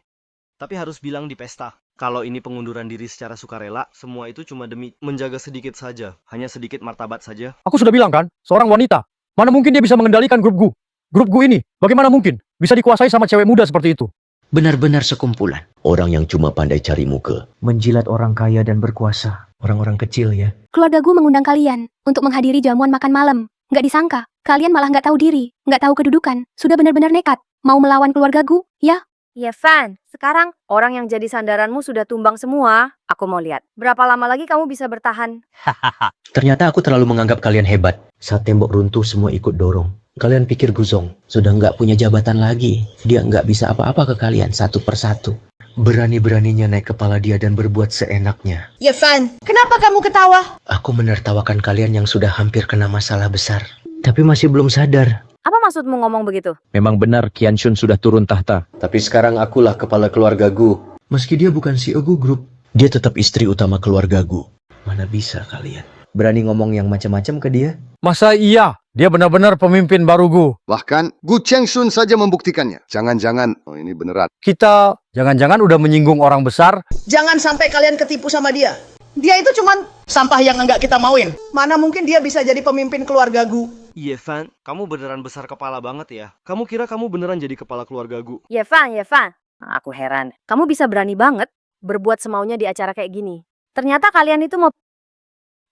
Tapi harus bilang di pesta. Kalau ini pengunduran diri secara sukarela, semua itu cuma demi menjaga sedikit saja. Hanya sedikit martabat saja. Aku sudah bilang kan, seorang wanita. Mana mungkin dia bisa mengendalikan grup Gu? Grup Gu ini, bagaimana mungkin bisa dikuasai sama cewek muda seperti itu? Benar-benar sekumpulan. Orang yang cuma pandai cari muka. Menjilat orang kaya dan berkuasa. Orang-orang kecil ya. Keluarga Gu mengundang kalian untuk menghadiri jamuan makan malam. Nggak disangka, kalian malah nggak tahu diri, nggak tahu kedudukan. Sudah benar-benar nekat. Mau melawan keluarga Gu, ya? Yevan, sekarang orang yang jadi sandaranmu sudah tumbang semua. Aku mau lihat, berapa lama lagi kamu bisa bertahan? Ternyata aku terlalu menganggap kalian hebat. Saat tembok runtuh semua ikut dorong. Kalian pikir Guzong sudah nggak punya jabatan lagi. Dia nggak bisa apa-apa ke kalian satu persatu. Berani-beraninya naik kepala dia dan berbuat seenaknya. Yevan, kenapa kamu ketawa? Aku menertawakan kalian yang sudah hampir kena masalah besar. Tapi masih belum sadar. Apa maksudmu ngomong begitu? Memang benar Qian Shun sudah turun tahta. Tapi sekarang akulah kepala keluarga Gu. Meski dia bukan CEO Gu Group, dia tetap istri utama keluarga Gu. Mana bisa kalian berani ngomong yang macam-macam ke dia? Masa iya? Dia benar-benar pemimpin baru Gu. Bahkan Gu Chengshun saja membuktikannya. Jangan-jangan, oh ini beneran. Kita jangan-jangan udah menyinggung orang besar. Jangan sampai kalian ketipu sama dia. Dia itu cuman sampah yang enggak kita mauin. Mana mungkin dia bisa jadi pemimpin keluarga Gu. Yevan, kamu beneran besar kepala banget ya. Kamu kira kamu beneran jadi kepala keluarga Gu? Yevan. Aku heran. Kamu bisa berani banget berbuat semaunya di acara kayak gini. Ternyata kalian itu mau...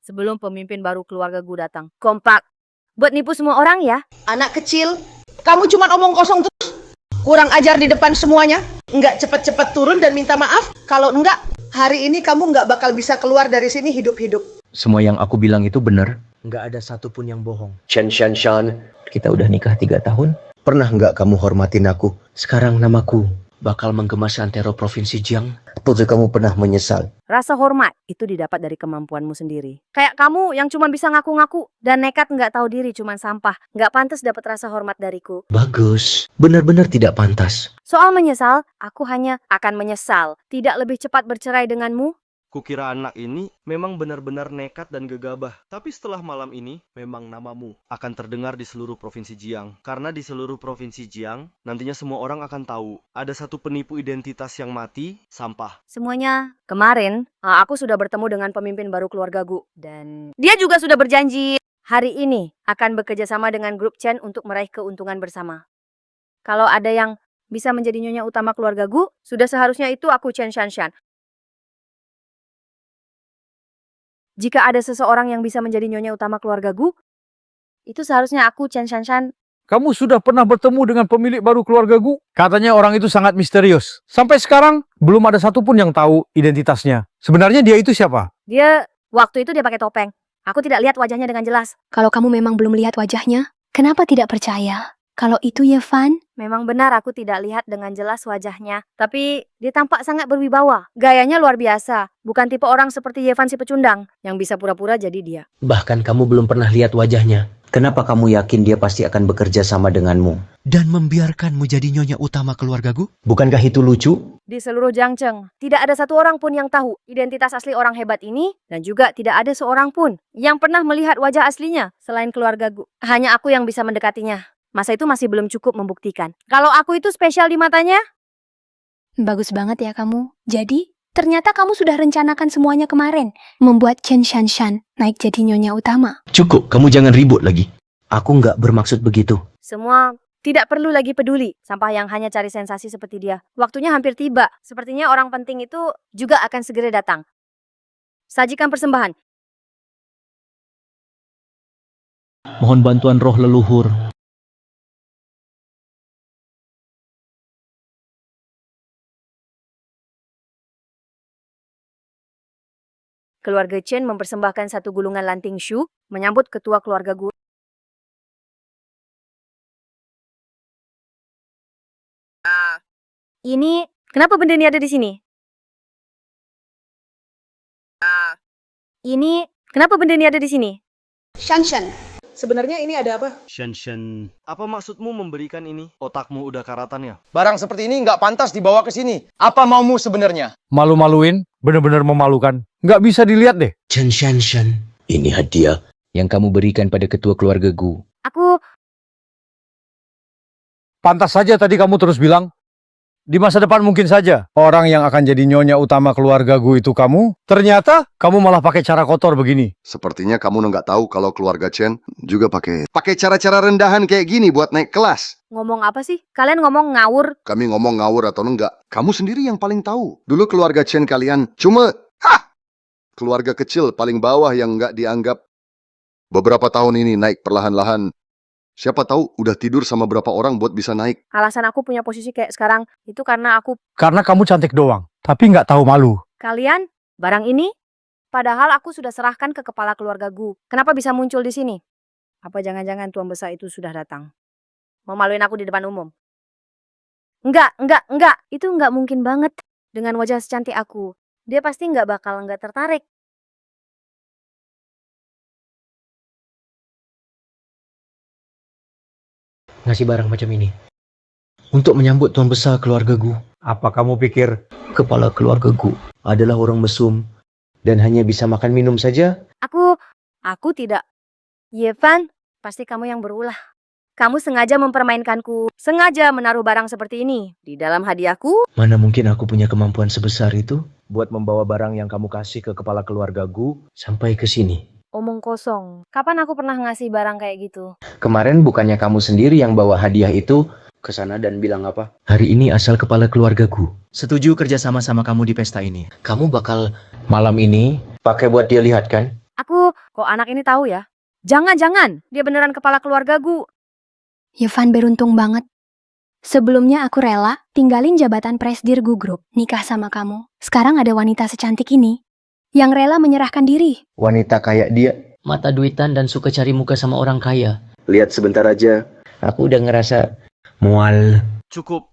Sebelum pemimpin baru keluarga Gu datang. Kompak. Buat nipu semua orang ya. Anak kecil, kamu cuma omong kosong terus. Kurang ajar di depan semuanya. Enggak cepet-cepet turun dan minta maaf. Kalau enggak, hari ini kamu enggak bakal bisa keluar dari sini hidup-hidup. Semua yang aku bilang itu benar. Nggak ada satupun yang bohong. Chen Shanshan, kita udah nikah 3 tahun. Pernah nggak kamu hormatin aku? Sekarang namaku bakal menggema seantero provinsi Jiang. Apakah kamu pernah menyesal? Rasa hormat itu didapat dari kemampuanmu sendiri. Kayak kamu yang cuma bisa ngaku-ngaku dan nekat nggak tahu diri cuman sampah. Nggak pantas dapat rasa hormat dariku. Bagus, benar-benar tidak pantas. Soal menyesal, aku hanya akan menyesal. Tidak lebih cepat bercerai denganmu. Kukira anak ini memang benar-benar nekat dan gegabah. Tapi setelah malam ini, memang namamu akan terdengar di seluruh provinsi Jiang. Karena di seluruh provinsi Jiang, nantinya semua orang akan tahu ada satu penipu identitas yang mati, sampah. Semuanya kemarin, aku sudah bertemu dengan pemimpin baru keluarga Gu. Dan dia juga sudah berjanji hari ini akan bekerja sama dengan grup Chen untuk meraih keuntungan bersama. Kalau ada yang bisa menjadi nyonya utama keluarga Gu, sudah seharusnya itu aku Chen Shanshan. Jika ada seseorang yang bisa menjadi nyonya utama keluarga Gu, itu seharusnya aku Chen Shanshan. Kamu sudah pernah bertemu dengan pemilik baru keluarga Gu? Katanya orang itu sangat misterius. Sampai sekarang, belum ada satupun yang tahu identitasnya. Sebenarnya dia itu siapa? Waktu itu dia pakai topeng. Aku tidak lihat wajahnya dengan jelas. Kalau kamu memang belum lihat wajahnya, kenapa tidak percaya? Kalau itu Yevan, Memang benar aku tidak lihat dengan jelas wajahnya. Tapi dia tampak sangat berwibawa. Gayanya luar biasa. Bukan tipe orang seperti Yevan si pecundang yang bisa pura-pura jadi dia. Bahkan kamu belum pernah lihat wajahnya. Kenapa kamu yakin dia pasti akan bekerja sama denganmu? Dan membiarkanmu jadi nyonya utama keluarga Gu? Bukankah itu lucu? Di seluruh Jiangcheng, tidak ada satu orang pun yang tahu identitas asli orang hebat ini. Dan juga tidak ada seorang pun yang pernah melihat wajah aslinya selain keluarga Gu. Hanya aku yang bisa mendekatinya. Masa itu masih belum cukup membuktikan. Kalau aku itu spesial di matanya? bagus banget ya kamu. Jadi, ternyata kamu sudah rencanakan semuanya kemarin. Membuat Chen Shanshan naik jadi nyonya utama. Cukup, kamu jangan ribut lagi. Aku nggak bermaksud begitu. Semua tidak perlu lagi peduli. Sampah yang hanya cari sensasi seperti dia. Waktunya hampir tiba. Sepertinya orang penting itu juga akan segera datang. Sajikan persembahan. Mohon bantuan roh leluhur. Keluarga Chen mempersembahkan satu gulungan lanting shu menyambut ketua keluarga Gu. Ini, kenapa benda ini ada di sini? Ini, kenapa benda ini ada di sini? Shanshan, sebenarnya ini ada apa? Shanshan, apa maksudmu memberikan ini? Otakmu udah karatan ya? Barang seperti ini nggak pantas dibawa ke sini. Apa maumu sebenarnya? Malu-maluin, benar-benar memalukan. Nggak bisa dilihat deh. Chen Shanshan, ini hadiah yang kamu berikan pada ketua keluarga Gu. Aku... Pantas saja tadi kamu terus bilang. Di masa depan mungkin saja orang yang akan jadi nyonya utama keluarga Gu itu kamu. Ternyata kamu malah pakai cara kotor begini. Sepertinya kamu nggak tahu kalau keluarga Chen juga pakai cara-cara rendahan kayak gini buat naik kelas. Ngomong apa sih? Kalian ngomong ngawur. Kami ngomong ngawur atau enggak, kamu sendiri yang paling tahu. Dulu keluarga Chen kalian cuma keluarga kecil paling bawah yang nggak dianggap. Beberapa tahun ini naik perlahan-lahan. Siapa tahu udah tidur sama berapa orang buat bisa naik. Alasan aku punya posisi kayak sekarang itu karena aku... Karena kamu cantik doang, tapi nggak tahu malu. Kalian, barang ini, padahal aku sudah serahkan ke kepala keluarga Gu. Kenapa bisa muncul di sini? Apa jangan-jangan tuan besar itu sudah datang? Mau maluin aku di depan umum? Enggak. Itu enggak mungkin banget. Dengan wajah secantik aku. Dia pasti enggak tertarik. ngasih barang macam ini? Untuk menyambut tuan besar keluarga Gu. Apa kamu pikir kepala keluarga Gu adalah orang mesum dan hanya bisa makan minum saja? Aku tidak. Yevan, pasti kamu yang berulah. Kamu sengaja mempermainkanku, sengaja menaruh barang seperti ini di dalam hadiahku. Mana mungkin aku punya kemampuan sebesar itu buat membawa barang yang kamu kasih ke kepala keluarga Gu sampai ke sini. Omong kosong. Kapan aku pernah ngasih barang kayak gitu? Kemarin bukannya kamu sendiri yang bawa hadiah itu ke sana dan bilang apa? Hari ini asal kepala keluargaku. Setuju kerja sama-sama kamu di pesta ini. Kamu bakal malam ini pakai buat dia lihat kan? Kok anak ini tahu ya? Jangan, dia beneran kepala keluarga Gu. Yevan beruntung banget. Sebelumnya aku rela tinggalin jabatan Presdir Gu Group, nikah sama kamu. Sekarang ada wanita secantik ini yang rela menyerahkan diri. Wanita kayak dia, mata duitan dan suka cari muka sama orang kaya. Lihat sebentar aja, aku udah ngerasa mual. Cukup.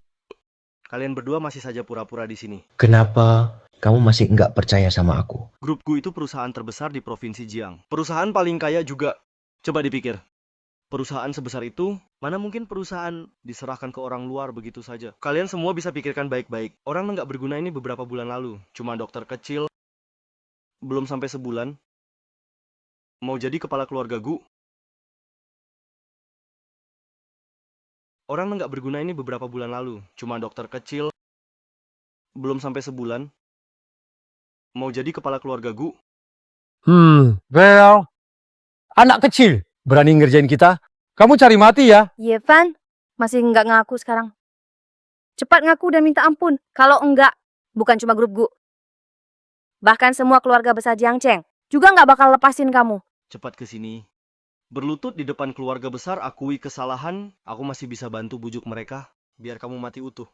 Kalian berdua masih saja pura-pura di sini. Kenapa kamu masih nggak percaya sama aku? Grup Gu itu perusahaan terbesar di Provinsi Jiang. Perusahaan paling kaya juga. Coba dipikir. Perusahaan sebesar itu, mana mungkin perusahaan diserahkan ke orang luar begitu saja? Kalian semua bisa pikirkan baik-baik. Orang nggak berguna ini beberapa bulan lalu. Cuma dokter kecil, belum sampai sebulan, mau jadi kepala keluarga Gu. Orang nggak berguna ini beberapa bulan lalu. Cuma dokter kecil, belum sampai sebulan, mau jadi kepala keluarga Gu. Well, anak kecil berani ngerjain kita. Kamu cari mati ya? Yevan, masih nggak ngaku sekarang. Cepat ngaku dan minta ampun. Kalau enggak, bukan cuma grup Gu. Bahkan semua keluarga besar Jiangcheng juga nggak bakal lepasin kamu. Cepat ke sini. Berlutut di depan keluarga besar, akui kesalahan. Aku masih bisa bantu bujuk mereka, biar kamu mati utuh.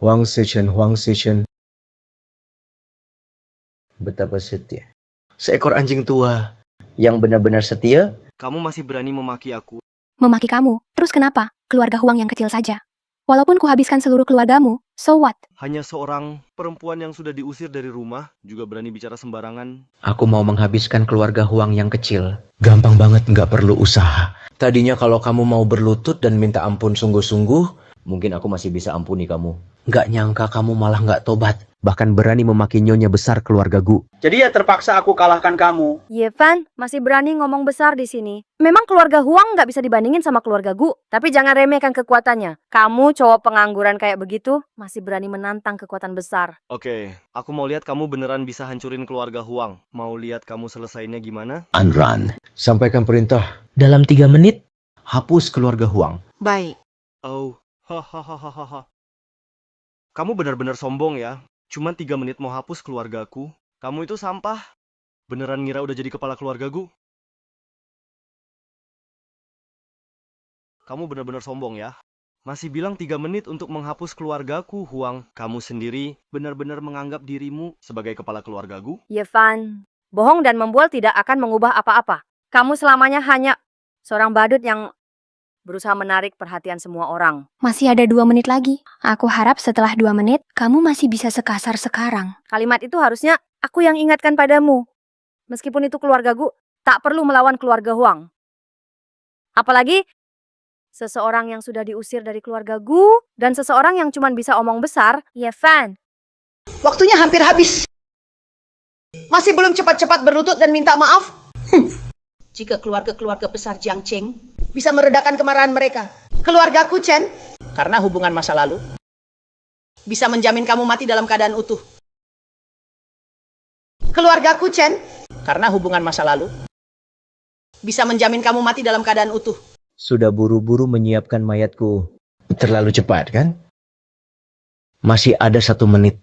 Huang Sichen. Betapa setia. Seekor anjing tua yang benar-benar setia. Kamu masih berani memaki aku. Memaki kamu? Terus kenapa? Keluarga Huang yang kecil saja. Walaupun kuhabiskan seluruh keluargamu, so what? Hanya seorang perempuan yang sudah diusir dari rumah, juga berani bicara sembarangan. Aku mau menghabiskan keluarga Huang yang kecil. Gampang banget, nggak perlu usaha. Tadinya kalau kamu mau berlutut dan minta ampun sungguh-sungguh, mungkin aku masih bisa ampuni kamu. Nggak nyangka kamu malah nggak tobat. Bahkan berani memaki nyonya besar keluarga Gu. Jadi ya terpaksa aku kalahkan kamu. Yevan, masih berani ngomong besar di sini. Memang keluarga Huang nggak bisa dibandingin sama keluarga Gu. Tapi jangan remehkan kekuatannya. Kamu cowok pengangguran kayak begitu, masih berani menantang kekuatan besar. Oke, aku mau lihat kamu beneran bisa hancurin keluarga Huang. Mau lihat kamu selesainya gimana? Anran, sampaikan perintah. Dalam 3 menit, hapus keluarga Huang. Baik. Oh, hahaha. Kamu benar-benar sombong ya. Cuma 3 menit mau hapus keluargaku. Kamu itu sampah. Beneran ngira udah jadi kepala keluarga Gu? Kamu benar-benar sombong ya. Masih bilang 3 menit untuk menghapus keluargaku, Huang. Kamu sendiri benar-benar menganggap dirimu sebagai kepala keluarga Gu? Yevan, bohong dan membual tidak akan mengubah apa-apa. Kamu selamanya hanya seorang badut yang berusaha menarik perhatian semua orang. Masih ada 2 menit lagi. Aku harap setelah 2 menit, kamu masih bisa sekasar sekarang. Kalimat itu harusnya aku yang ingatkan padamu. Meskipun itu keluarga Gu, tak perlu melawan keluarga Huang. Apalagi seseorang yang sudah diusir dari keluarga Gu, dan seseorang yang cuma bisa omong besar, Yevan. Waktunya hampir habis. Masih belum cepat-cepat berlutut dan minta maaf? Jika keluarga-keluarga besar Jiangcheng bisa meredakan kemarahan mereka. Keluargaku, Chen, karena hubungan masa lalu, bisa menjamin kamu mati dalam keadaan utuh. Keluargaku, Chen, karena hubungan masa lalu, bisa menjamin kamu mati dalam keadaan utuh. Sudah buru-buru menyiapkan mayatku. Terlalu cepat, kan? Masih ada 1 menit.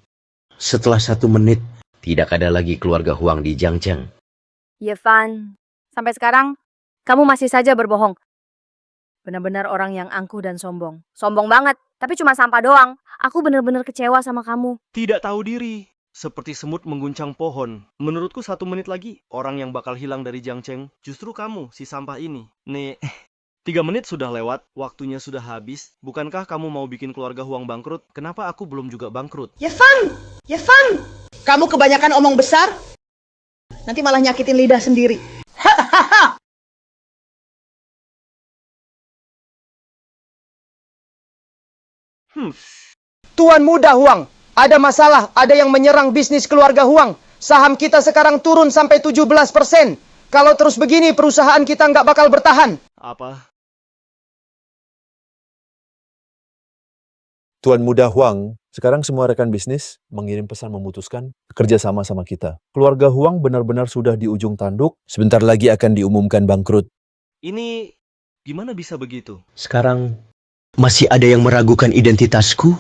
Setelah 1 menit, tidak ada lagi keluarga Huang di Jiangcheng. Yevan, sampai sekarang kamu masih saja berbohong. Benar-benar orang yang angkuh dan sombong. Sombong banget, tapi cuma sampah doang. Aku benar-benar kecewa sama kamu. Tidak tahu diri. Seperti semut mengguncang pohon. Menurutku 1 menit lagi, orang yang bakal hilang dari Jiangcheng justru kamu, si sampah ini. Nih, 3 menit sudah lewat, waktunya sudah habis. Bukankah kamu mau bikin keluarga Huang bangkrut? Kenapa aku belum juga bangkrut? Yevan, kamu kebanyakan omong besar. Nanti malah nyakitin lidah sendiri. Tuan Muda Huang, ada masalah, ada yang menyerang bisnis keluarga Huang. Saham kita sekarang turun sampai 17%. Kalau terus begini, perusahaan kita nggak bakal bertahan. Apa? Tuan Muda Huang, sekarang semua rekan bisnis mengirim pesan memutuskan bekerja sama sama kita. Keluarga Huang benar-benar sudah di ujung tanduk, sebentar lagi akan diumumkan bangkrut. Ini gimana bisa begitu? Sekarang masih ada yang meragukan identitasku?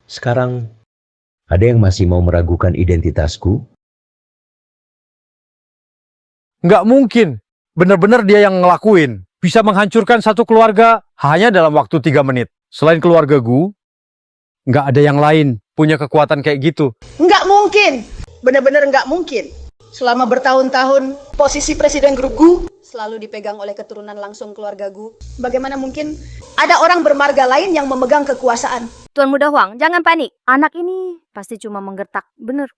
Sekarang ada yang masih mau meragukan identitasku? Nggak mungkin. Benar-benar dia yang ngelakuin. Bisa menghancurkan satu keluarga hanya dalam waktu 3 menit. Selain keluarga Gu, nggak ada yang lain punya kekuatan kayak gitu. Nggak mungkin. Benar-benar nggak mungkin. Selama bertahun-tahun, posisi Presiden Grup Gu selalu dipegang oleh keturunan langsung keluarga Gu. Bagaimana mungkin ada orang bermarga lain yang memegang kekuasaan? Tuan Muda Huang, jangan panik. Anak ini pasti cuma menggertak, bener.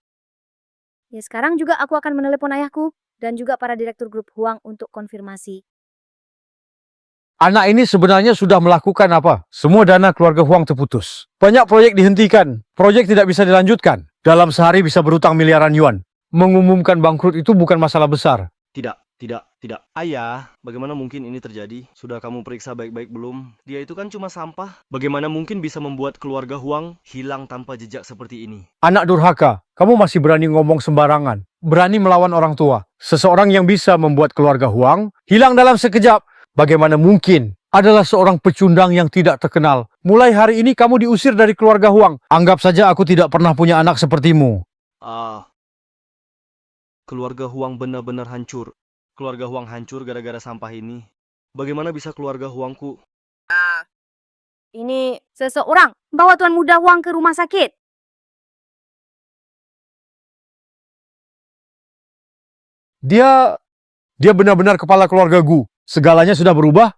Ya sekarang juga aku akan menelepon ayahku dan juga para direktur grup Huang untuk konfirmasi. Anak ini sebenarnya sudah melakukan apa? Semua dana keluarga Huang terputus. Banyak proyek dihentikan. Proyek tidak bisa dilanjutkan. Dalam sehari bisa berutang miliaran yuan. Mengumumkan bangkrut itu bukan masalah besar. Tidak. Ayah, bagaimana mungkin ini terjadi? Sudah kamu periksa baik-baik belum? Dia itu kan cuma sampah. Bagaimana mungkin bisa membuat keluarga Huang hilang tanpa jejak seperti ini? Anak durhaka, kamu masih berani ngomong sembarangan. Berani melawan orang tua. Seseorang yang bisa membuat keluarga Huang hilang dalam sekejap. Bagaimana mungkin? Adalah seorang pecundang yang tidak terkenal. Mulai hari ini kamu diusir dari keluarga Huang. Anggap saja aku tidak pernah punya anak sepertimu. Keluarga Huang benar-benar hancur. Keluarga Huang hancur gara-gara sampah ini. Bagaimana bisa keluarga Huangku? Ini seseorang bawa Tuan Muda Huang ke rumah sakit. Dia benar-benar kepala keluarga Gu. Segalanya sudah berubah.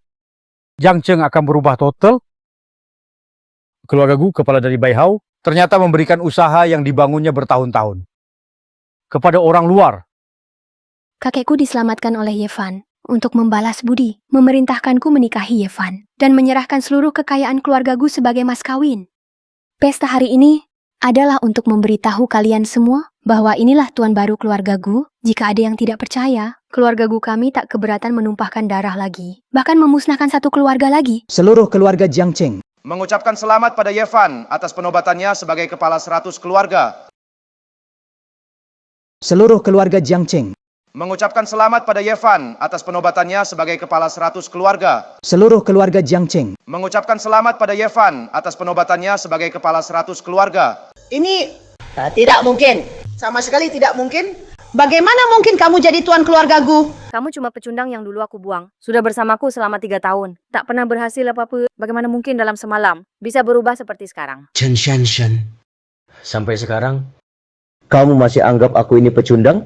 Jiang Cheng akan berubah total. Keluarga Gu, kepala dari Bai Hao, ternyata memberikan usaha yang dibangunnya bertahun-tahun kepada orang luar. Kakekku diselamatkan oleh Yevan untuk membalas budi, memerintahkanku menikahi Yevan dan menyerahkan seluruh kekayaan keluarga Gu sebagai mas kawin. Pesta hari ini adalah untuk memberitahu kalian semua bahwa inilah tuan baru keluarga Gu. Jika ada yang tidak percaya, keluarga Gu kami tak keberatan menumpahkan darah lagi, bahkan memusnahkan satu keluarga lagi. Seluruh keluarga Jiang Cheng mengucapkan selamat pada Yevan atas penobatannya sebagai kepala 100 keluarga. Seluruh keluarga Jiang Cheng mengucapkan selamat pada Yevan atas penobatannya sebagai kepala 100 keluarga. Seluruh keluarga Jiang Cheng mengucapkan selamat pada Yevan atas penobatannya sebagai kepala 100 keluarga. Ini tidak mungkin. Sama sekali tidak mungkin. Bagaimana mungkin kamu jadi tuan keluarga Gu? Kamu cuma pecundang yang dulu aku buang. Sudah bersamaku selama 3 tahun. Tak pernah berhasil apa-apa. Bagaimana mungkin dalam semalam bisa berubah seperti sekarang? Chen Shanshan. Sampai sekarang, kamu masih anggap aku ini pecundang?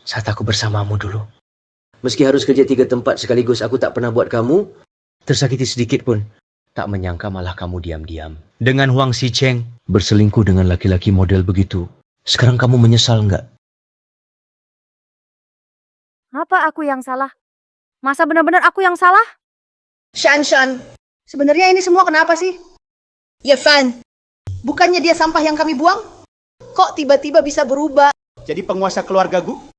Saat aku bersamamu dulu. Meski harus kerja 3 tempat sekaligus, aku tak pernah buat kamu tersakiti sedikit pun. Tak menyangka malah kamu diam-diam. Dengan Huang Xicheng berselingkuh dengan laki-laki model begitu. Sekarang kamu menyesal nggak? Apa aku yang salah? Masa benar-benar aku yang salah? Shanshan, sebenarnya ini semua kenapa sih? Yevan, bukannya dia sampah yang kami buang? Kok tiba-tiba bisa berubah? Jadi penguasa keluarga Gu?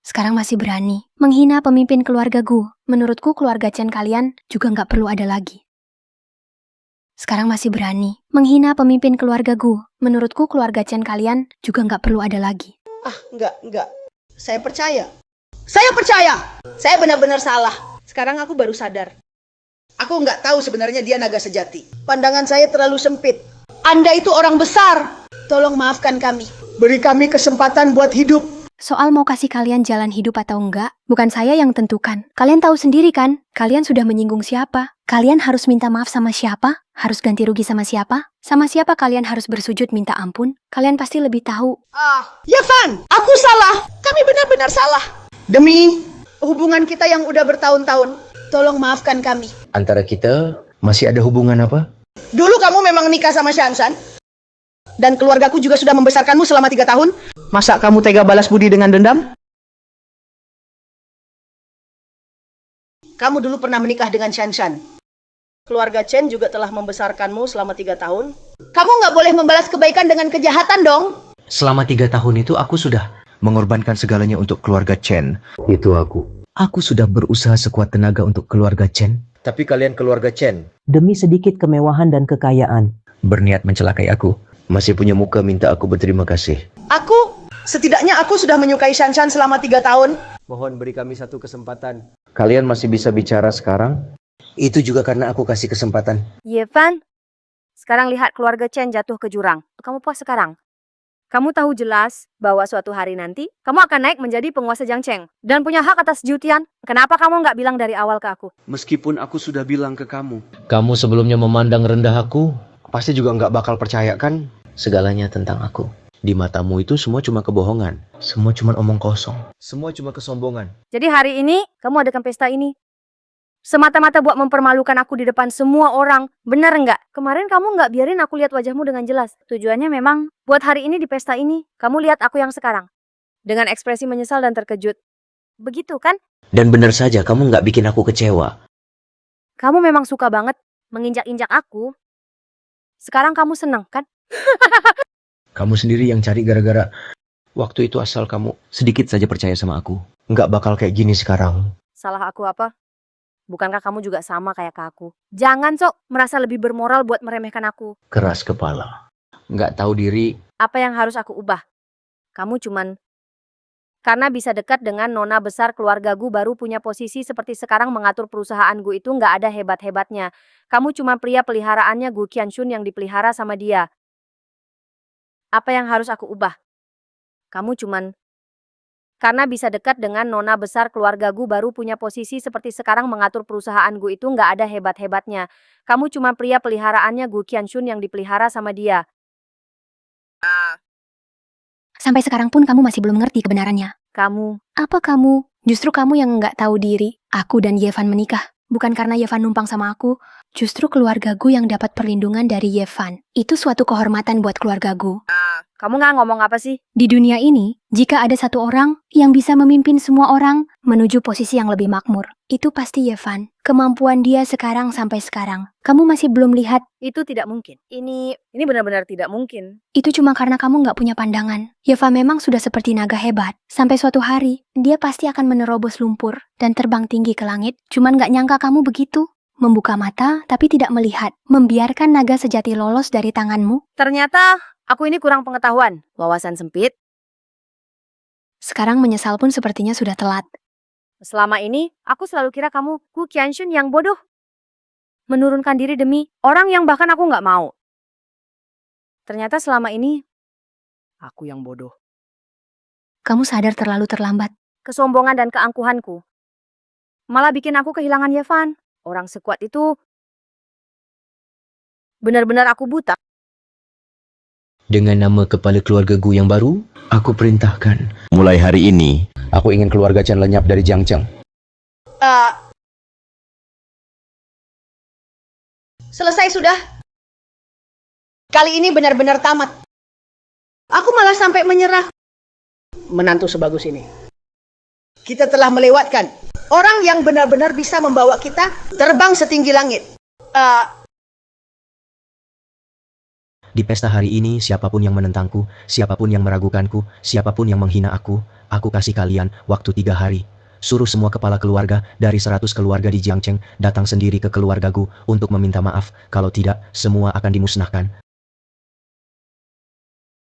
Sekarang masih berani menghina pemimpin keluarga Gu. Menurutku keluarga Chen kalian juga nggak perlu ada lagi. Sekarang masih berani menghina pemimpin keluarga Gu. Menurutku keluarga Chen kalian juga nggak perlu ada lagi. Enggak. Saya percaya. Saya benar-benar salah. Sekarang aku baru sadar. Aku nggak tahu sebenarnya dia naga sejati. Pandangan saya terlalu sempit. Anda itu orang besar. Tolong maafkan kami. Beri kami kesempatan buat hidup. Soal mau kasih kalian jalan hidup atau enggak, bukan saya yang tentukan. Kalian tahu sendiri kan? Kalian sudah menyinggung siapa? Kalian harus minta maaf sama siapa? Harus ganti rugi sama siapa? Sama siapa kalian harus bersujud minta ampun? Kalian pasti lebih tahu. Yevan, aku salah. Kami benar-benar salah. Demi hubungan kita yang udah bertahun-tahun, tolong maafkan kami. Antara kita masih ada hubungan apa? Dulu kamu memang nikah sama Shanshan. Dan keluargaku juga sudah membesarkanmu selama 3 tahun. Masa kamu tega balas budi dengan dendam? Kamu dulu pernah menikah dengan Shanshan. Keluarga Chen juga telah membesarkanmu selama 3 tahun. Kamu nggak boleh membalas kebaikan dengan kejahatan dong. Selama 3 tahun itu aku sudah mengorbankan segalanya untuk keluarga Chen. Itu aku. Aku sudah berusaha sekuat tenaga untuk keluarga Chen. Tapi kalian keluarga Chen, Demi sedikit kemewahan dan kekayaan, berniat mencelakai aku. Masih punya muka minta aku berterima kasih. Setidaknya aku sudah menyukai Shanshan selama 3 tahun. Mohon beri kami satu kesempatan. Kalian masih bisa bicara sekarang? Itu juga karena aku kasih kesempatan. Yevan, sekarang lihat keluarga Chen jatuh ke jurang. Kamu puas sekarang? Kamu tahu jelas bahwa suatu hari nanti, kamu akan naik menjadi penguasa Jiangcheng. Dan punya hak atas Jutian. Kenapa kamu nggak bilang dari awal ke aku? Meskipun aku sudah bilang ke kamu. Kamu sebelumnya memandang rendah aku, pasti juga nggak bakal percaya kan? Segalanya tentang aku. Di matamu itu semua cuma kebohongan. Semua cuma omong kosong. Semua cuma kesombongan. Jadi hari ini, kamu adakan pesta ini. Semata-mata buat mempermalukan aku di depan semua orang. Benar nggak? Kemarin kamu nggak biarin aku lihat wajahmu dengan jelas. Tujuannya memang buat hari ini di pesta ini, kamu lihat aku yang sekarang. Dengan ekspresi menyesal dan terkejut. Begitu kan? Dan benar saja kamu nggak bikin aku kecewa. Kamu memang suka banget menginjak-injak aku. Sekarang kamu senang kan? Kamu sendiri yang cari gara-gara waktu itu asal kamu sedikit saja percaya sama aku. Nggak bakal kayak gini sekarang. Salah aku apa? Bukankah kamu juga sama kayak ke aku? Jangan, Sok, merasa lebih bermoral buat meremehkan aku. Keras kepala. Nggak tahu diri. Apa yang harus aku ubah? Kamu cuman karena bisa dekat dengan nona besar keluarga Gu baru punya posisi seperti sekarang mengatur perusahaan Gu itu nggak ada hebat-hebatnya. Kamu cuma pria peliharaannya Gu Qianshun yang dipelihara sama dia. Apa yang harus aku ubah? Kamu cuman karena bisa dekat dengan nona besar keluarga Gu baru punya posisi seperti sekarang mengatur perusahaan Gu itu nggak ada hebat-hebatnya. Kamu cuma pria peliharaannya Gu Qianshun yang dipelihara sama dia. Sampai sekarang pun kamu masih belum ngerti kebenarannya. Kamu. Apa kamu? Justru kamu yang nggak tahu diri. Aku dan Yevan menikah. Bukan karena Yevan numpang sama aku. Justru keluarga Gu yang dapat perlindungan dari Yevan. Itu suatu kehormatan buat keluarga Gu. Kamu nggak ngomong apa sih? Di dunia ini, jika ada satu orang yang bisa memimpin semua orang menuju posisi yang lebih makmur, itu pasti Yevan. Kemampuan dia sekarang sampai sekarang. Kamu masih belum lihat? Itu tidak mungkin. Ini benar-benar tidak mungkin. Itu cuma karena kamu nggak punya pandangan. Yevan memang sudah seperti naga hebat. Sampai suatu hari, dia pasti akan menerobos lumpur dan terbang tinggi ke langit. Cuman nggak nyangka kamu begitu. Membuka mata, tapi tidak melihat. Membiarkan naga sejati lolos dari tanganmu. Ternyata aku ini kurang pengetahuan. Wawasan sempit. Sekarang menyesal pun sepertinya sudah telat. Selama ini, aku selalu kira kamu Gu Qianshun yang bodoh. Menurunkan diri demi orang yang bahkan aku nggak mau. Ternyata selama ini, aku yang bodoh. Kamu sadar terlalu terlambat. Kesombongan dan keangkuhanku malah bikin aku kehilangan Yevan. Orang sekuat itu benar-benar aku buta. Dengan nama kepala keluarga Gu yang baru, aku perintahkan. Mulai hari ini, aku ingin keluarga Chen lenyap dari Jiangcheng. Selesai sudah. Kali ini benar-benar tamat. Aku malah sampai menyerah. Menantu sebagus ini. Kita telah melewatkan orang yang benar-benar bisa membawa kita terbang setinggi langit. Di pesta hari ini, siapapun yang menentangku, siapapun yang meragukanku, siapapun yang menghina aku kasih kalian waktu 3 hari. Suruh semua kepala keluarga dari 100 keluarga di Jiangcheng datang sendiri ke keluarga Gu untuk meminta maaf. Kalau tidak, semua akan dimusnahkan.